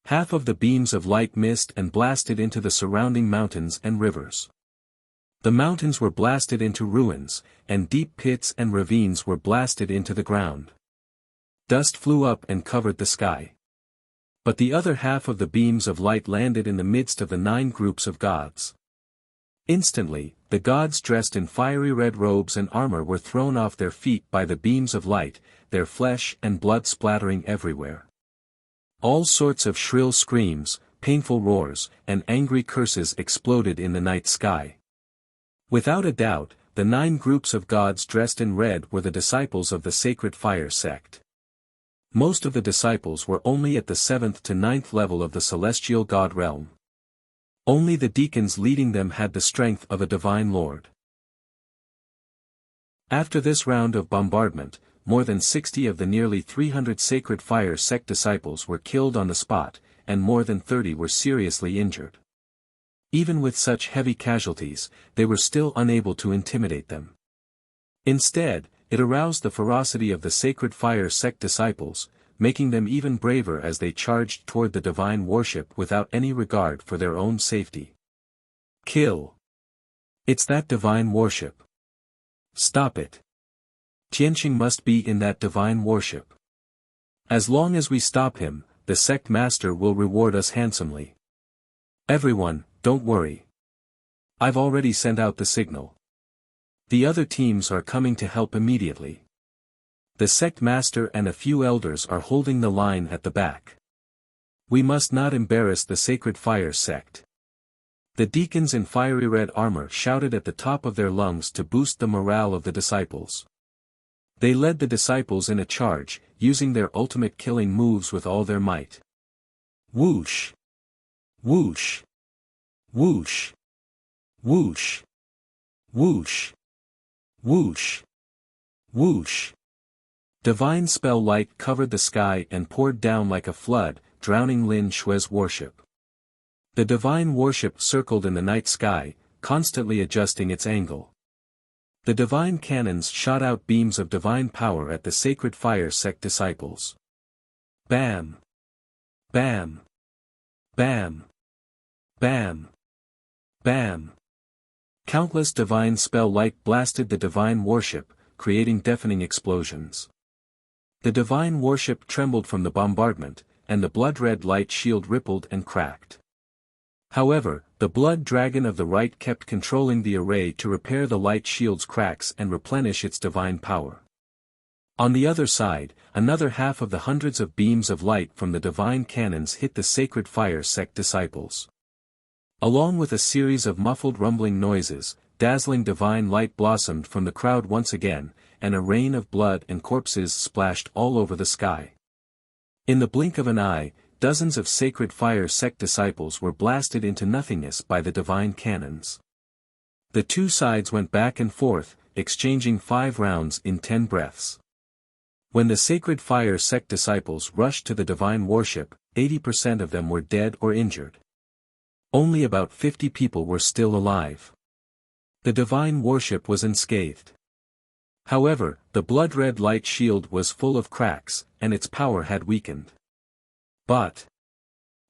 Half of the beams of light missed and blasted into the surrounding mountains and rivers. The mountains were blasted into ruins, and deep pits and ravines were blasted into the ground. Dust flew up and covered the sky. But the other half of the beams of light landed in the midst of the 9 groups of gods. Instantly, the gods dressed in fiery red robes and armor were thrown off their feet by the beams of light, their flesh and blood splattering everywhere. All sorts of shrill screams, painful roars, and angry curses exploded in the night sky. Without a doubt, the 9 groups of gods dressed in red were the disciples of the Sacred Fire sect. Most of the disciples were only at the 7th to 9th level of the celestial god realm. Only the deacons leading them had the strength of a divine lord. After this round of bombardment, more than 60 of the nearly 300 Sacred Fire sect disciples were killed on the spot, and more than 30 were seriously injured. Even with such heavy casualties, they were still unable to intimidate them. Instead, it aroused the ferocity of the Sacred Fire sect disciples, making them even braver as they charged toward the divine warship without any regard for their own safety. Kill! It's that divine warship. Stop it! Tianqing must be in that divine warship. As long as we stop him, the sect master will reward us handsomely. Everyone, don't worry. I've already sent out the signal. The other teams are coming to help immediately. The sect master and a few elders are holding the line at the back. We must not embarrass the Sacred Fire sect. The deacons in fiery red armor shouted at the top of their lungs to boost the morale of the disciples. They led the disciples in a charge, using their ultimate killing moves with all their might. Whoosh! Whoosh! Whoosh! Whoosh! Whoosh! Whoosh! Whoosh! Divine spell light covered the sky and poured down like a flood, drowning Lin Shui's warship. The divine warship circled in the night sky, constantly adjusting its angle. The divine cannons shot out beams of divine power at the sacred fire sect disciples. Bam! Bam! Bam! Bam! Bam! Countless divine spell light blasted the divine worship, creating deafening explosions. The divine worship trembled from the bombardment, and the blood-red light shield rippled and cracked. However, the blood dragon of the right kept controlling the array to repair the light shield's cracks and replenish its divine power. On the other side, another half of the hundreds of beams of light from the divine cannons hit the sacred fire sect disciples. Along with a series of muffled rumbling noises, dazzling divine light blossomed from the crowd once again, and a rain of blood and corpses splashed all over the sky. In the blink of an eye, dozens of sacred fire sect disciples were blasted into nothingness by the divine cannons. The two sides went back and forth, exchanging 5 rounds in 10 breaths. When the sacred fire sect disciples rushed to the divine worship, 80% of them were dead or injured. Only about 50 people were still alive. The divine worship was unscathed. However, the blood-red light shield was full of cracks, and its power had weakened. But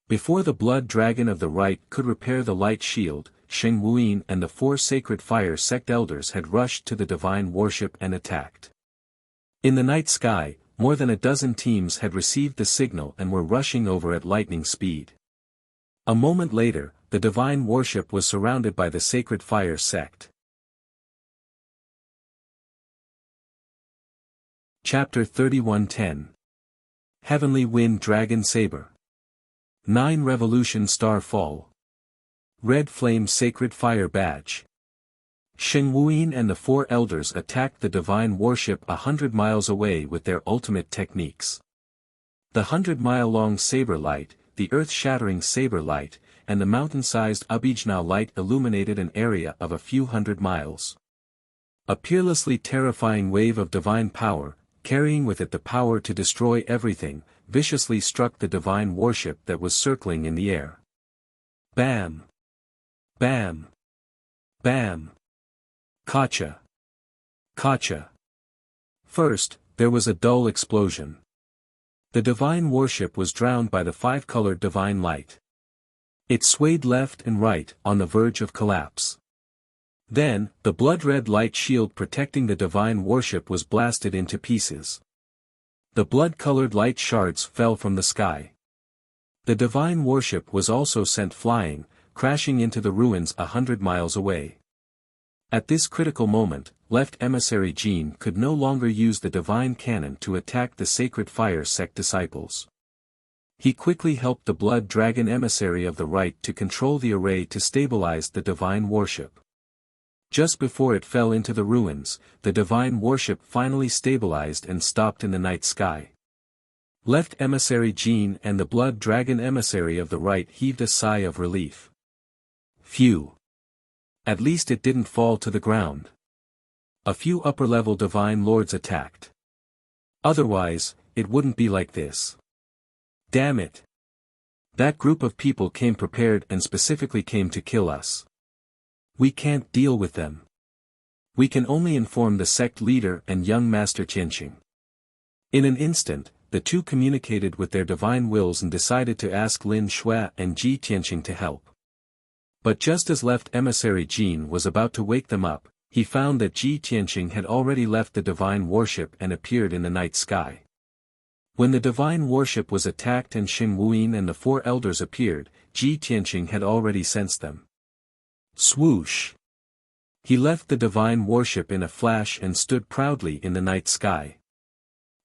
before the blood dragon of the right could repair the light shield, Sheng Wuyin and the 4 sacred fire sect elders had rushed to the divine worship and attacked. In the night sky, more than a dozen teams had received the signal and were rushing over at lightning speed. A moment later, the divine worship was surrounded by the sacred fire sect. Chapter 31:10 Heavenly Wind Dragon Saber 9 Revolution Star Fall Red Flame Sacred Fire Badge Sheng Wuyin and the 4 elders attacked the divine worship 100 miles away with their ultimate techniques. The 100-mile-long saber light, the earth-shattering saber light, and the mountain-sized Abijna light illuminated an area of a few hundred miles. A peerlessly terrifying wave of divine power, carrying with it the power to destroy everything, viciously struck the divine worship that was circling in the air. Bam! Bam! Bam! Kacha! Kacha! First, there was a dull explosion. The divine worship was drowned by the 5-colored divine light. It swayed left and right, on the verge of collapse. Then, the blood-red light shield protecting the divine worship was blasted into pieces. The blood-colored light shards fell from the sky. The divine worship was also sent flying, crashing into the ruins 100 miles away. At this critical moment, Left Emissary Jean could no longer use the divine cannon to attack the sacred fire sect disciples. He quickly helped the blood dragon emissary of the right to control the array to stabilize the divine worship. Just before it fell into the ruins, the divine worship finally stabilized and stopped in the night sky. Left Emissary Jean and the blood dragon emissary of the right heaved a sigh of relief. Phew! At least it didn't fall to the ground. A few upper-level divine lords attacked. Otherwise, it wouldn't be like this. Damn it! That group of people came prepared and specifically came to kill us. We can't deal with them. We can only inform the sect leader and young Master Qianqing. In an instant, the two communicated with their divine wills and decided to ask Lin Shui and Ji Qianqing to help. But just as Left Emissary Jean was about to wake them up, he found that Ji Qianqing had already left the divine worship and appeared in the night sky. When the divine worship was attacked and Sheng Wuyin and the 4 elders appeared, Ji Qianqing had already sensed them. Swoosh! He left the divine worship in a flash and stood proudly in the night sky.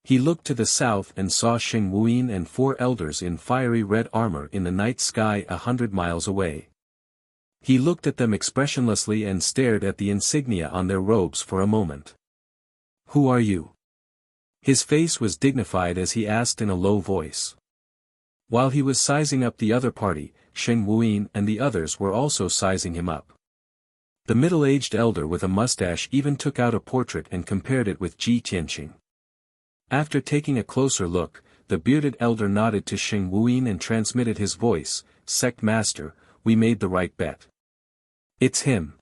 He looked to the south and saw Sheng Wuyin and 4 elders in fiery red armor in the night sky 100 miles away. He looked at them expressionlessly and stared at the insignia on their robes for a moment. Who are you? His face was dignified as he asked in a low voice. While he was sizing up the other party, Sheng Wuyin and the others were also sizing him up. The middle-aged elder with a mustache even took out a portrait and compared it with Ji Qianqing. After taking a closer look, the bearded elder nodded to Sheng Wuyin and transmitted his voice, "Sect Master, we made the right bet. It's him."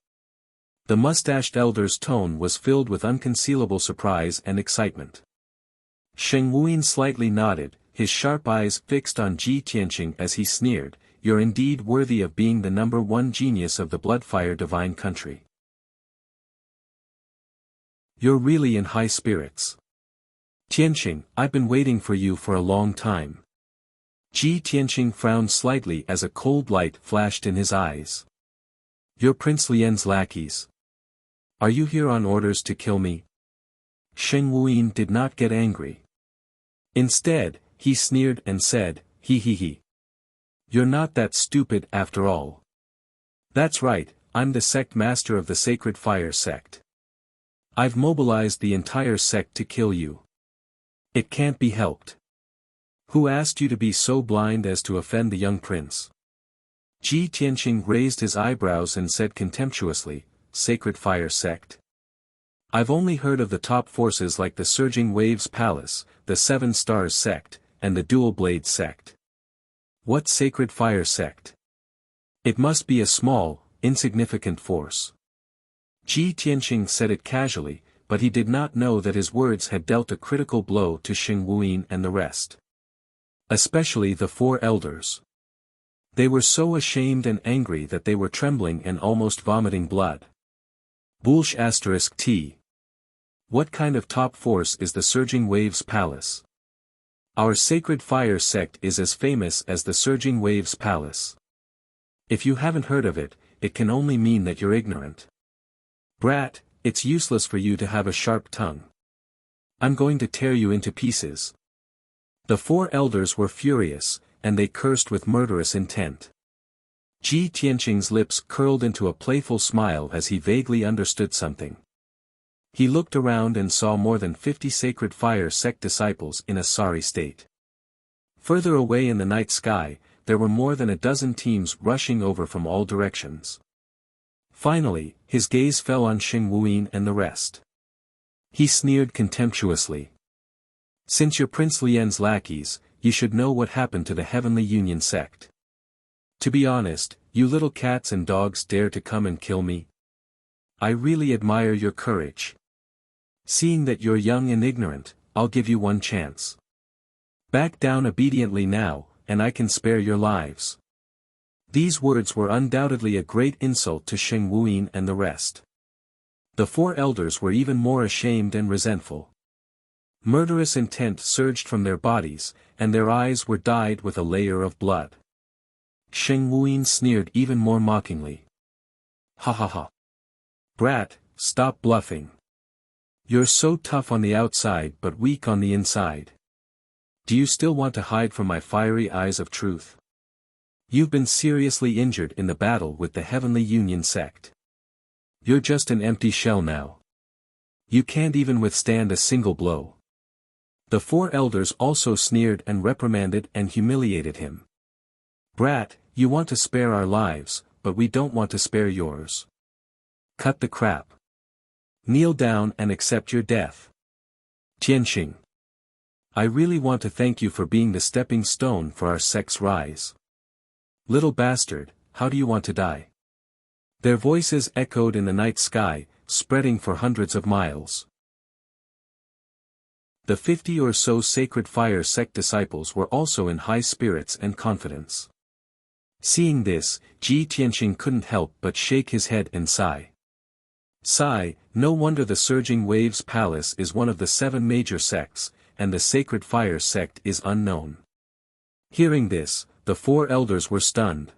The mustached elder's tone was filled with unconcealable surprise and excitement. Shen Wuyin slightly nodded, his sharp eyes fixed on Ji Tianqing as he sneered, "You're indeed worthy of being the #1 genius of the Bloodfire Divine Country. You're really in high spirits. Tianqing, I've been waiting for you for a long time." Ji Tianqing frowned slightly as a cold light flashed in his eyes. "You're Prince Lian's lackeys. Are you here on orders to kill me?" Shen Wuyin did not get angry. Instead, he sneered and said, "He. You're not that stupid after all. That's right, I'm the sect master of the Sacred Fire sect. I've mobilized the entire sect to kill you. It can't be helped. Who asked you to be so blind as to offend the young prince?" Ji Tianqing raised his eyebrows and said contemptuously, "Sacred Fire sect? I've only heard of the top forces like the Surging Waves Palace, the Seven Stars sect, and the Dual Blade sect. What Sacred Fire sect? It must be a small, insignificant force." Ji Tianqing said it casually, but he did not know that his words had dealt a critical blow to Shen Wuyin and the rest. Especially the 4 elders. They were so ashamed and angry that they were trembling and almost vomiting blood. Bulsh *T. What kind of top force is the Surging Waves Palace? Our Sacred Fire sect is as famous as the Surging Waves Palace. If you haven't heard of it, it can only mean that you're ignorant. Brat, it's useless for you to have a sharp tongue. I'm going to tear you into pieces. The 4 elders were furious, and they cursed with murderous intent. Ji Tianqing's lips curled into a playful smile as he vaguely understood something. He looked around and saw more than 50 Sacred Fire sect disciples in a sorry state. Further away in the night sky, there were more than a dozen teams rushing over from all directions. Finally, his gaze fell on Shen Wuyin and the rest. He sneered contemptuously. "Since you're Prince Lian's lackeys, you should know what happened to the Heavenly Union sect. To be honest, you little cats and dogs dare to come and kill me? I really admire your courage. Seeing that you're young and ignorant, I'll give you one chance. Back down obediently now, and I can spare your lives." These words were undoubtedly a great insult to Shen Wuyin and the rest. The 4 elders were even more ashamed and resentful. Murderous intent surged from their bodies, and their eyes were dyed with a layer of blood. Shen Wuyin sneered even more mockingly. Ha. Brat, stop bluffing. You're so tough on the outside but weak on the inside. Do you still want to hide from my fiery eyes of truth? You've been seriously injured in the battle with the Heavenly Union sect. You're just an empty shell now. You can't even withstand a single blow. The 4 elders also sneered and reprimanded and humiliated him. Brat, you want to spare our lives, but we don't want to spare yours. Cut the crap. Kneel down and accept your death. Tianqing. I really want to thank you for being the stepping stone for our sect's rise. Little bastard, how do you want to die? Their voices echoed in the night sky, spreading for hundreds of miles. The 50 or so Sacred Fire sect disciples were also in high spirits and confidence. Seeing this, Ji Tianqing couldn't help but shake his head and sigh. Sigh, no wonder the Surging Waves Palace is one of the 7 major sects, and the Sacred Fire sect is unknown. Hearing this, the 4 elders were stunned.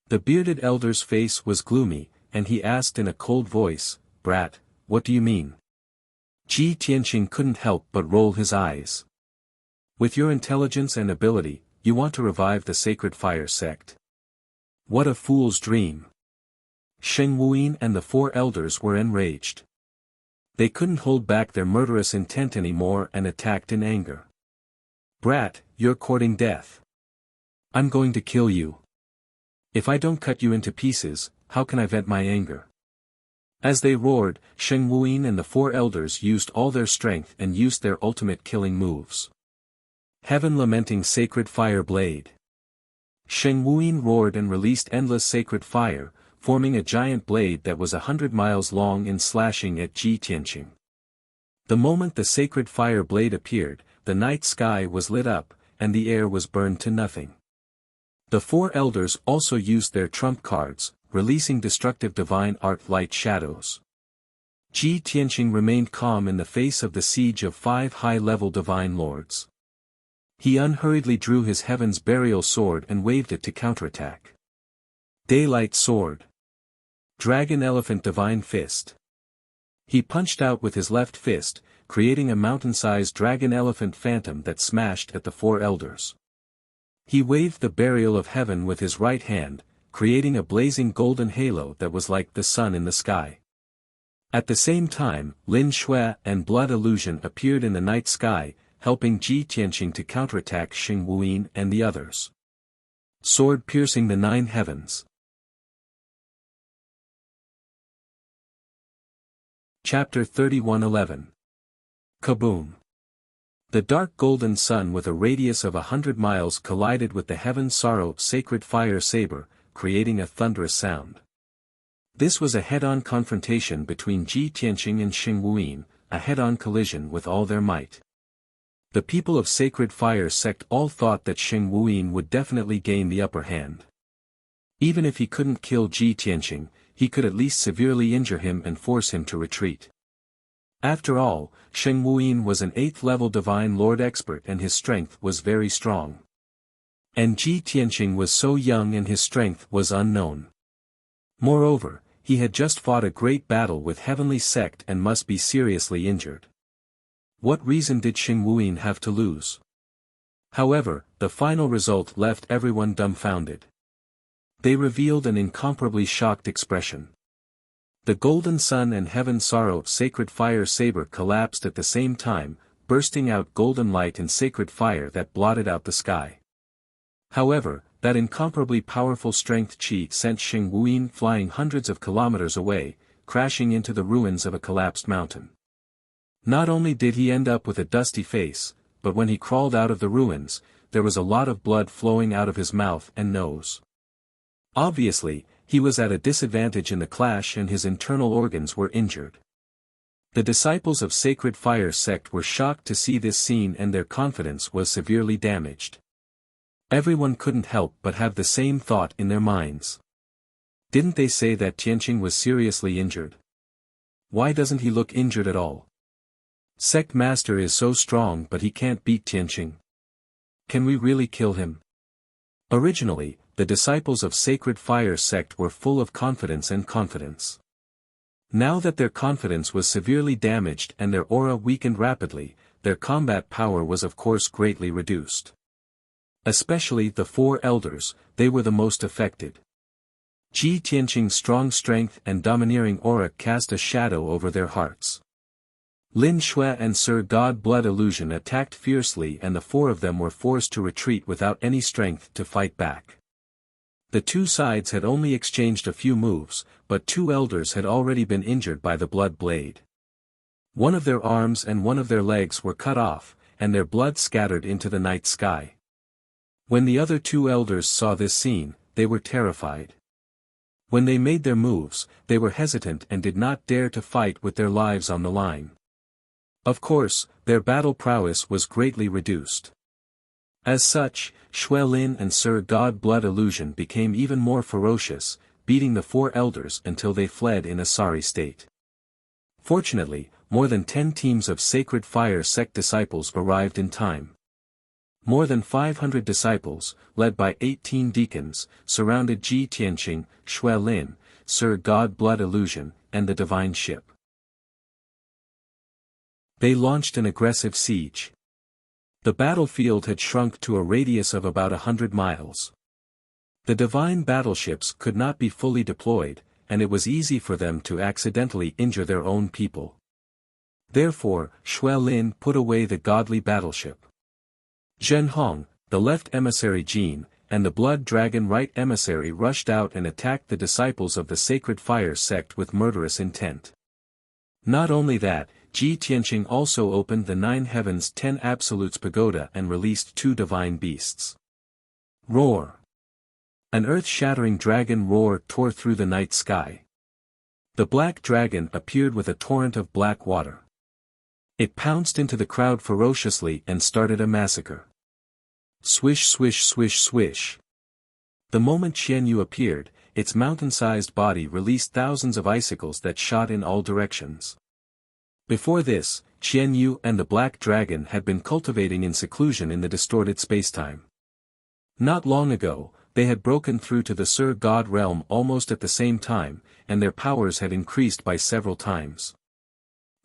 The bearded elder's face was gloomy, and he asked in a cold voice, "Brat, what do you mean?" Ji Tianqing couldn't help but roll his eyes. "With your intelligence and ability, you want to revive the Sacred Fire sect? What a fool's dream." Shen Wuyin and the 4 elders were enraged. They couldn't hold back their murderous intent anymore and attacked in anger. "Brat, you're courting death. I'm going to kill you. If I don't cut you into pieces, how can I vent my anger?" As they roared, Shen Wuyin and the 4 elders used all their strength and used their ultimate killing moves. Heaven Lamenting Sacred Fire Blade. Shen Wuyin roared and released endless sacred fire, forming a giant blade that was 100 miles long and slashing at Ji Tianqing. The moment the sacred fire blade appeared, the night sky was lit up, and the air was burned to nothing. The four elders also used their trump cards, releasing destructive divine art light shadows. Ji Tianqing remained calm in the face of the siege of 5 high-level divine lords. He unhurriedly drew his heaven's burial sword and waved it to counterattack. Daylight sword. Dragon elephant divine fist. He punched out with his left fist, creating a mountain-sized dragon elephant phantom that smashed at the four elders. He waved the burial of heaven with his right hand, creating a blazing golden halo that was like the sun in the sky. At the same time, Lin Shui and Blood Illusion appeared in the night sky, helping Ji Tianqing to counterattack Xing Wuyin and the others. Sword piercing the 9 heavens. Chapter 31:11. Kaboom! The dark golden sun with a radius of 100 miles collided with the Heaven Sorrow sacred fire saber, creating a thunderous sound. This was a head-on confrontation between Ji Tianqing and Xing Wuyin, a head-on collision with all their might. The people of Sacred Fire Sect all thought that Xing Wuyin would definitely gain the upper hand. Even if he couldn't kill Ji Tianqing, he could at least severely injure him and force him to retreat. After all, Xing Wuyin was an 8th-level Divine Lord expert and his strength was very strong. And Ji Tianqing was so young and his strength was unknown. Moreover, he had just fought a great battle with Heavenly Sect and must be seriously injured. What reason did Xing Wuyin have to lose? However, the final result left everyone dumbfounded. They revealed an incomparably shocked expression. The Golden Sun and Heaven Sorrow sacred fire saber collapsed at the same time, bursting out golden light and sacred fire that blotted out the sky. However, that incomparably powerful strength chi sent Xing Wuyin flying hundreds of kilometers away, crashing into the ruins of a collapsed mountain. Not only did he end up with a dusty face, but when he crawled out of the ruins, there was a lot of blood flowing out of his mouth and nose. Obviously, he was at a disadvantage in the clash and his internal organs were injured. The disciples of Sacred Fire Sect were shocked to see this scene and their confidence was severely damaged. Everyone couldn't help but have the same thought in their minds. Didn't they say that Tianqing was seriously injured? Why doesn't he look injured at all? Sect Master is so strong but he can't beat Tianqing. Can we really kill him? Originally, the disciples of Sacred Fire Sect were full of confidence and confidence. Now that their confidence was severely damaged and their aura weakened rapidly, their combat power was of course greatly reduced. Especially the four elders, they were the most affected. Ji Tianqing's strong strength and domineering aura cast a shadow over their hearts. Lin Shui and Sir God Blood Illusion attacked fiercely and the four of them were forced to retreat without any strength to fight back. The two sides had only exchanged a few moves, but 2 elders had already been injured by the blood blade. One of their arms and one of their legs were cut off, and their blood scattered into the night sky. When the other 2 elders saw this scene, they were terrified. When they made their moves, they were hesitant and did not dare to fight with their lives on the line. Of course, their battle prowess was greatly reduced. As such, Shui Lin and Sir God Blood Illusion became even more ferocious, beating the 4 elders until they fled in a sorry state. Fortunately, more than 10 teams of Sacred Fire Sect disciples arrived in time. More than 500 disciples, led by 18 deacons, surrounded Ji Tianqing, Shui Lin, Sir God Blood Illusion, and the divine ship. They launched an aggressive siege. The battlefield had shrunk to a radius of about 100 miles. The divine battleships could not be fully deployed, and it was easy for them to accidentally injure their own people. Therefore, Shui Lin put away the godly battleship. Zhen Hong, the left emissary Jin, and the Blood Dragon right emissary rushed out and attacked the disciples of the Sacred Fire Sect with murderous intent. Not only that, Ji Tianqing also opened the 9 Heavens 10 Absolutes Pagoda and released 2 divine beasts. Roar! An earth-shattering dragon roar tore through the night sky. The black dragon appeared with a torrent of black water. It pounced into the crowd ferociously and started a massacre. Swish swish swish swish. The moment Qian Yu appeared, its mountain-sized body released thousands of icicles that shot in all directions. Before this, Qian Yu and the black dragon had been cultivating in seclusion in the distorted spacetime. Not long ago, they had broken through to the Sur God realm almost at the same time, and their powers had increased by several times.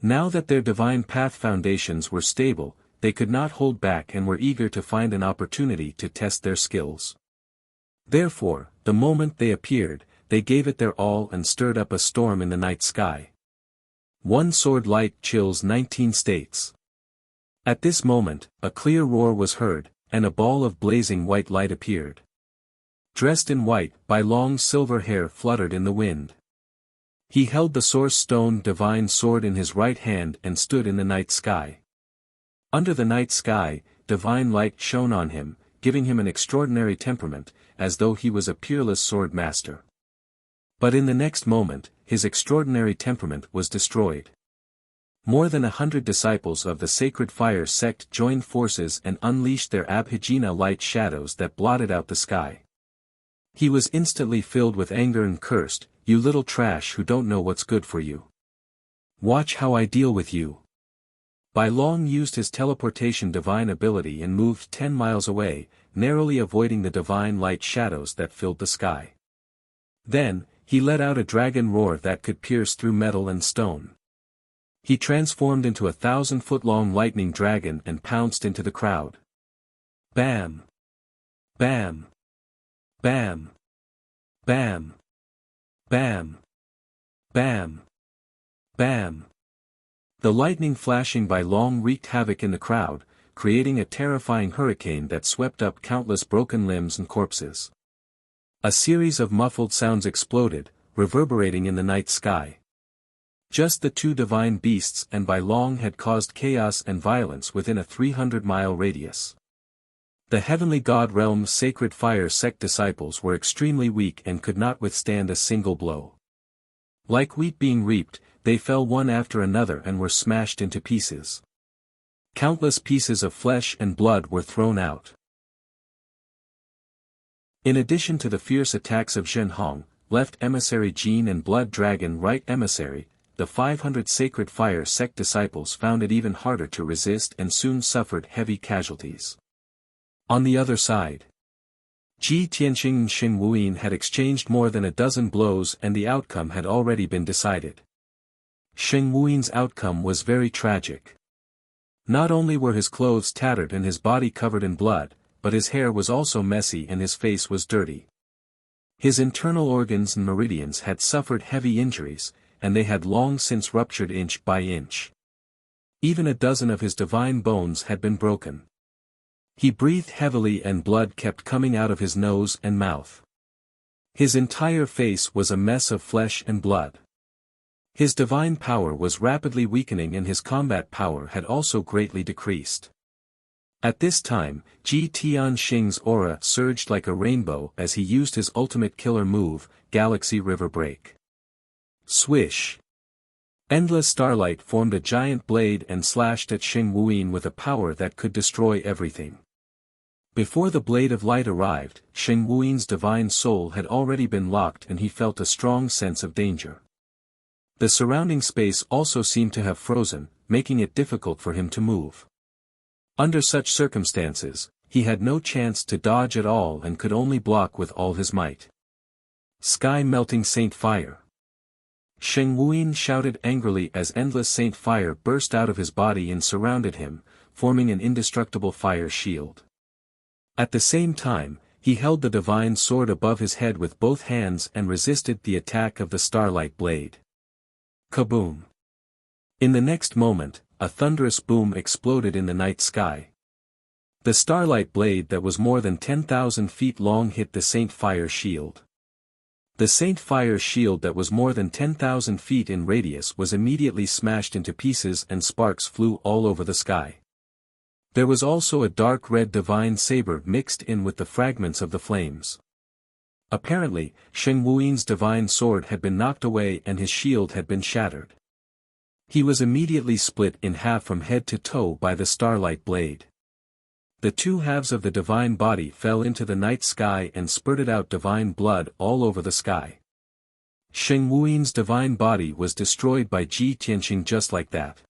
Now that their divine path foundations were stable, they could not hold back and were eager to find an opportunity to test their skills. Therefore, the moment they appeared, they gave it their all and stirred up a storm in the night sky. One sword light chills 19 states. At this moment, a clear roar was heard, and a ball of blazing white light appeared. Dressed in white, Bai Long's silver hair fluttered in the wind. He held the Source Stone divine sword in his right hand and stood in the night sky. Under the night sky, divine light shone on him, giving him an extraordinary temperament, as though he was a peerless sword master. But in the next moment, his extraordinary temperament was destroyed. More than 100 disciples of the Sacred Fire sect joined forces and unleashed their Abhijna light shadows that blotted out the sky. He was instantly filled with anger and cursed, "You little trash who don't know what's good for you. Watch how I deal with you." Bai Long used his teleportation divine ability and moved 10 miles away, narrowly avoiding the divine light shadows that filled the sky. Then, he let out a dragon roar that could pierce through metal and stone. He transformed into a 1,000-foot-long lightning dragon and pounced into the crowd. Bam! Bam! Bam! Bam! Bam! Bam! Bam! The lightning flashing Bai Long wreaked havoc in the crowd, creating a terrifying hurricane that swept up countless broken limbs and corpses. A series of muffled sounds exploded, reverberating in the night sky. Just the two divine beasts and Bai Long had caused chaos and violence within a 300-mile radius. The Heavenly God Realm's Sacred Fire sect disciples were extremely weak and could not withstand a single blow. Like wheat being reaped, they fell one after another and were smashed into pieces. Countless pieces of flesh and blood were thrown out. In addition to the fierce attacks of Zhen Hong, Left Emissary Jin and Blood Dragon Right Emissary, the 500 Sacred Fire sect disciples found it even harder to resist and soon suffered heavy casualties. On the other side, Ji Tianxing and Xing Wuyin had exchanged more than a dozen blows and the outcome had already been decided. Xing Wuyin's outcome was very tragic. Not only were his clothes tattered and his body covered in blood, but his hair was also messy and his face was dirty. His internal organs and meridians had suffered heavy injuries, and they had long since ruptured inch by inch. Even a dozen of his divine bones had been broken. He breathed heavily and blood kept coming out of his nose and mouth. His entire face was a mess of flesh and blood. His divine power was rapidly weakening and his combat power had also greatly decreased. At this time, Ji Tianxing's aura surged like a rainbow as he used his ultimate killer move, Galaxy River Break. Swish! Endless starlight formed a giant blade and slashed at Xing Wuyin with a power that could destroy everything. Before the blade of light arrived, Xing Wuyin's divine soul had already been locked and he felt a strong sense of danger. The surrounding space also seemed to have frozen, making it difficult for him to move. Under such circumstances, he had no chance to dodge at all and could only block with all his might. Sky-melting Saint Fire! Xing Wuyin shouted angrily as endless Saint Fire burst out of his body and surrounded him, forming an indestructible fire shield. At the same time, he held the divine sword above his head with both hands and resisted the attack of the starlight blade. Kaboom! In the next moment, a thunderous boom exploded in the night sky. The starlight blade that was more than 10,000 feet long hit the Saint Fire shield. The Saint Fire shield that was more than 10,000 feet in radius was immediately smashed into pieces and sparks flew all over the sky. There was also a dark red divine saber mixed in with the fragments of the flames. Apparently, Sheng Wuyin's divine sword had been knocked away and his shield had been shattered. He was immediately split in half from head to toe by the starlight blade. The two halves of the divine body fell into the night sky and spurted out divine blood all over the sky. Sheng Wuyin's divine body was destroyed by Ji Tianqing just like that.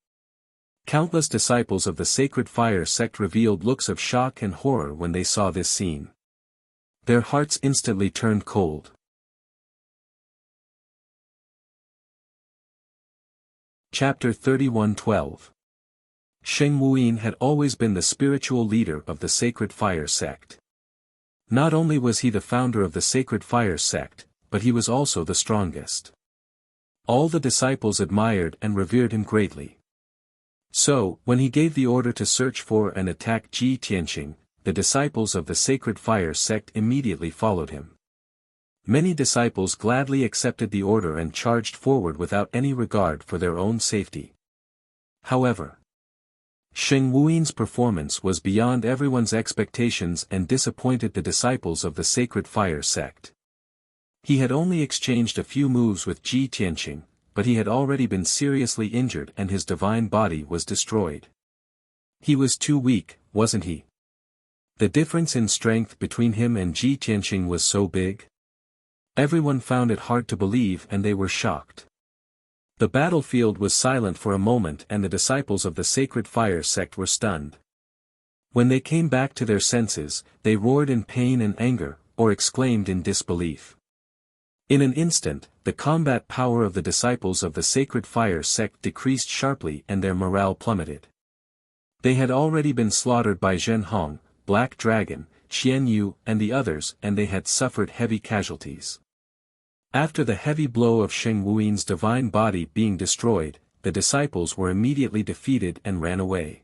Countless disciples of the Sacred Fire sect revealed looks of shock and horror when they saw this scene. Their hearts instantly turned cold. Chapter 31:12. Sheng Wuyin had always been the spiritual leader of the Sacred Fire sect. Not only was he the founder of the Sacred Fire sect, but he was also the strongest. All the disciples admired and revered him greatly. So, when he gave the order to search for and attack Ji Tianqing, the disciples of the Sacred Fire sect immediately followed him. Many disciples gladly accepted the order and charged forward without any regard for their own safety. However, Sheng Wuyin's performance was beyond everyone's expectations and disappointed the disciples of the Sacred Fire sect. He had only exchanged a few moves with Ji Tianqing, but he had already been seriously injured and his divine body was destroyed. He was too weak, wasn't he? The difference in strength between him and Ji Tianqing was so big. Everyone found it hard to believe and they were shocked. The battlefield was silent for a moment and the disciples of the Sacred Fire sect were stunned. When they came back to their senses, they roared in pain and anger, or exclaimed in disbelief. In an instant, the combat power of the disciples of the Sacred Fire sect decreased sharply and their morale plummeted. They had already been slaughtered by Zhen Hong, Black Dragon, Qian Yu and the others and they had suffered heavy casualties. After the heavy blow of Sheng Wuyin's divine body being destroyed, the disciples were immediately defeated and ran away.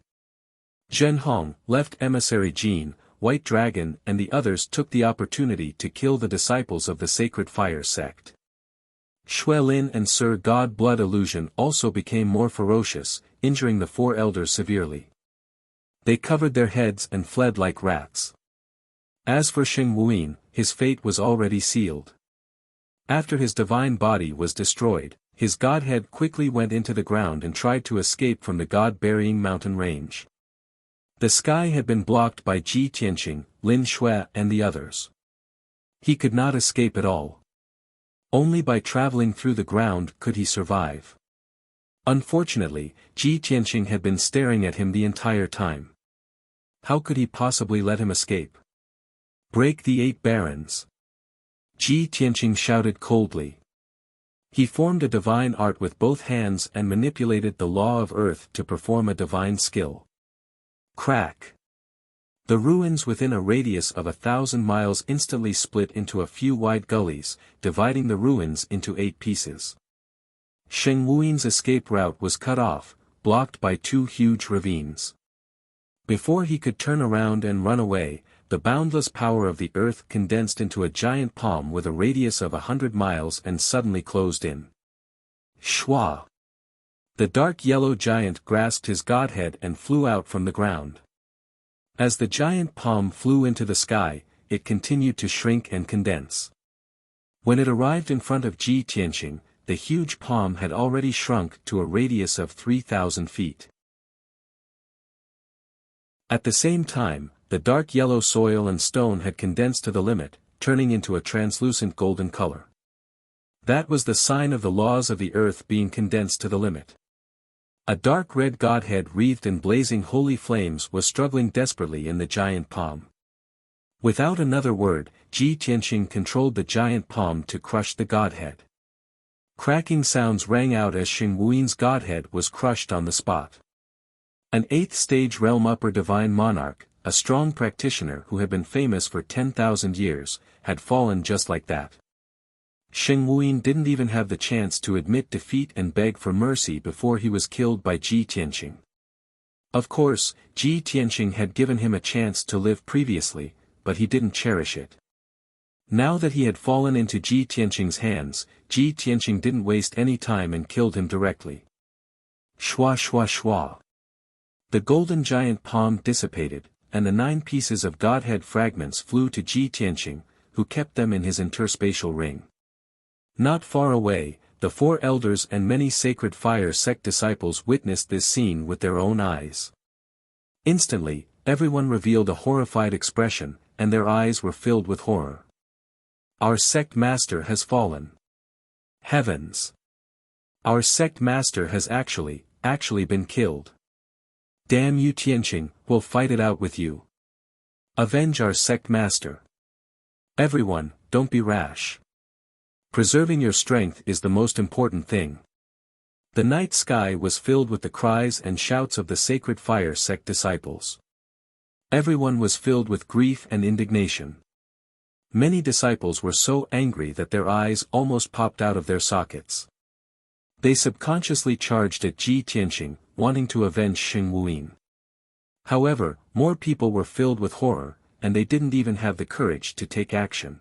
Zhen Hong, Left Emissary Jin, White Dragon and the others took the opportunity to kill the disciples of the Sacred Fire sect. Xue Lin and Sir God Blood Illusion also became more ferocious, injuring the four elders severely. They covered their heads and fled like rats. As for Sheng Wuyin, his fate was already sealed. After his divine body was destroyed, his godhead quickly went into the ground and tried to escape from the god-burying mountain range. The sky had been blocked by Ji Tianqing, Lin Xue and the others. He could not escape at all. Only by traveling through the ground could he survive. Unfortunately, Ji Tianqing had been staring at him the entire time. How could he possibly let him escape? Break the 8 barons. Ji Tianqing shouted coldly. He formed a divine art with both hands and manipulated the law of earth to perform a divine skill. Crack! The ruins within a radius of 1,000 miles instantly split into a few wide gullies, dividing the ruins into 8 pieces. Sheng Wuyin's escape route was cut off, blocked by 2 huge ravines. Before he could turn around and run away, the boundless power of the earth condensed into a giant palm with a radius of 100 miles and suddenly closed in. Shwa! The dark yellow giant grasped his godhead and flew out from the ground. As the giant palm flew into the sky, it continued to shrink and condense. When it arrived in front of Ji Tianqing, the huge palm had already shrunk to a radius of 3,000 feet. At the same time, the dark yellow soil and stone had condensed to the limit, turning into a translucent golden color. That was the sign of the laws of the earth being condensed to the limit. A dark red godhead wreathed in blazing holy flames was struggling desperately in the giant palm. Without another word, Ji Tianqing controlled the giant palm to crush the godhead. Cracking sounds rang out as Sheng Wuyin's godhead was crushed on the spot. An 8th stage realm upper divine monarch, a strong practitioner who had been famous for 10,000 years, had fallen just like that. Sheng Wuyin didn't even have the chance to admit defeat and beg for mercy before he was killed by Ji Tianqing. Of course, Ji Tianqing had given him a chance to live previously, but he didn't cherish it. Now that he had fallen into Ji Tianqing's hands, Ji Tianqing didn't waste any time and killed him directly. Shwa shwa shwa. The golden giant palm dissipated, and the 9 pieces of godhead fragments flew to Ji Tianqing, who kept them in his interspatial ring. Not far away, the 4 elders and many sacred fire sect disciples witnessed this scene with their own eyes. Instantly, everyone revealed a horrified expression, and their eyes were filled with horror. Our sect master has fallen. Heavens! Our sect master has actually been killed. Damn you Tianqing, we'll fight it out with you. Avenge our sect master. Everyone, don't be rash. Preserving your strength is the most important thing. The night sky was filled with the cries and shouts of the sacred fire sect disciples. Everyone was filled with grief and indignation. Many disciples were so angry that their eyes almost popped out of their sockets. They subconsciously charged at Ji Tianqing, wanting to avenge Xing Wuyin. However, more people were filled with horror, and they didn't even have the courage to take action.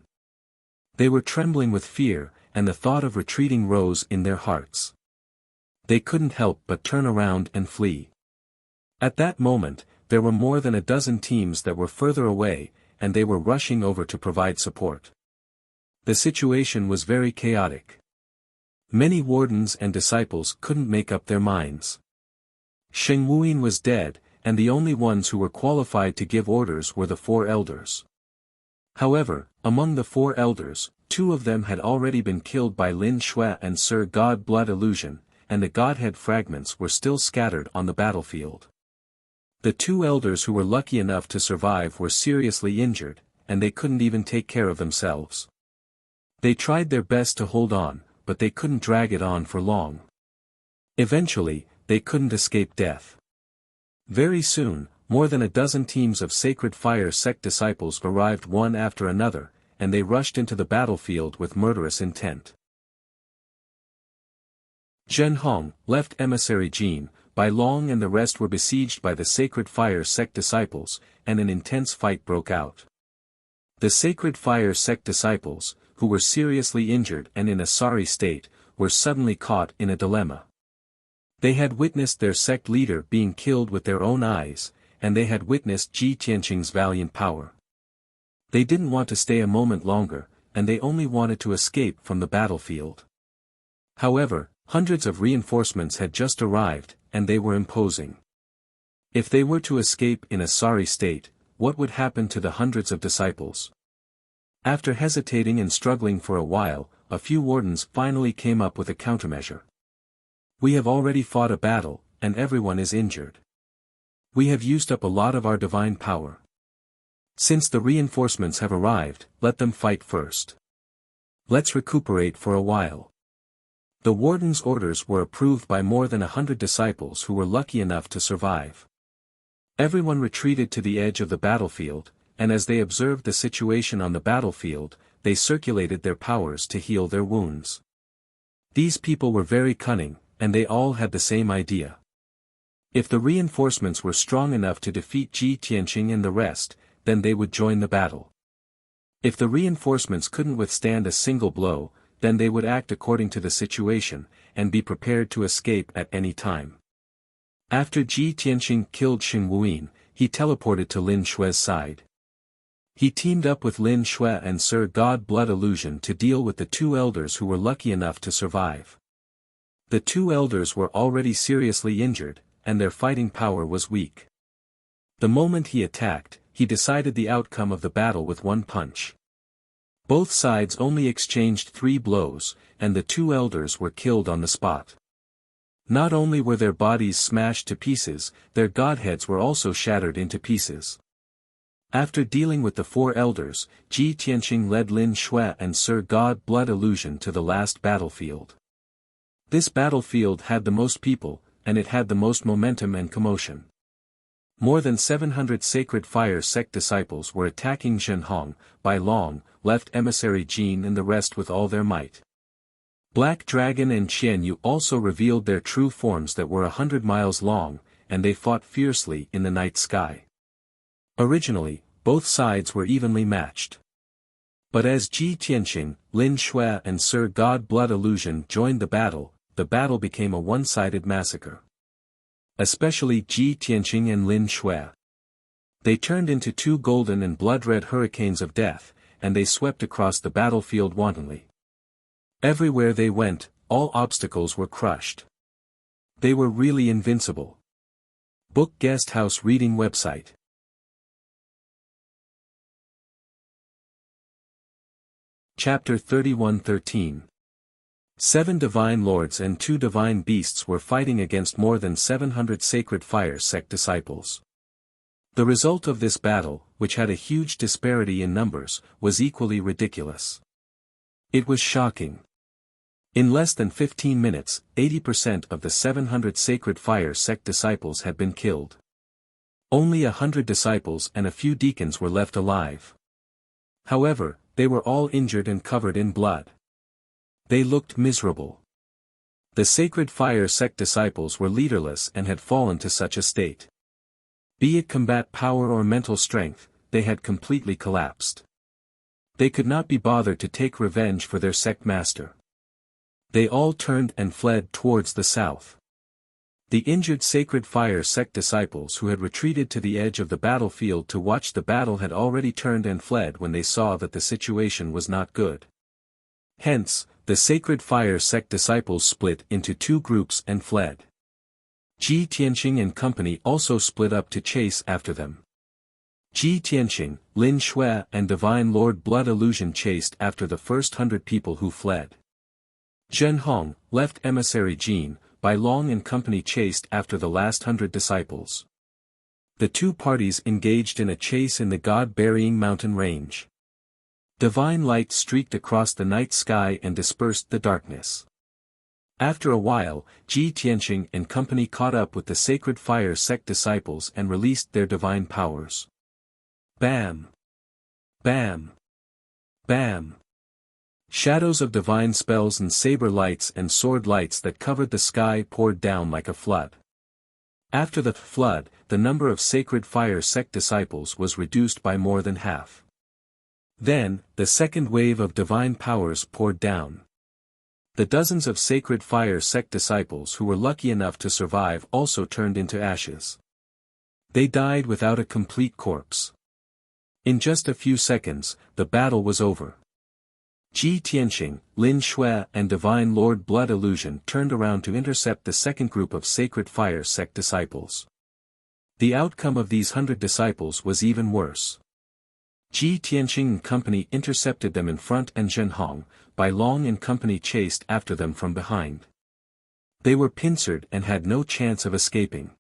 They were trembling with fear, and the thought of retreating rose in their hearts. They couldn't help but turn around and flee. At that moment, there were more than a dozen teams that were further away, and they were rushing over to provide support. The situation was very chaotic. Many wardens and disciples couldn't make up their minds. Xing Wuyin was dead, and the only ones who were qualified to give orders were the 4 elders. However, among the 4 elders, 2 of them had already been killed by Lin Shui and Sir God Blood Illusion, and the Godhead fragments were still scattered on the battlefield. The 2 elders who were lucky enough to survive were seriously injured, and they couldn't even take care of themselves. They tried their best to hold on, but they couldn't drag it on for long. Eventually, they couldn't escape death. Very soon, more than a dozen teams of sacred fire sect disciples arrived one after another, and they rushed into the battlefield with murderous intent. Zhen Hong, left emissary Jin, Bai Long and the rest were besieged by the sacred fire sect disciples, and an intense fight broke out. The sacred fire sect disciples, who were seriously injured and in a sorry state, were suddenly caught in a dilemma. They had witnessed their sect leader being killed with their own eyes, and they had witnessed Ji Tianqing's valiant power. They didn't want to stay a moment longer, and they only wanted to escape from the battlefield. However, hundreds of reinforcements had just arrived, and they were imposing. If they were to escape in a sorry state, what would happen to the hundreds of disciples? After hesitating and struggling for a while, a few wardens finally came up with a countermeasure. We have already fought a battle, and everyone is injured. We have used up a lot of our divine power. Since the reinforcements have arrived, let them fight first. Let's recuperate for a while. The warden's orders were approved by more than 100 disciples who were lucky enough to survive. Everyone retreated to the edge of the battlefield, and as they observed the situation on the battlefield, they circulated their powers to heal their wounds. These people were very cunning, and they all had the same idea. If the reinforcements were strong enough to defeat Ji Tianqing and the rest, then they would join the battle. If the reinforcements couldn't withstand a single blow, then they would act according to the situation, and be prepared to escape at any time. After Ji Tianqing killed Xing Wuyin, he teleported to Lin Shui's side. He teamed up with Lin Shui and Sir God Blood Illusion to deal with the 2 elders who were lucky enough to survive. The 2 elders were already seriously injured, and their fighting power was weak. The moment he attacked, he decided the outcome of the battle with one punch. Both sides only exchanged 3 blows, and the 2 elders were killed on the spot. Not only were their bodies smashed to pieces, their godheads were also shattered into pieces. After dealing with the 4 elders, Ji Tianqing led Lin Shui and Sir God Blood Illusion to the last battlefield. This battlefield had the most people, and it had the most momentum and commotion. More than 700 sacred fire sect disciples were attacking Zhen Hong, Bai Long, left emissary Jin and the rest with all their might. Black Dragon and Qian Yu also revealed their true forms that were 100 miles long, and they fought fiercely in the night sky. Originally, both sides were evenly matched. But as Ji Tianqing, Lin Shui and Sir God Blood Illusion joined the battle became a one-sided massacre. Especially Ji Tianqing and Lin Shui. They turned into 2 golden and blood-red hurricanes of death, and they swept across the battlefield wantonly. Everywhere they went, all obstacles were crushed. They were really invincible. Book Guest House Reading Website. Chapter 31:13. 7 divine lords and 2 divine beasts were fighting against more than 700 sacred fire sect disciples. The result of this battle, which had a huge disparity in numbers, was equally ridiculous. It was shocking. In less than 15 minutes, 80% of the 700 sacred fire sect disciples had been killed. Only 100 disciples and a few deacons were left alive. However, they were all injured and covered in blood. They looked miserable. The sacred fire sect disciples were leaderless and had fallen to such a state. Be it combat power or mental strength, they had completely collapsed. They could not be bothered to take revenge for their sect master. They all turned and fled towards the south. The injured sacred fire sect disciples who had retreated to the edge of the battlefield to watch the battle had already turned and fled when they saw that the situation was not good. Hence, the sacred fire sect disciples split into 2 groups and fled. Ji Tianqing and company also split up to chase after them. Ji Tianqing, Lin Shui and Divine Lord Blood Illusion chased after the first 100 people who fled. Zhen Hong, left emissary Jin, Bai Long and company chased after the last 100 disciples. The 2 parties engaged in a chase in the God-burying mountain range. Divine light streaked across the night sky and dispersed the darkness. After a while, Ji Tianqing and company caught up with the sacred fire sect disciples and released their divine powers. Bam! Bam! Bam! Shadows of divine spells and saber lights and sword lights that covered the sky poured down like a flood. After the flood, the number of sacred fire sect disciples was reduced by more than half. Then, the second wave of divine powers poured down. The dozens of sacred fire sect disciples who were lucky enough to survive also turned into ashes. They died without a complete corpse. In just a few seconds, the battle was over. Ji Tianqing, Lin Shui and Divine Lord Blood Illusion turned around to intercept the second group of sacred fire sect disciples. The outcome of these 100 disciples was even worse. Ji Tianqing and company intercepted them in front and Zhen Hong, Bai Long and company chased after them from behind. They were pincered and had no chance of escaping.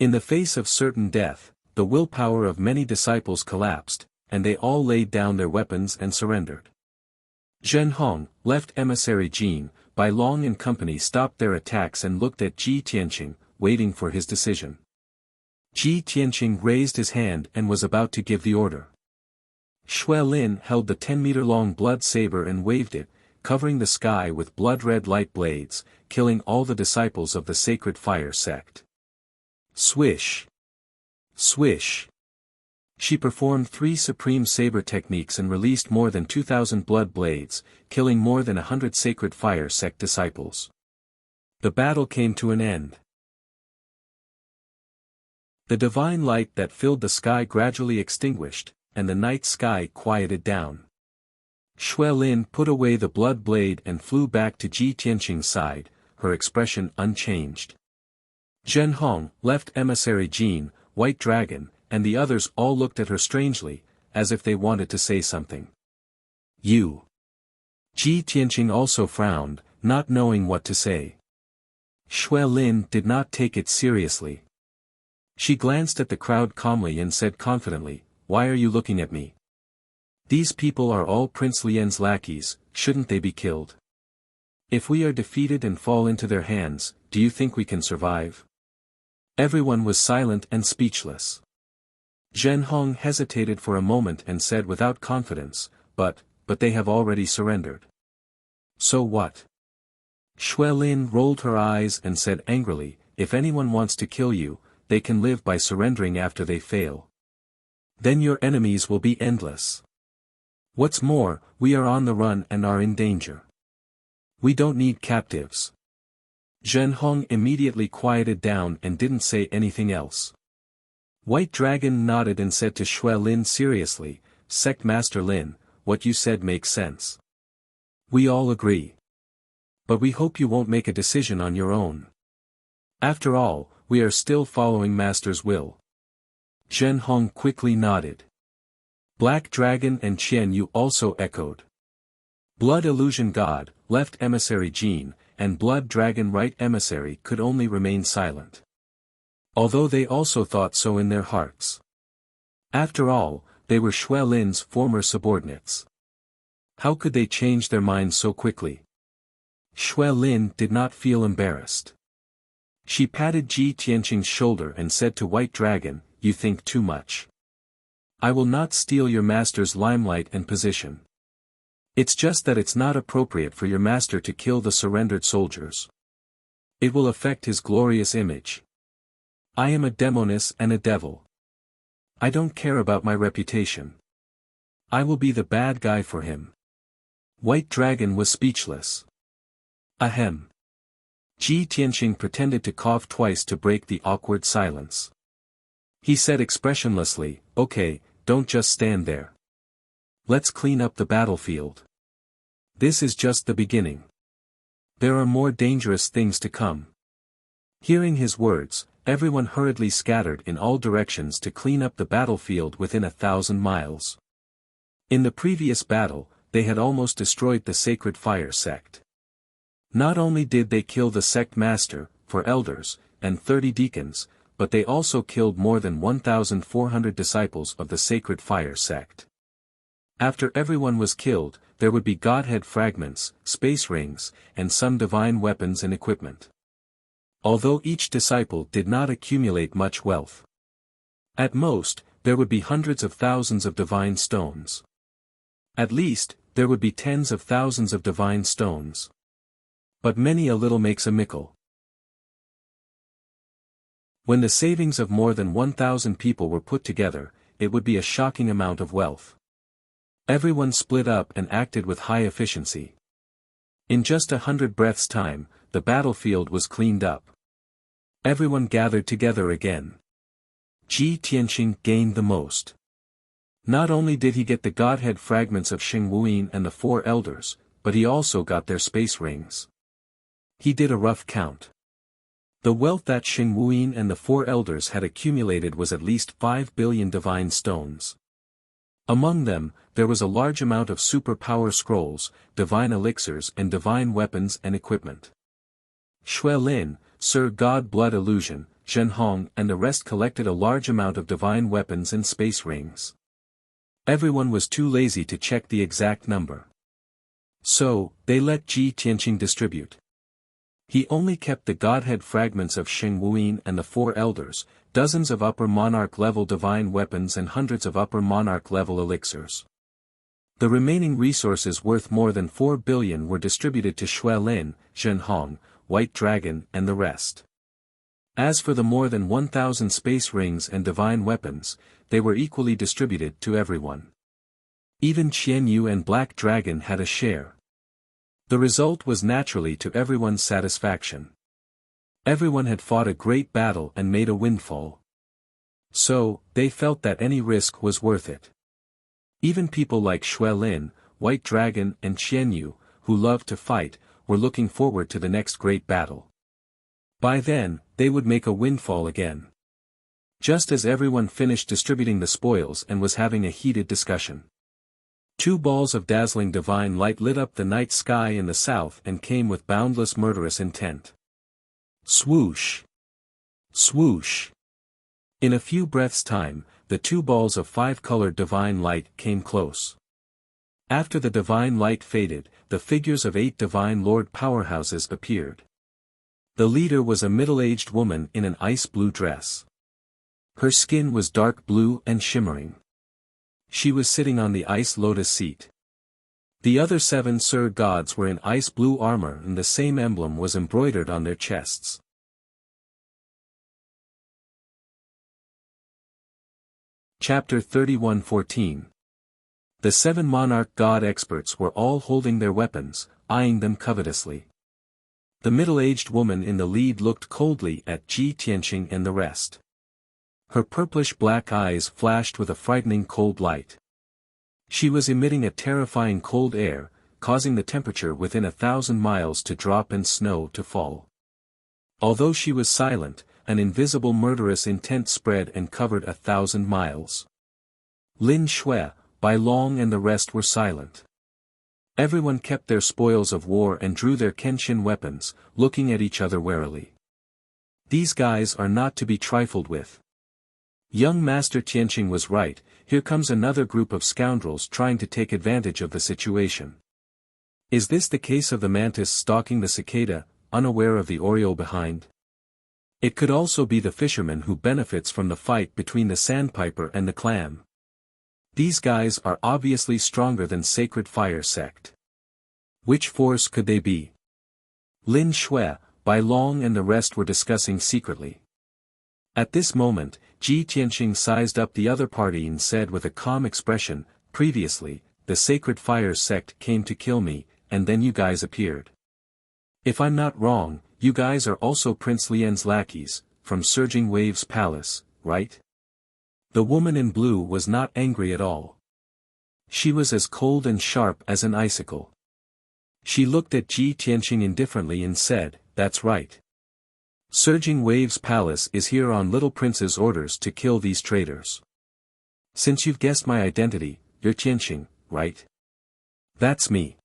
In the face of certain death, the willpower of many disciples collapsed, and they all laid down their weapons and surrendered. Zhen Hong, left emissary Jin, Bai Long and company stopped their attacks and looked at Ji Tianqing, waiting for his decision. Ji Tianqing raised his hand and was about to give the order. Shui Lin held the 10-meter-long blood saber and waved it, covering the sky with blood-red light blades, killing all the disciples of the sacred fire sect. Swish! Swish! She performed 3 supreme saber techniques and released more than 2,000 blood blades, killing more than 100 sacred fire sect disciples. The battle came to an end. The divine light that filled the sky gradually extinguished, and the night sky quieted down. Shui Lin put away the blood blade and flew back to Ji Tianqing's side, her expression unchanged. Zhen Hong, left emissary Jin, White Dragon, and the others all looked at her strangely, as if they wanted to say something. You. Ji Tianqing also frowned, not knowing what to say. Shui Lin did not take it seriously. She glanced at the crowd calmly and said confidently, "Why are you looking at me? These people are all Prince Lian's lackeys, shouldn't they be killed? If we are defeated and fall into their hands, do you think we can survive?" Everyone was silent and speechless. Zhen Hong hesitated for a moment and said without confidence, but they have already surrendered. So what? Shui Lin rolled her eyes and said angrily, "If anyone wants to kill you, they can live by surrendering after they fail. Then your enemies will be endless. What's more, we are on the run and are in danger. We don't need captives." Zhen Hong immediately quieted down and didn't say anything else. White Dragon nodded and said to Shui Lin seriously, "Sect Master Lin, what you said makes sense. We all agree. But we hope you won't make a decision on your own. After all, we are still following Master's will. Zhen Hong quickly nodded. Black Dragon and Qian Yu also echoed. Blood Illusion God, Left Emissary Jean, and Blood Dragon Right Emissary could only remain silent. Although they also thought so in their hearts. After all, they were Xue Lin's former subordinates. How could they change their minds so quickly? Xue Lin did not feel embarrassed. She patted Ji Tianqing's shoulder and said to White Dragon, "You think too much. I will not steal your master's limelight and position. It's just that it's not appropriate for your master to kill the surrendered soldiers. It will affect his glorious image. I am a demoness and a devil. I don't care about my reputation. I will be the bad guy for him." White Dragon was speechless. Ahem. Ji Tianqing pretended to cough twice to break the awkward silence. He said expressionlessly, "Okay, don't just stand there. Let's clean up the battlefield. This is just the beginning. There are more dangerous things to come." Hearing his words, everyone hurriedly scattered in all directions to clean up the battlefield within 1,000 miles. In the previous battle, they had almost destroyed the Sacred Fire sect. Not only did they kill the sect master, 4 elders, and 30 deacons, but they also killed more than 1,400 disciples of the Sacred Fire sect. After everyone was killed, there would be Godhead fragments, space rings, and some divine weapons and equipment. Although each disciple did not accumulate much wealth. At most, there would be hundreds of thousands of divine stones. At least, there would be tens of thousands of divine stones. But many a little makes a mickle. When the savings of more than 1,000 people were put together, it would be a shocking amount of wealth. Everyone split up and acted with high efficiency. In just 100 breaths' time, the battlefield was cleaned up. Everyone gathered together again. Ji Tianqing gained the most. Not only did he get the Godhead fragments of Xing Wuyin and the 4 elders, but he also got their space rings. He did a rough count. The wealth that Xing Wuyin and the 4 elders had accumulated was at least 5 billion divine stones. Among them, there was a large amount of super-power scrolls, divine elixirs and divine weapons and equipment. Xue Lin, Sir God Blood Illusion, Zhen Hong and the rest collected a large amount of divine weapons and space rings. Everyone was too lazy to check the exact number. So, they let Ji Tianqing distribute. He only kept the Godhead fragments of Xing Wuyin and the 4 elders, dozens of upper monarch-level divine weapons and hundreds of upper monarch-level elixirs. The remaining resources worth more than 4 billion were distributed to Xue Lin, Zhen Hong, White Dragon and the rest. As for the more than 1,000 space rings and divine weapons, they were equally distributed to everyone. Even Qian Yu and Black Dragon had a share. The result was naturally to everyone's satisfaction. Everyone had fought a great battle and made a windfall. So, they felt that any risk was worth it. Even people like Xue Lin, White Dragon and Qian Yu, who loved to fight, were looking forward to the next great battle. By then, they would make a windfall again. Just as everyone finished distributing the spoils and was having a heated discussion. 2 balls of dazzling divine light lit up the night sky in the south and came with boundless murderous intent. Swoosh! Swoosh! In a few breaths' time, the 2 balls of 5-colored divine light came close. After the divine light faded, the figures of 8 divine lord powerhouses appeared. The leader was a middle-aged woman in an ice-blue dress. Her skin was dark blue and shimmering. She was sitting on the ice lotus seat. The other 7 Sir Gods were in ice blue armor and the same emblem was embroidered on their chests. Chapter 31:14. The 7 monarch god experts were all holding their weapons, eyeing them covetously. The middle-aged woman in the lead looked coldly at Ji Tianqing and the rest. Her purplish black eyes flashed with a frightening cold light. She was emitting a terrifying cold air, causing the temperature within 1,000 miles to drop and snow to fall. Although she was silent, an invisible murderous intent spread and covered 1,000 miles. Lin Shui, Bai Long and the rest were silent. Everyone kept their spoils of war and drew their Kenshin weapons, looking at each other warily. These guys are not to be trifled with. Young Master Tianqing was right, here comes another group of scoundrels trying to take advantage of the situation. Is this the case of the mantis stalking the cicada, unaware of the oriole behind? It could also be the fisherman who benefits from the fight between the sandpiper and the clam. These guys are obviously stronger than Sacred Fire Sect. Which force could they be? Lin Shui, Bai Long and the rest were discussing secretly. At this moment, Ji Tianqing sized up the other party and said with a calm expression, "Previously, the Sacred Fire Sect came to kill me, and then you guys appeared. If I'm not wrong, you guys are also Prince Lian's lackeys, from Surging Waves Palace, right?" The woman in blue was not angry at all. She was as cold and sharp as an icicle. She looked at Ji Tianqing indifferently and said, "That's right. Surging Waves Palace is here on Little Prince's orders to kill these traitors. Since you've guessed my identity, you're Tianqing, right?" "That's me."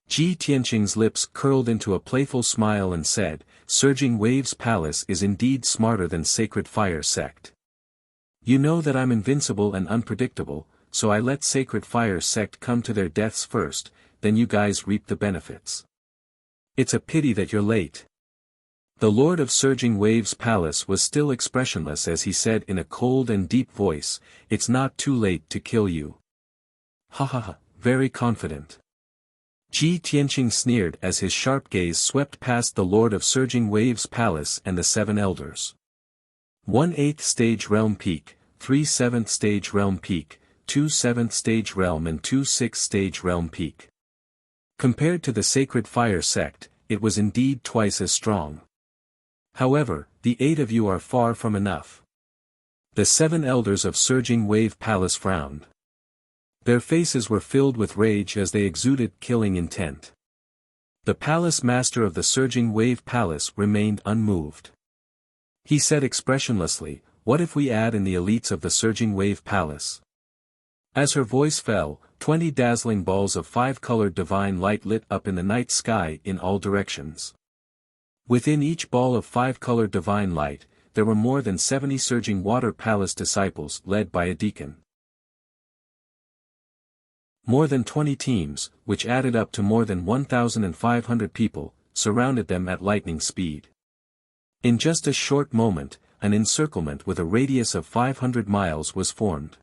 Ji Tianqing's lips curled into a playful smile and said, "Surging Waves Palace is indeed smarter than Sacred Fire Sect. You know that I'm invincible and unpredictable, so I let Sacred Fire Sect come to their deaths first, then you guys reap the benefits. It's a pity that you're late." The Lord of Surging Waves Palace was still expressionless as he said in a cold and deep voice, "It's not too late to kill you." "Ha ha ha, very confident." Ji Tianqing sneered as his sharp gaze swept past the Lord of Surging Waves Palace and the 7 elders. 1/8 stage realm peak, 3 7th stage realm peak, 2 7th stage realm and 2 6th stage realm peak. Compared to the Sacred Fire Sect, it was indeed twice as strong. However, the 8 of you are far from enough. The 7 elders of Surging Wave Palace frowned. Their faces were filled with rage as they exuded killing intent. The palace master of the Surging Wave Palace remained unmoved. He said expressionlessly, "What if we add in the elites of the Surging Wave Palace?" As her voice fell, 20 dazzling balls of 5-colored divine light lit up in the night sky in all directions. Within each ball of 5-colored divine light, there were more than 70 Surging Water Palace disciples led by a deacon. More than 20 teams, which added up to more than 1,500 people, surrounded them at lightning speed. In just a short moment, an encirclement with a radius of 500 miles was formed.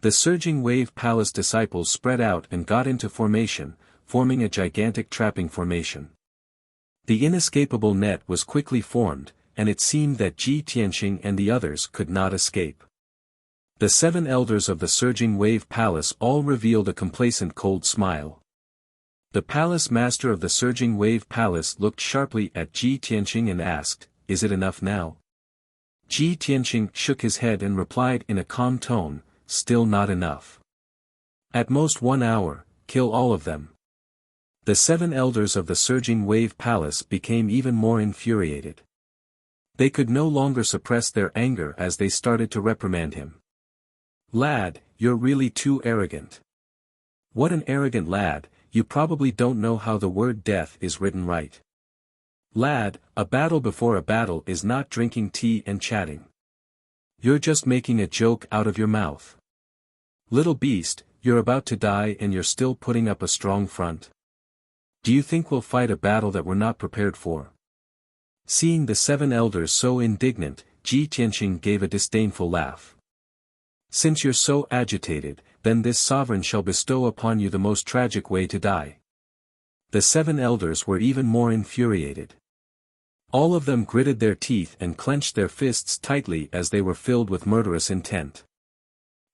The Surging Wave Palace disciples spread out and got into formation, forming a gigantic trapping formation. The inescapable net was quickly formed, and it seemed that Ji Tianqing and the others could not escape. The 7 elders of the Surging Wave Palace all revealed a complacent cold smile. The palace master of the Surging Wave Palace looked sharply at Ji Tianqing and asked, "Is it enough now?" Ji Tianqing shook his head and replied in a calm tone, "Still not enough. At most 1 hour, kill all of them." The 7 elders of the Surging Wave Palace became even more infuriated. They could no longer suppress their anger as they started to reprimand him. "Lad, you're really too arrogant. What an arrogant lad, you probably don't know how the word death is written right. Lad, a battle before a battle is not drinking tea and chatting. You're just making a joke out of your mouth. Little beast, you're about to die and you're still putting up a strong front. Do you think we'll fight a battle that we're not prepared for?" Seeing the 7 elders so indignant, Ji Tianqing gave a disdainful laugh. "Since you're so agitated, then this sovereign shall bestow upon you the most tragic way to die." The 7 elders were even more infuriated. All of them gritted their teeth and clenched their fists tightly as they were filled with murderous intent.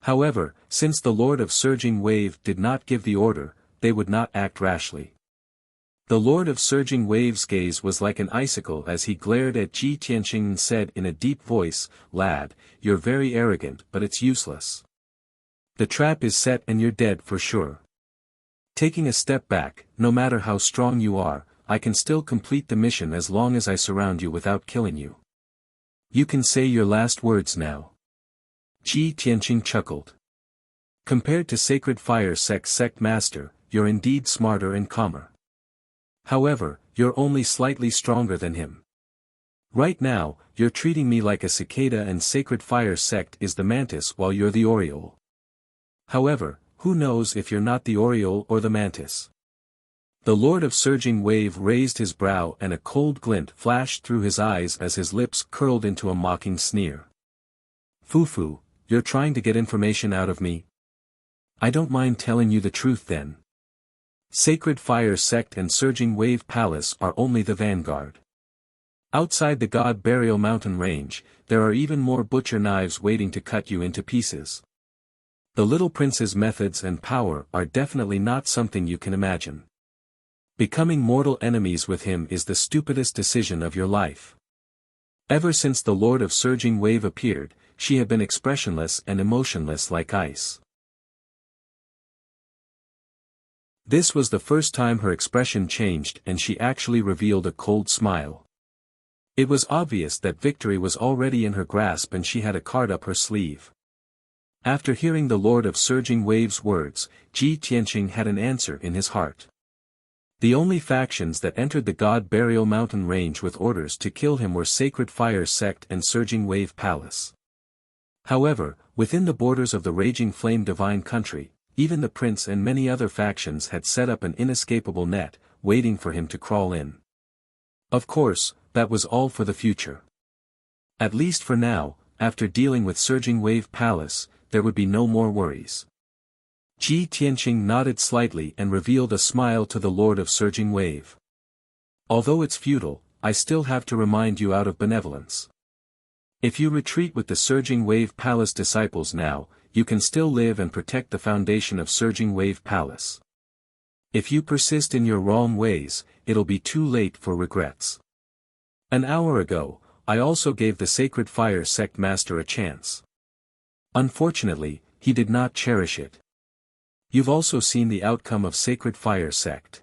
However, since the Lord of Surging Wave did not give the order, they would not act rashly. The Lord of Surging Wave's gaze was like an icicle as he glared at Ji Tianqing and said in a deep voice, "Lad, you're very arrogant but it's useless. The trap is set and you're dead for sure. Taking a step back, no matter how strong you are, I can still complete the mission as long as I surround you without killing you. You can say your last words now. Ji Tianqing chuckled. Compared to Sacred Fire sect master, you're indeed smarter and calmer. However, you're only slightly stronger than him. Right now, you're treating me like a cicada and Sacred Fire sect is the mantis while you're the oriole. However, who knows if you're not the oriole or the mantis? The Lord of Surging Wave raised his brow and a cold glint flashed through his eyes as his lips curled into a mocking sneer. Fufu, you're trying to get information out of me? I don't mind telling you the truth then. Sacred Fire sect and Surging Wave Palace are only the vanguard. Outside the God Burial Mountain range, there are even more butcher knives waiting to cut you into pieces. The little prince's methods and power are definitely not something you can imagine. Becoming mortal enemies with him is the stupidest decision of your life. Ever since the Lord of Surging Wave appeared, she had been expressionless and emotionless like ice. This was the first time her expression changed and she actually revealed a cold smile. It was obvious that victory was already in her grasp and she had a card up her sleeve. After hearing the Lord of Surging Wave's words, Ji Tianqing had an answer in his heart. The only factions that entered the God Burial Mountain range with orders to kill him were Sacred Fire sect and Surging Wave Palace. However, within the borders of the Raging Flame Divine Country, even the prince and many other factions had set up an inescapable net, waiting for him to crawl in. Of course, that was all for the future. At least for now, after dealing with Surging Wave Palace, there would be no more worries. Ji Tianqing nodded slightly and revealed a smile to the Lord of Surging Wave. Although it's futile, I still have to remind you out of benevolence. If you retreat with the Surging Wave Palace disciples now, you can still live and protect the foundation of Surging Wave Palace. If you persist in your wrong ways, it'll be too late for regrets. An hour ago, I also gave the Sacred Fire sect master a chance. Unfortunately, he did not cherish it. You've also seen the outcome of Sacred Fire sect.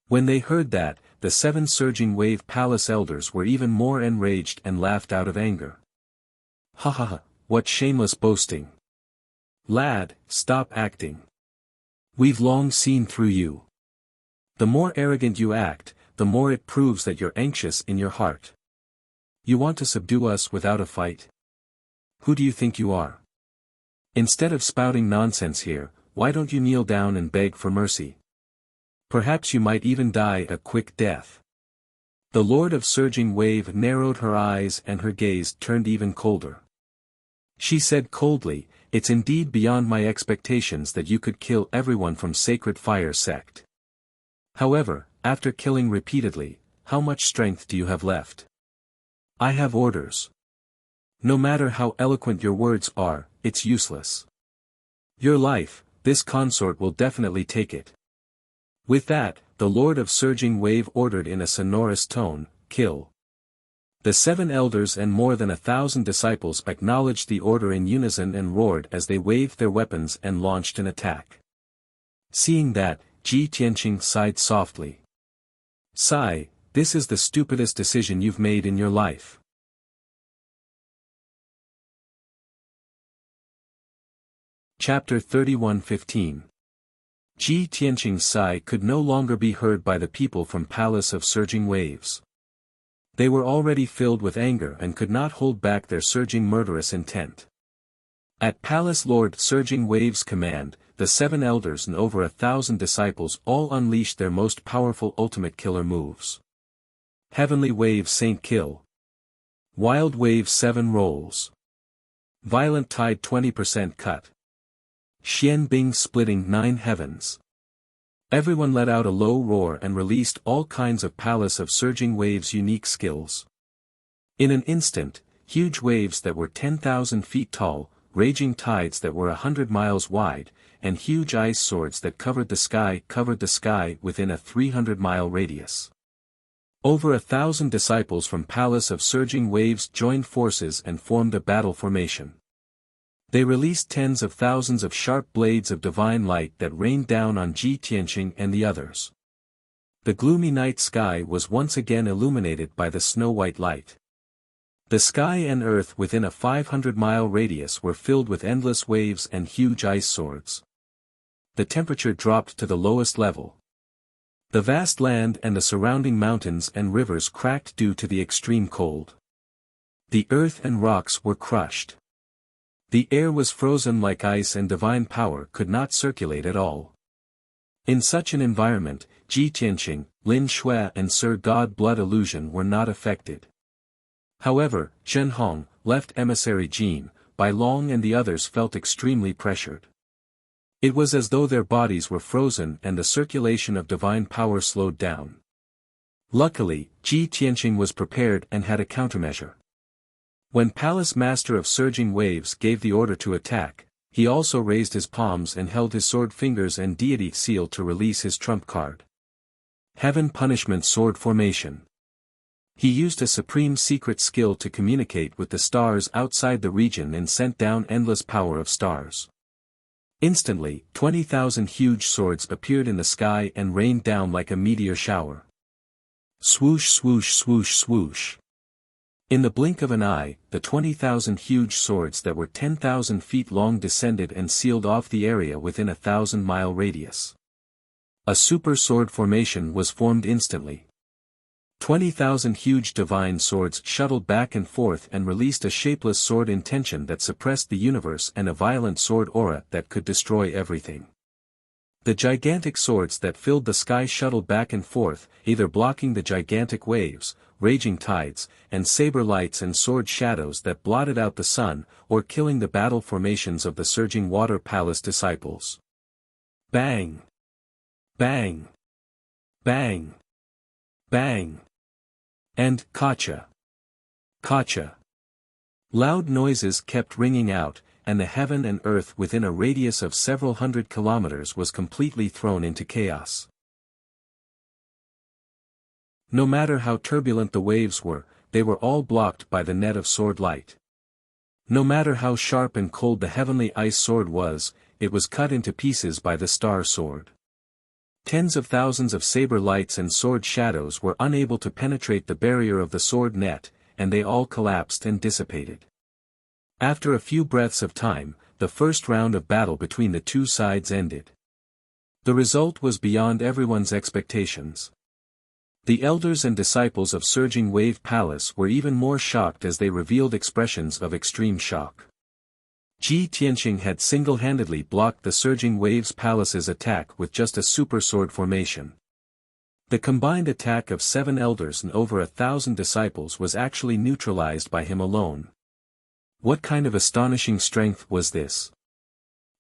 When they heard that, the 7 Surging Wave Palace elders were even more enraged and laughed out of anger. Ha ha ha, what shameless boasting. Lad, stop acting. We've long seen through you. The more arrogant you act, the more it proves that you're anxious in your heart. You want to subdue us without a fight? Who do you think you are? Instead of spouting nonsense here, why don't you kneel down and beg for mercy? Perhaps you might even die a quick death. The Lord of Surging Wave narrowed her eyes and her gaze turned even colder. She said coldly, it's indeed beyond my expectations that you could kill everyone from Sacred Fire sect. However, after killing repeatedly, how much strength do you have left? I have orders. No matter how eloquent your words are, it's useless. Your life, this consort will definitely take it. With that, the Lord of Surging Wave ordered in a sonorous tone, kill. The 7 elders and more than 1,000 disciples acknowledged the order in unison and roared as they waved their weapons and launched an attack. Seeing that, Ji Tianqing sighed softly. Sigh, this is the stupidest decision you've made in your life. Chapter 31:15. Ji Tianqing's sigh could no longer be heard by the people from Palace of Surging Waves. They were already filled with anger and could not hold back their surging murderous intent. At Palace Lord Surging Wave's command, the 7 elders and over 1,000 disciples all unleashed their most powerful ultimate killer moves. Heavenly Wave Saint Kill. Wild Wave 7 Rolls. Violent Tide 20% Cut. Xian Bing Splitting 9 Heavens. Everyone let out a low roar and released all kinds of Palace of Surging Waves unique skills. In an instant, huge waves that were 10,000 feet tall, raging tides that were 100 miles wide, and huge ice swords that covered the sky within a 300-mile radius. Over 1,000 disciples from Palace of Surging Waves joined forces and formed a battle formation. They released tens of thousands of sharp blades of divine light that rained down on Ji Tianqing and the others. The gloomy night sky was once again illuminated by the snow-white light. The sky and earth within a 500-mile radius were filled with endless waves and huge ice swords. The temperature dropped to the lowest level. The vast land and the surrounding mountains and rivers cracked due to the extreme cold. The earth and rocks were crushed. The air was frozen like ice and divine power could not circulate at all. In such an environment, Ji Tianqing, Lin Shui and Sir God Blood Illusion were not affected. However, Zhen Hong, left emissary Jin, Bai Long and the others felt extremely pressured. It was as though their bodies were frozen and the circulation of divine power slowed down. Luckily, Ji Tianqing was prepared and had a countermeasure. When Palace Master of Surging Waves gave the order to attack, he also raised his palms and held his sword fingers and deity seal to release his trump card. Heaven Punishment Sword Formation. He used a supreme secret skill to communicate with the stars outside the region and sent down endless power of stars. Instantly, 20,000 huge swords appeared in the sky and rained down like a meteor shower. Swoosh swoosh swoosh swoosh. In the blink of an eye, the 20,000 huge swords that were 10,000 feet long descended and sealed off the area within a 1,000-mile radius. A super sword formation was formed instantly. 20,000 huge divine swords shuttled back and forth and released a shapeless sword intention that suppressed the universe and a violent sword aura that could destroy everything. The gigantic swords that filled the sky shuttled back and forth, either blocking the gigantic waves, raging tides, and saber lights and sword shadows that blotted out the sun, or killing the battle formations of the surging water palace disciples. Bang! Bang! Bang! Bang! And Kacha! Kacha! Loud noises kept ringing out, and the heaven and earth within a radius of several hundred kilometers was completely thrown into chaos. No matter how turbulent the waves were, they were all blocked by the net of sword light. No matter how sharp and cold the heavenly ice sword was, it was cut into pieces by the star sword. Tens of thousands of saber lights and sword shadows were unable to penetrate the barrier of the sword net, and they all collapsed and dissipated. After a few breaths of time, the first round of battle between the two sides ended. The result was beyond everyone's expectations. The elders and disciples of Surging Wave Palace were even more shocked as they revealed expressions of extreme shock. Ji Tianqing had single-handedly blocked the Surging Waves Palace's attack with just a super sword formation. The combined attack of 7 elders and over 1,000 disciples was actually neutralized by him alone. What kind of astonishing strength was this?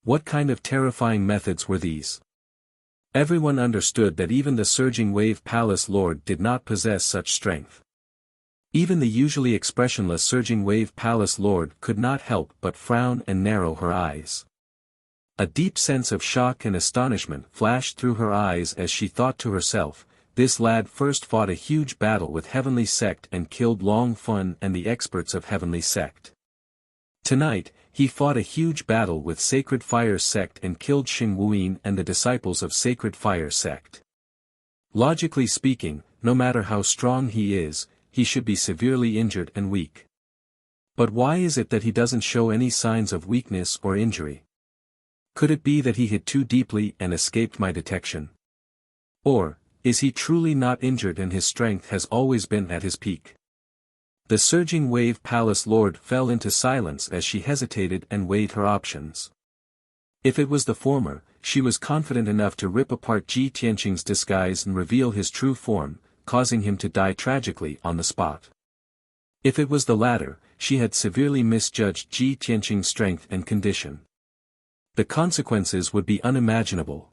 What kind of terrifying methods were these? Everyone understood that even the Surging Wave Palace Lord did not possess such strength. Even the usually expressionless Surging Wave Palace Lord could not help but frown and narrow her eyes. A deep sense of shock and astonishment flashed through her eyes as she thought to herself, this lad first fought a huge battle with Heavenly Sect and killed Long Fun and the experts of Heavenly Sect. Tonight, he fought a huge battle with Sacred Fire Sect and killed Xing Wuyin and the disciples of Sacred Fire Sect. Logically speaking, no matter how strong he is, he should be severely injured and weak. But why is it that he doesn't show any signs of weakness or injury? Could it be that he hit too deeply and escaped my detection? Or, is he truly not injured and his strength has always been at his peak? The Surging Wave Palace Lord fell into silence as she hesitated and weighed her options. If it was the former, she was confident enough to rip apart Ji Tianqing's disguise and reveal his true form, causing him to die tragically on the spot. If it was the latter, she had severely misjudged Ji Tianqing's strength and condition. The consequences would be unimaginable.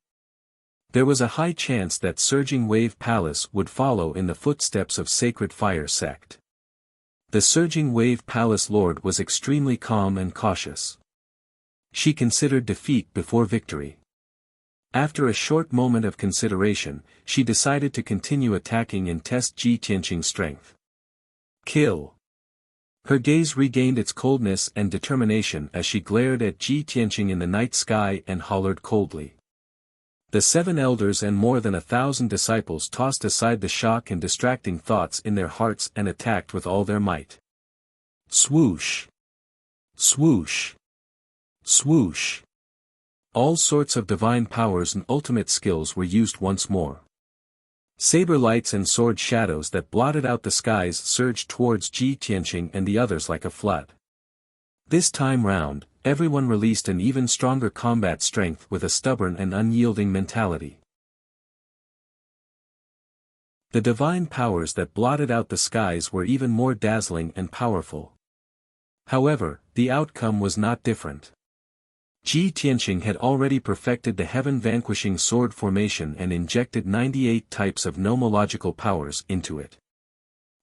There was a high chance that Surging Wave Palace would follow in the footsteps of Sacred Fire Sect. The Surging Wave Palace Lord was extremely calm and cautious. She considered defeat before victory. After a short moment of consideration, she decided to continue attacking and test Ji Tianqing's strength. Kill. Her gaze regained its coldness and determination as she glared at Ji Tianqing in the night sky and hollered coldly. The 7 elders and more than 1,000 disciples tossed aside the shock and distracting thoughts in their hearts and attacked with all their might. Swoosh! Swoosh! Swoosh! All sorts of divine powers and ultimate skills were used once more. Saber lights and sword shadows that blotted out the skies surged towards Ji Tianqing and the others like a flood. This time round, everyone released an even stronger combat strength with a stubborn and unyielding mentality. The divine powers that blotted out the skies were even more dazzling and powerful. However, the outcome was not different. Ji Tianqing had already perfected the heaven-vanquishing sword formation and injected 98 types of nomological powers into it.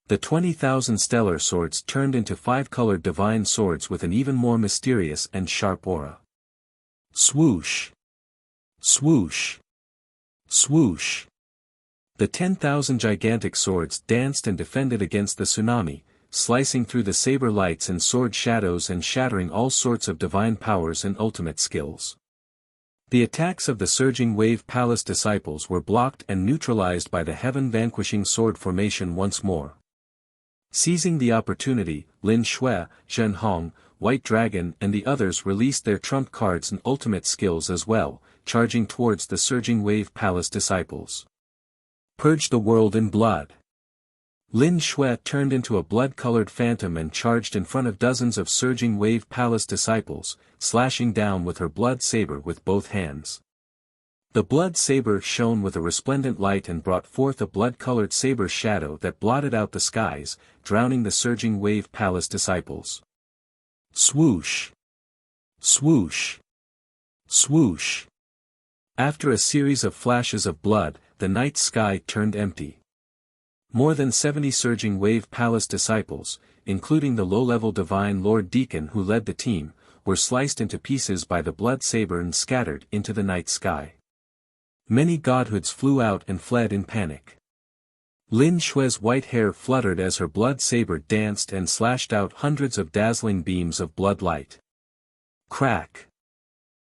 The 20,000 stellar swords turned into 5-colored divine swords with an even more mysterious and sharp aura. Swoosh! Swoosh! Swoosh! The 10,000 gigantic swords danced and defended against the tsunami, slicing through the saber lights and sword shadows and shattering all sorts of divine powers and ultimate skills. The attacks of the surging wave palace disciples were blocked and neutralized by the heaven-vanquishing sword formation once more. Seizing the opportunity, Lin Shui, Zhen Hong, White Dragon and the others released their trump cards and ultimate skills as well, charging towards the surging wave palace disciples. Purge the world in blood. Lin Shui turned into a blood-colored phantom and charged in front of dozens of surging wave palace disciples, slashing down with her blood saber with both hands. The blood saber shone with a resplendent light and brought forth a blood-colored saber shadow that blotted out the skies, drowning the surging wave palace disciples. Swoosh! Swoosh! Swoosh! After a series of flashes of blood, the night sky turned empty. More than 70 surging wave palace disciples, including the low-level divine Lord Deacon who led the team, were sliced into pieces by the blood saber and scattered into the night sky. Many godhoods flew out and fled in panic. Lin Shui's white hair fluttered as her blood saber danced and slashed out hundreds of dazzling beams of blood light. Crack!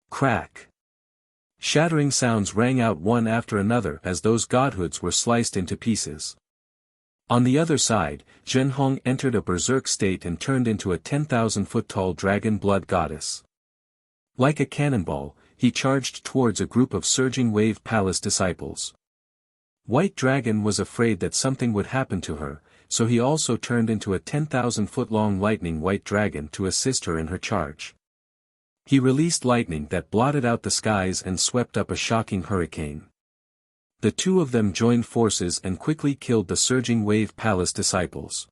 Crack! Shattering sounds rang out one after another as those godhoods were sliced into pieces. On the other side, Zhen Hong entered a berserk state and turned into a 10,000-foot-tall dragon blood goddess. Like a cannonball, he charged towards a group of surging wave palace disciples. White Dragon was afraid that something would happen to her, so he also turned into a 10,000-foot-long lightning white dragon to assist her in her charge. He released lightning that blotted out the skies and swept up a shocking hurricane. The two of them joined forces and quickly killed the surging wave palace disciples.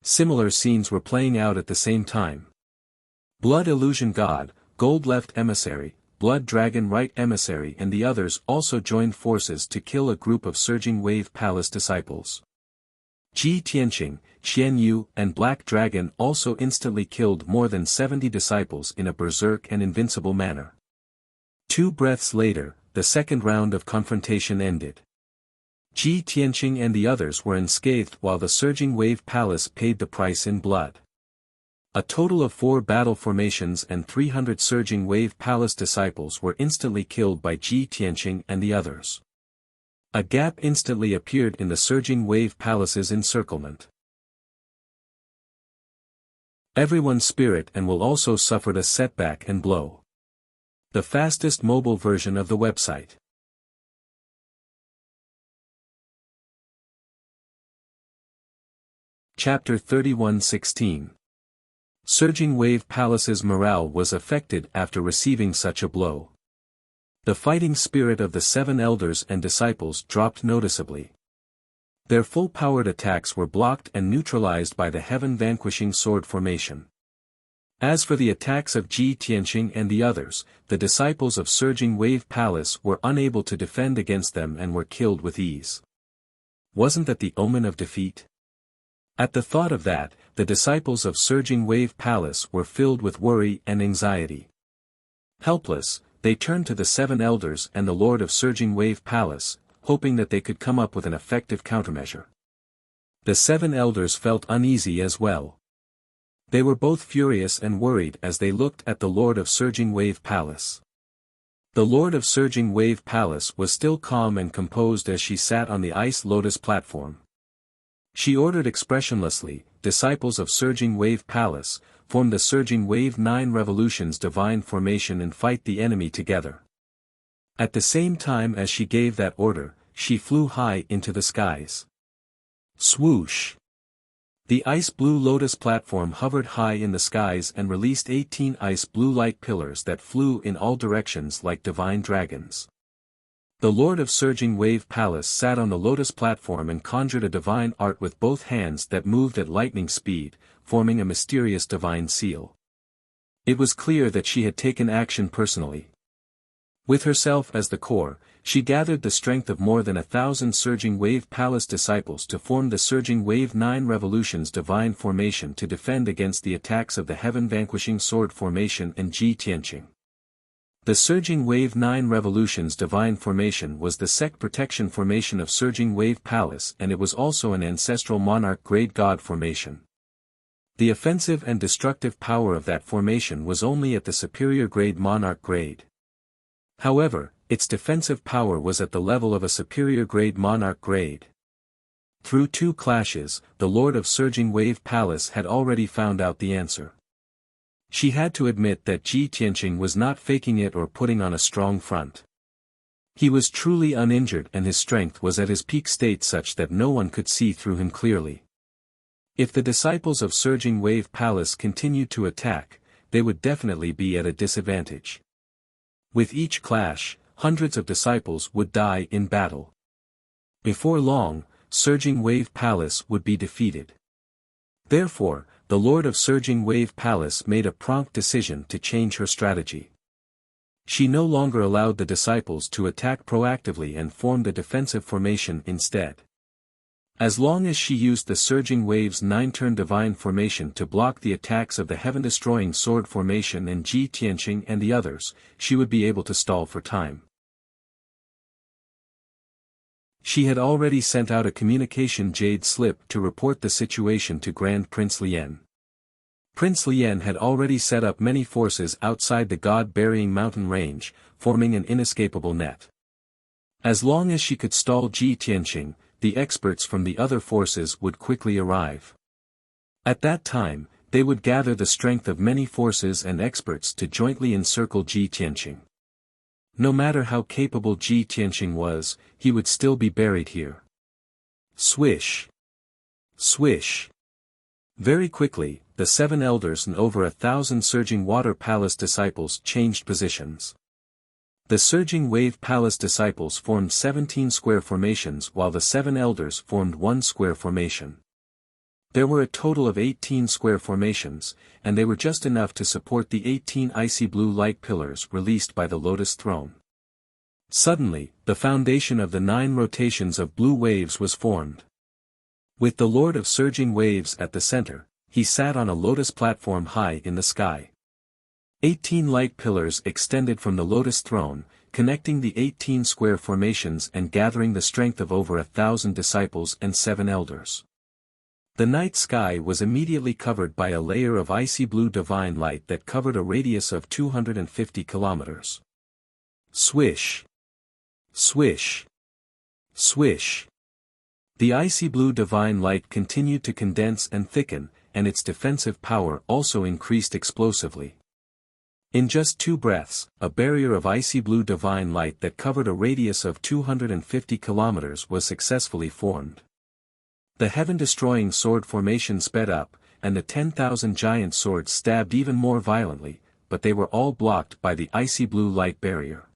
Similar scenes were playing out at the same time. Blood Illusion God, Gold Left Emissary, Blood Dragon Right Emissary and the others also joined forces to kill a group of surging wave palace disciples. Ji Tianqing, Qian Yu and Black Dragon also instantly killed more than 70 disciples in a berserk and invincible manner. 2 breaths later, the second round of confrontation ended. Ji Tianqing and the others were unscathed while the surging wave palace paid the price in blood. A total of 4 battle formations and 300 surging wave palace disciples were instantly killed by Ji Tianqing and the others. A gap instantly appeared in the surging wave palace's encirclement. Everyone's spirit and will also suffered a setback and blow. The fastest mobile version of the website. Chapter 31:16. Surging Wave Palace's morale was affected after receiving such a blow. The fighting spirit of the 7 elders and disciples dropped noticeably. Their full-powered attacks were blocked and neutralized by the heaven-vanquishing sword formation. As for the attacks of Ji Tianqing and the others, the disciples of Surging Wave Palace were unable to defend against them and were killed with ease. Wasn't that the omen of defeat? At the thought of that, the disciples of Surging Wave Palace were filled with worry and anxiety. Helpless, they turned to the 7 elders and the Lord of Surging Wave Palace, hoping that they could come up with an effective countermeasure. The 7 elders felt uneasy as well. They were both furious and worried as they looked at the Lord of Surging Wave Palace. The Lord of Surging Wave Palace was still calm and composed as she sat on the Ice Lotus platform. She ordered expressionlessly, "Disciples of Surging Wave Palace, form the Surging Wave 9 Revolutions Divine Formation and fight the enemy together." At the same time as she gave that order, she flew high into the skies. Swoosh! The ice blue lotus platform hovered high in the skies and released 18 ice blue light pillars that flew in all directions like divine dragons. The Lord of Surging Wave Palace sat on the lotus platform and conjured a divine art with both hands that moved at lightning speed, forming a mysterious divine seal. It was clear that she had taken action personally. With herself as the core, she gathered the strength of more than 1,000 Surging Wave Palace disciples to form the Surging Wave 9 Revolutions Divine Formation to defend against the attacks of the Heaven-Vanquishing Sword Formation and Ji Tianqing. The Surging Wave 9 Revolutions Divine Formation was the Sect Protection Formation of Surging Wave Palace, and it was also an Ancestral Monarch Grade God Formation. The offensive and destructive power of that formation was only at the superior grade Monarch grade. However, its defensive power was at the level of a superior grade Monarch grade. Through 2 clashes, the Lord of Surging Wave Palace had already found out the answer. She had to admit that Ji Tianqing was not faking it or putting on a strong front. He was truly uninjured and his strength was at his peak state such that no one could see through him clearly. If the disciples of Surging Wave Palace continued to attack, they would definitely be at a disadvantage. With each clash, hundreds of disciples would die in battle. Before long, Surging Wave Palace would be defeated. Therefore, the Lord of Surging Wave Palace made a prompt decision to change her strategy. She no longer allowed the disciples to attack proactively and formed a defensive formation instead. As long as she used the Surging Wave's 9-turn Divine Formation to block the attacks of the Heaven-Destroying Sword Formation and Ji Tianqing and the others, she would be able to stall for time. She had already sent out a communication jade slip to report the situation to Grand Prince Lien. Prince Lien had already set up many forces outside the God-burying mountain range, forming an inescapable net. As long as she could stall Ji Tianqing, the experts from the other forces would quickly arrive. At that time, they would gather the strength of many forces and experts to jointly encircle Ji Tianqing. No matter how capable Ji Tianqing was, he would still be buried here. Swish! Swish! Very quickly, the 7 elders and over 1,000 Surging Water Palace disciples changed positions. The Surging Wave Palace disciples formed 17 square formations while the 7 elders formed 1 square formation. There were a total of 18 square formations, and they were just enough to support the 18 icy blue light pillars released by the Lotus Throne. Suddenly, the foundation of the 9 rotations of blue waves was formed. With the Lord of Surging Waves at the center, he sat on a lotus platform high in the sky. 18 light pillars extended from the Lotus Throne, connecting the 18 square formations and gathering the strength of over 1,000 disciples and 7 elders. The night sky was immediately covered by a layer of icy blue divine light that covered a radius of 250 kilometers. Swish! Swish! Swish! The icy blue divine light continued to condense and thicken, and its defensive power also increased explosively. In just 2 breaths, a barrier of icy blue divine light that covered a radius of 250 kilometers was successfully formed. The heaven-destroying sword formation sped up, and the 10,000 giant swords stabbed even more violently, but they were all blocked by the icy blue light barrier.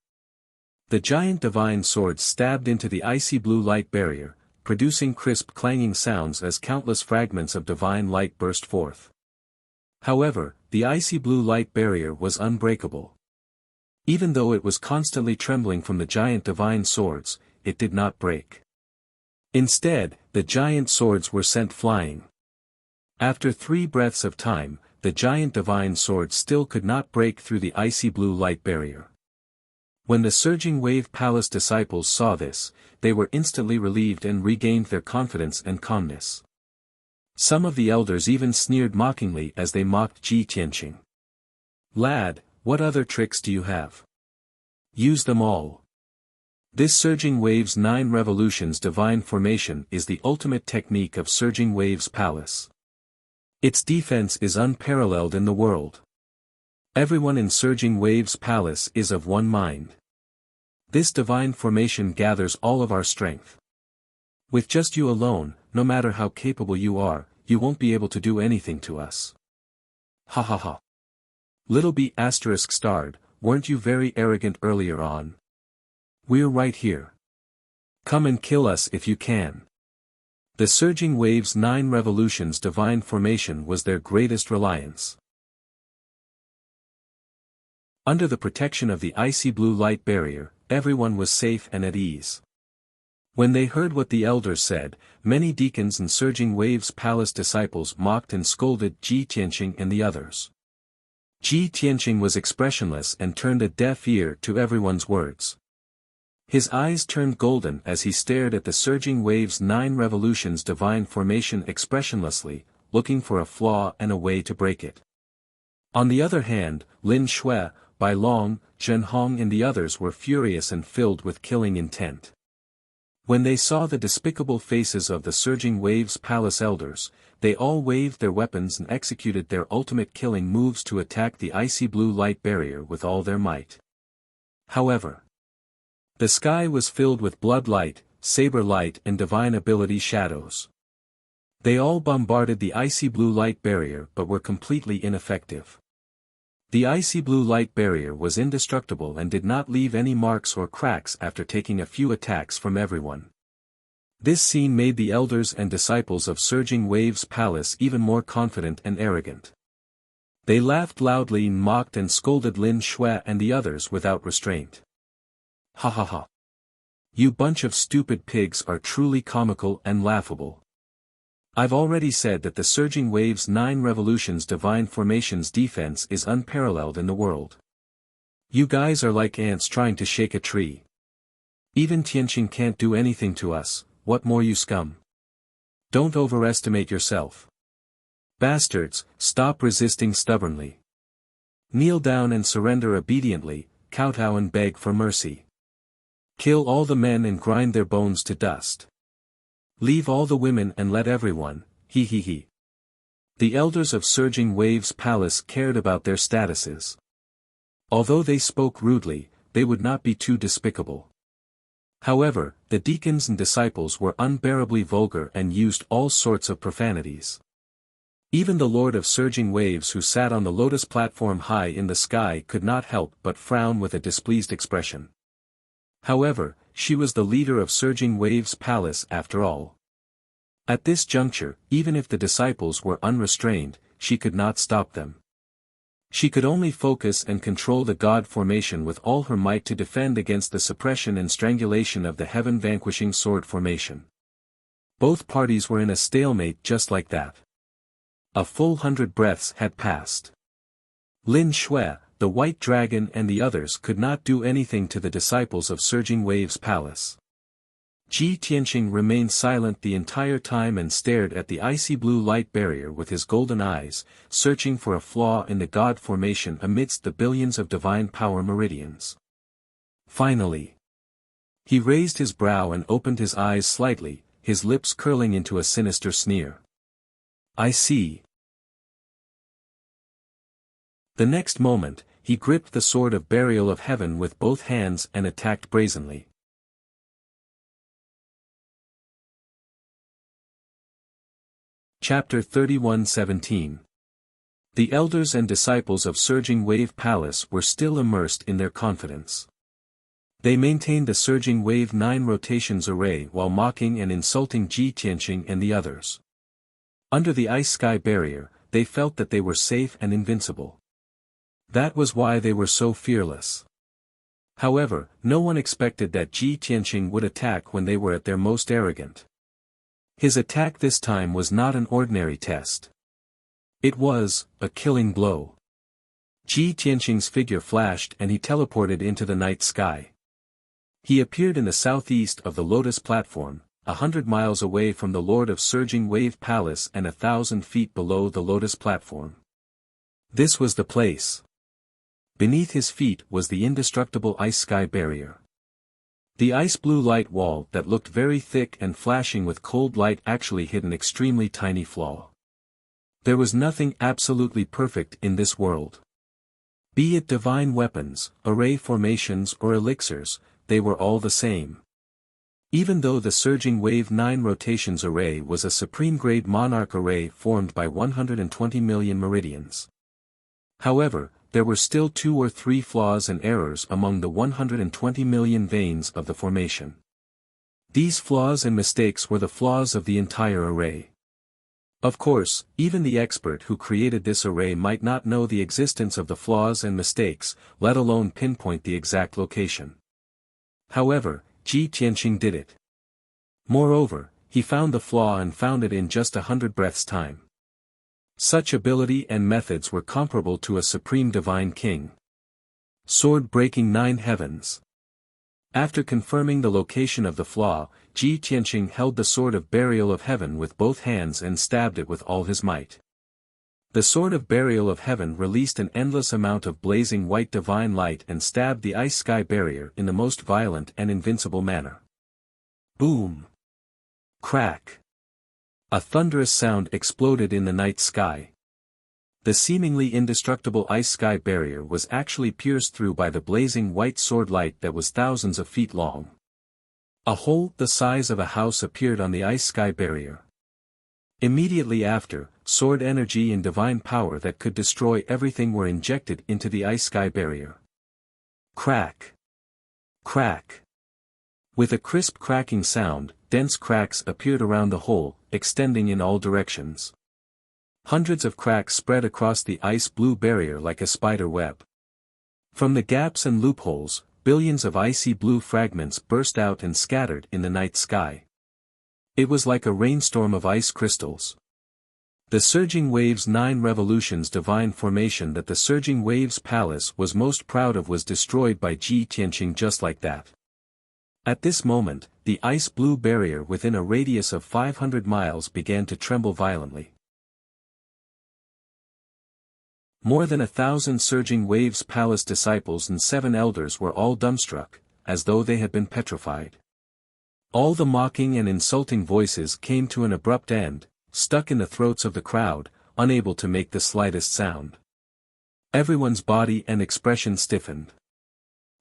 The giant divine swords stabbed into the icy blue light barrier, producing crisp clanging sounds as countless fragments of divine light burst forth. However, the icy blue light barrier was unbreakable. Even though it was constantly trembling from the giant divine swords, it did not break. Instead, the giant swords were sent flying. After 3 breaths of time, the giant divine swords still could not break through the icy blue light barrier. When the Surging Wave Palace disciples saw this, they were instantly relieved and regained their confidence and calmness. Some of the elders even sneered mockingly as they mocked Ji Tianqing. Lad, what other tricks do you have? Use them all. This Surging Waves 9 Revolutions Divine Formation is the ultimate technique of Surging Waves Palace. Its defense is unparalleled in the world. Everyone in Surging Waves Palace is of one mind. This divine formation gathers all of our strength. With just you alone, no matter how capable you are, you won't be able to do anything to us. Ha ha ha. Little B** starred, weren't you very arrogant earlier on? We're right here. Come and kill us if you can. The Surging Waves 9 Revolutions Divine Formation was their greatest reliance. Under the protection of the icy blue light barrier, everyone was safe and at ease. When they heard what the elders said, many deacons and Surging Waves Palace disciples mocked and scolded Ji Tianqing and the others. Ji Tianqing was expressionless and turned a deaf ear to everyone's words. His eyes turned golden as he stared at the Surging Waves 9 Revolutions Divine Formation expressionlessly, looking for a flaw and a way to break it. On the other hand, Lin Shui, Bai Long, Zhen Hong and the others were furious and filled with killing intent. When they saw the despicable faces of the Surging Waves Palace elders, they all waved their weapons and executed their ultimate killing moves to attack the icy blue light barrier with all their might. However, the sky was filled with blood light, saber light and divine ability shadows. They all bombarded the icy blue light barrier but were completely ineffective. The icy blue light barrier was indestructible and did not leave any marks or cracks after taking a few attacks from everyone. This scene made the elders and disciples of Surging Waves Palace even more confident and arrogant. They laughed loudly and mocked and scolded Lin Shui and the others without restraint. Ha ha ha. You bunch of stupid pigs are truly comical and laughable. I've already said that the Surging Waves 9 Revolutions Divine Formation's defense is unparalleled in the world. You guys are like ants trying to shake a tree. Even Tianqing can't do anything to us, what more you scum? Don't overestimate yourself. Bastards, stop resisting stubbornly. Kneel down and surrender obediently, kowtow and beg for mercy. Kill all the men and grind their bones to dust. Leave all the women and let everyone, he he he. The elders of Surging Waves Palace cared about their statuses. Although they spoke rudely, they would not be too despicable. However, the deacons and disciples were unbearably vulgar and used all sorts of profanities. Even the Lord of Surging Waves who sat on the lotus platform high in the sky could not help but frown with a displeased expression. However, she was the leader of Surging Waves Palace after all. At this juncture, even if the disciples were unrestrained, she could not stop them. She could only focus and control the God formation with all her might to defend against the suppression and strangulation of the heaven-vanquishing sword formation. Both parties were in a stalemate just like that. A full 100 breaths had passed. Lin Shui, the White Dragon and the others could not do anything to the disciples of Surging Waves Palace. Ji Tianqing remained silent the entire time and stared at the icy blue light barrier with his golden eyes, searching for a flaw in the God formation amidst the billions of divine power meridians. Finally, he raised his brow and opened his eyes slightly, his lips curling into a sinister sneer. I see. The next moment, he gripped the sword of burial of heaven with both hands and attacked brazenly. Chapter 31:17. The elders and disciples of Surging Wave Palace were still immersed in their confidence. They maintained the Surging Wave 9 rotations array while mocking and insulting Ji Tianqing and the others. Under the ice sky barrier, they felt that they were safe and invincible. That was why they were so fearless. However, no one expected that Ji Tianqing would attack when they were at their most arrogant. His attack this time was not an ordinary test. It was a killing blow. Ji Tianqing's figure flashed and he teleported into the night sky. He appeared in the southeast of the lotus platform, 100 miles away from the Lord of Surging Wave Palace and 1,000 feet below the Lotus platform. This was the place. Beneath his feet was the indestructible ice sky barrier. The ice blue light wall that looked very thick and flashing with cold light actually hid an extremely tiny flaw. There was nothing absolutely perfect in this world. Be it divine weapons, array formations or elixirs, they were all the same. Even though the Surging Wave 9 Rotations Array was a supreme-grade monarch array formed by 120 million meridians. However, there were still 2 or 3 flaws and errors among the 120 million veins of the formation. These flaws and mistakes were the flaws of the entire array. Of course, even the expert who created this array might not know the existence of the flaws and mistakes, let alone pinpoint the exact location. However, Ji Tianqing did it. Moreover, he found the flaw and found it in just 100 breaths' time. Such ability and methods were comparable to a supreme divine king. Sword breaking 9 heavens. After confirming the location of the flaw, Ji Tianqing held the sword of burial of heaven with both hands and stabbed it with all his might. The sword of burial of heaven released an endless amount of blazing white divine light and stabbed the ice sky barrier in the most violent and invincible manner. Boom! Crack! A thunderous sound exploded in the night sky. The seemingly indestructible ice sky barrier was actually pierced through by the blazing white sword light that was thousands of feet long. A hole the size of a house appeared on the ice sky barrier. Immediately after, sword energy and divine power that could destroy everything were injected into the ice sky barrier. Crack! Crack! With a crisp cracking sound, dense cracks appeared around the hole, extending in all directions. Hundreds of cracks spread across the ice blue barrier like a spider web. From the gaps and loopholes, billions of icy blue fragments burst out and scattered in the night sky. It was like a rainstorm of ice crystals. The Surging Waves 9 Revolutions divine formation that the Surging Waves Palace was most proud of was destroyed by Ji Tianqing just like that. At this moment, the ice blue barrier within a radius of 500 miles began to tremble violently. More than 1,000 Surging Waves Palace disciples and 7 elders were all dumbstruck, as though they had been petrified. All the mocking and insulting voices came to an abrupt end, stuck in the throats of the crowd, unable to make the slightest sound. Everyone's body and expression stiffened.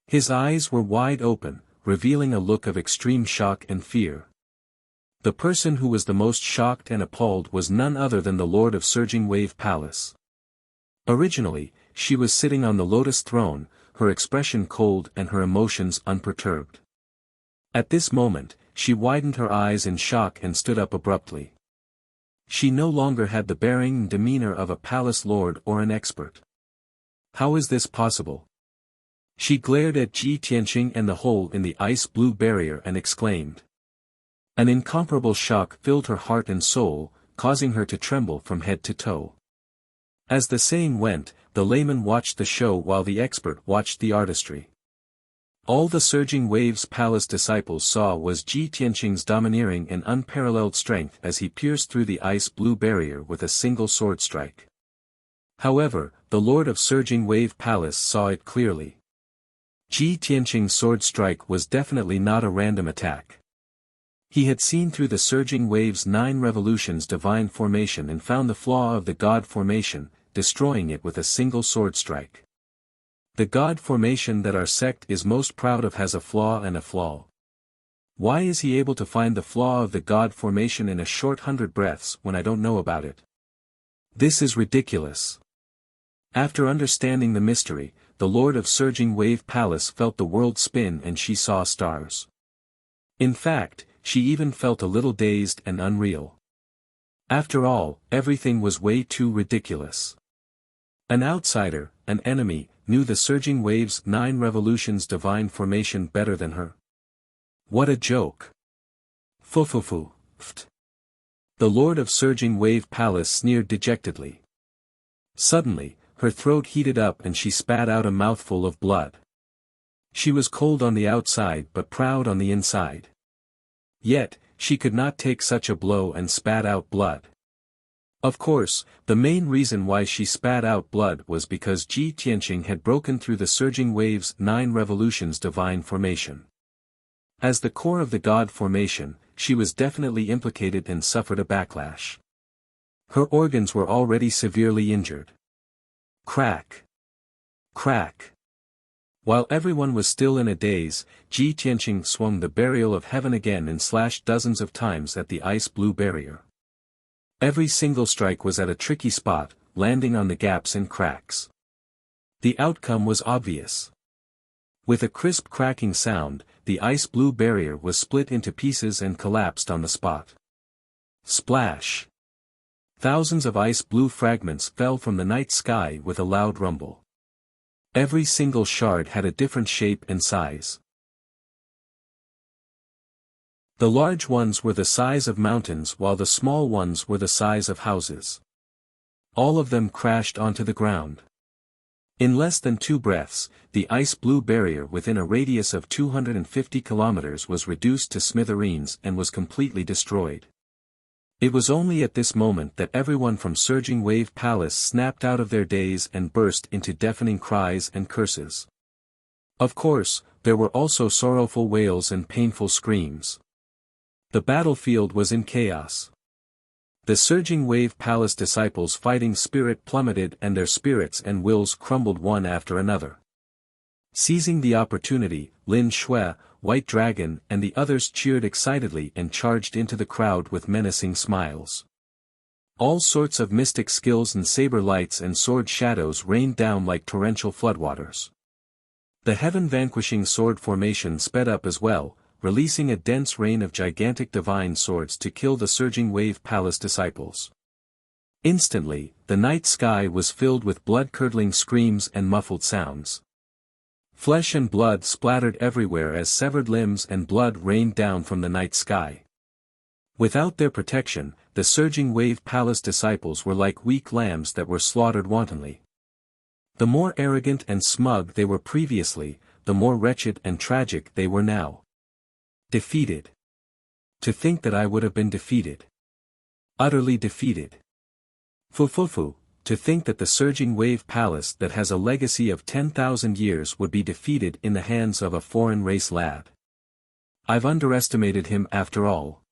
His eyes were wide open, revealing a look of extreme shock and fear. The person who was the most shocked and appalled was none other than the Lord of Surging Wave Palace. Originally, she was sitting on the lotus throne, her expression cold and her emotions unperturbed. At this moment, she widened her eyes in shock and stood up abruptly. She no longer had the bearing and demeanor of a palace lord or an expert. How is this possible? She glared at Ji Tianqing and the hole in the ice blue barrier and exclaimed. An incomparable shock filled her heart and soul, causing her to tremble from head to toe. As the saying went, the layman watched the show while the expert watched the artistry. All the Surging Waves Palace disciples saw was Ji Tianqing's domineering and unparalleled strength as he pierced through the ice blue barrier with a single sword strike. However, the Lord of Surging Wave Palace saw it clearly. Ji Tianqing's sword strike was definitely not a random attack. He had seen through the Surging Waves 9 Revolutions divine formation and found the flaw of the God formation, destroying it with a single sword strike. The God formation that our sect is most proud of has a flaw and a flaw. Why is he able to find the flaw of the God formation in a short 100 breaths when I don't know about it? This is ridiculous. After understanding the mystery, the Lord of Surging Wave Palace felt the world spin and she saw stars. In fact, she even felt a little dazed and unreal. After all, everything was way too ridiculous. An outsider, an enemy, knew the Surging Waves 9 Revolutions divine formation better than her. What a joke. Fufufu, ft. The Lord of Surging Wave Palace sneered dejectedly. Suddenly, her throat heated up and she spat out a mouthful of blood. She was cold on the outside but proud on the inside. Yet, she could not take such a blow and spat out blood. Of course, the main reason why she spat out blood was because Ji Tianqing had broken through the surging wave's 9 revolutions divine formation. As the core of the god formation, she was definitely implicated and suffered a backlash. Her organs were already severely injured. Crack. Crack. While everyone was still in a daze, Ji Tianqing swung the burial of heaven again and slashed dozens of times at the ice-blue barrier. Every single strike was at a tricky spot, landing on the gaps and cracks. The outcome was obvious. With a crisp cracking sound, the ice-blue barrier was split into pieces and collapsed on the spot. Splash! Thousands of ice-blue fragments fell from the night sky with a loud rumble. Every single shard had a different shape and size. The large ones were the size of mountains while the small ones were the size of houses. All of them crashed onto the ground. In less than 2 breaths, the ice-blue barrier within a radius of 250 kilometers was reduced to smithereens and was completely destroyed. It was only at this moment that everyone from Surging Wave Palace snapped out of their daze and burst into deafening cries and curses. Of course, there were also sorrowful wails and painful screams. The battlefield was in chaos. The Surging Wave Palace disciples' fighting spirit plummeted and their spirits and wills crumbled one after another. Seizing the opportunity, Lin Shui, White Dragon and the others cheered excitedly and charged into the crowd with menacing smiles. All sorts of mystic skills and saber lights and sword shadows rained down like torrential floodwaters. The heaven-vanquishing sword formation sped up as well, releasing a dense rain of gigantic divine swords to kill the Surging Wave Palace disciples. Instantly, the night sky was filled with blood-curdling screams and muffled sounds. Flesh and blood splattered everywhere as severed limbs and blood rained down from the night sky. Without their protection, the Surging Wave Palace disciples were like weak lambs that were slaughtered wantonly. The more arrogant and smug they were previously, the more wretched and tragic they were now. Defeated. To think that I would have been defeated. Utterly defeated. Fufufu, to think that the Surging Wave Palace that has a legacy of 10,000 years would be defeated in the hands of a foreign race lad. I've underestimated him after all.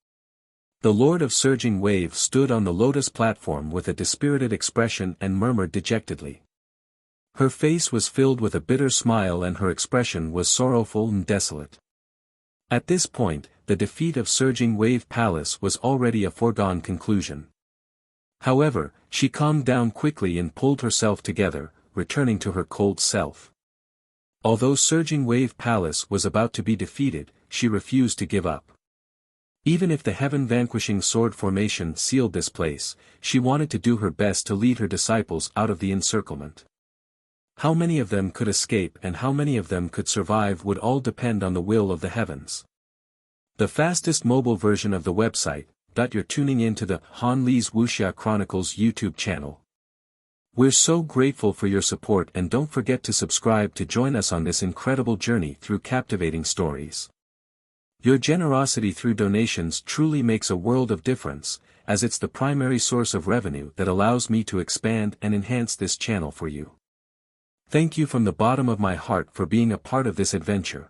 The Lord of Surging Wave stood on the lotus platform with a dispirited expression and murmured dejectedly. Her face was filled with a bitter smile and her expression was sorrowful and desolate. At this point, the defeat of Surging Wave Palace was already a foregone conclusion. However, she calmed down quickly and pulled herself together, returning to her cold self. Although Surging Wave Palace was about to be defeated, she refused to give up. Even if the heaven-vanquishing sword formation sealed this place, she wanted to do her best to lead her disciples out of the encirclement. How many of them could escape and how many of them could survive would all depend on the will of the heavens. The fastest mobile version of the website, you're tuning in to the Han Li's Wuxia Chronicles YouTube channel. We're so grateful for your support and don't forget to subscribe to join us on this incredible journey through captivating stories. Your generosity through donations truly makes a world of difference, as it's the primary source of revenue that allows me to expand and enhance this channel for you. Thank you from the bottom of my heart for being a part of this adventure.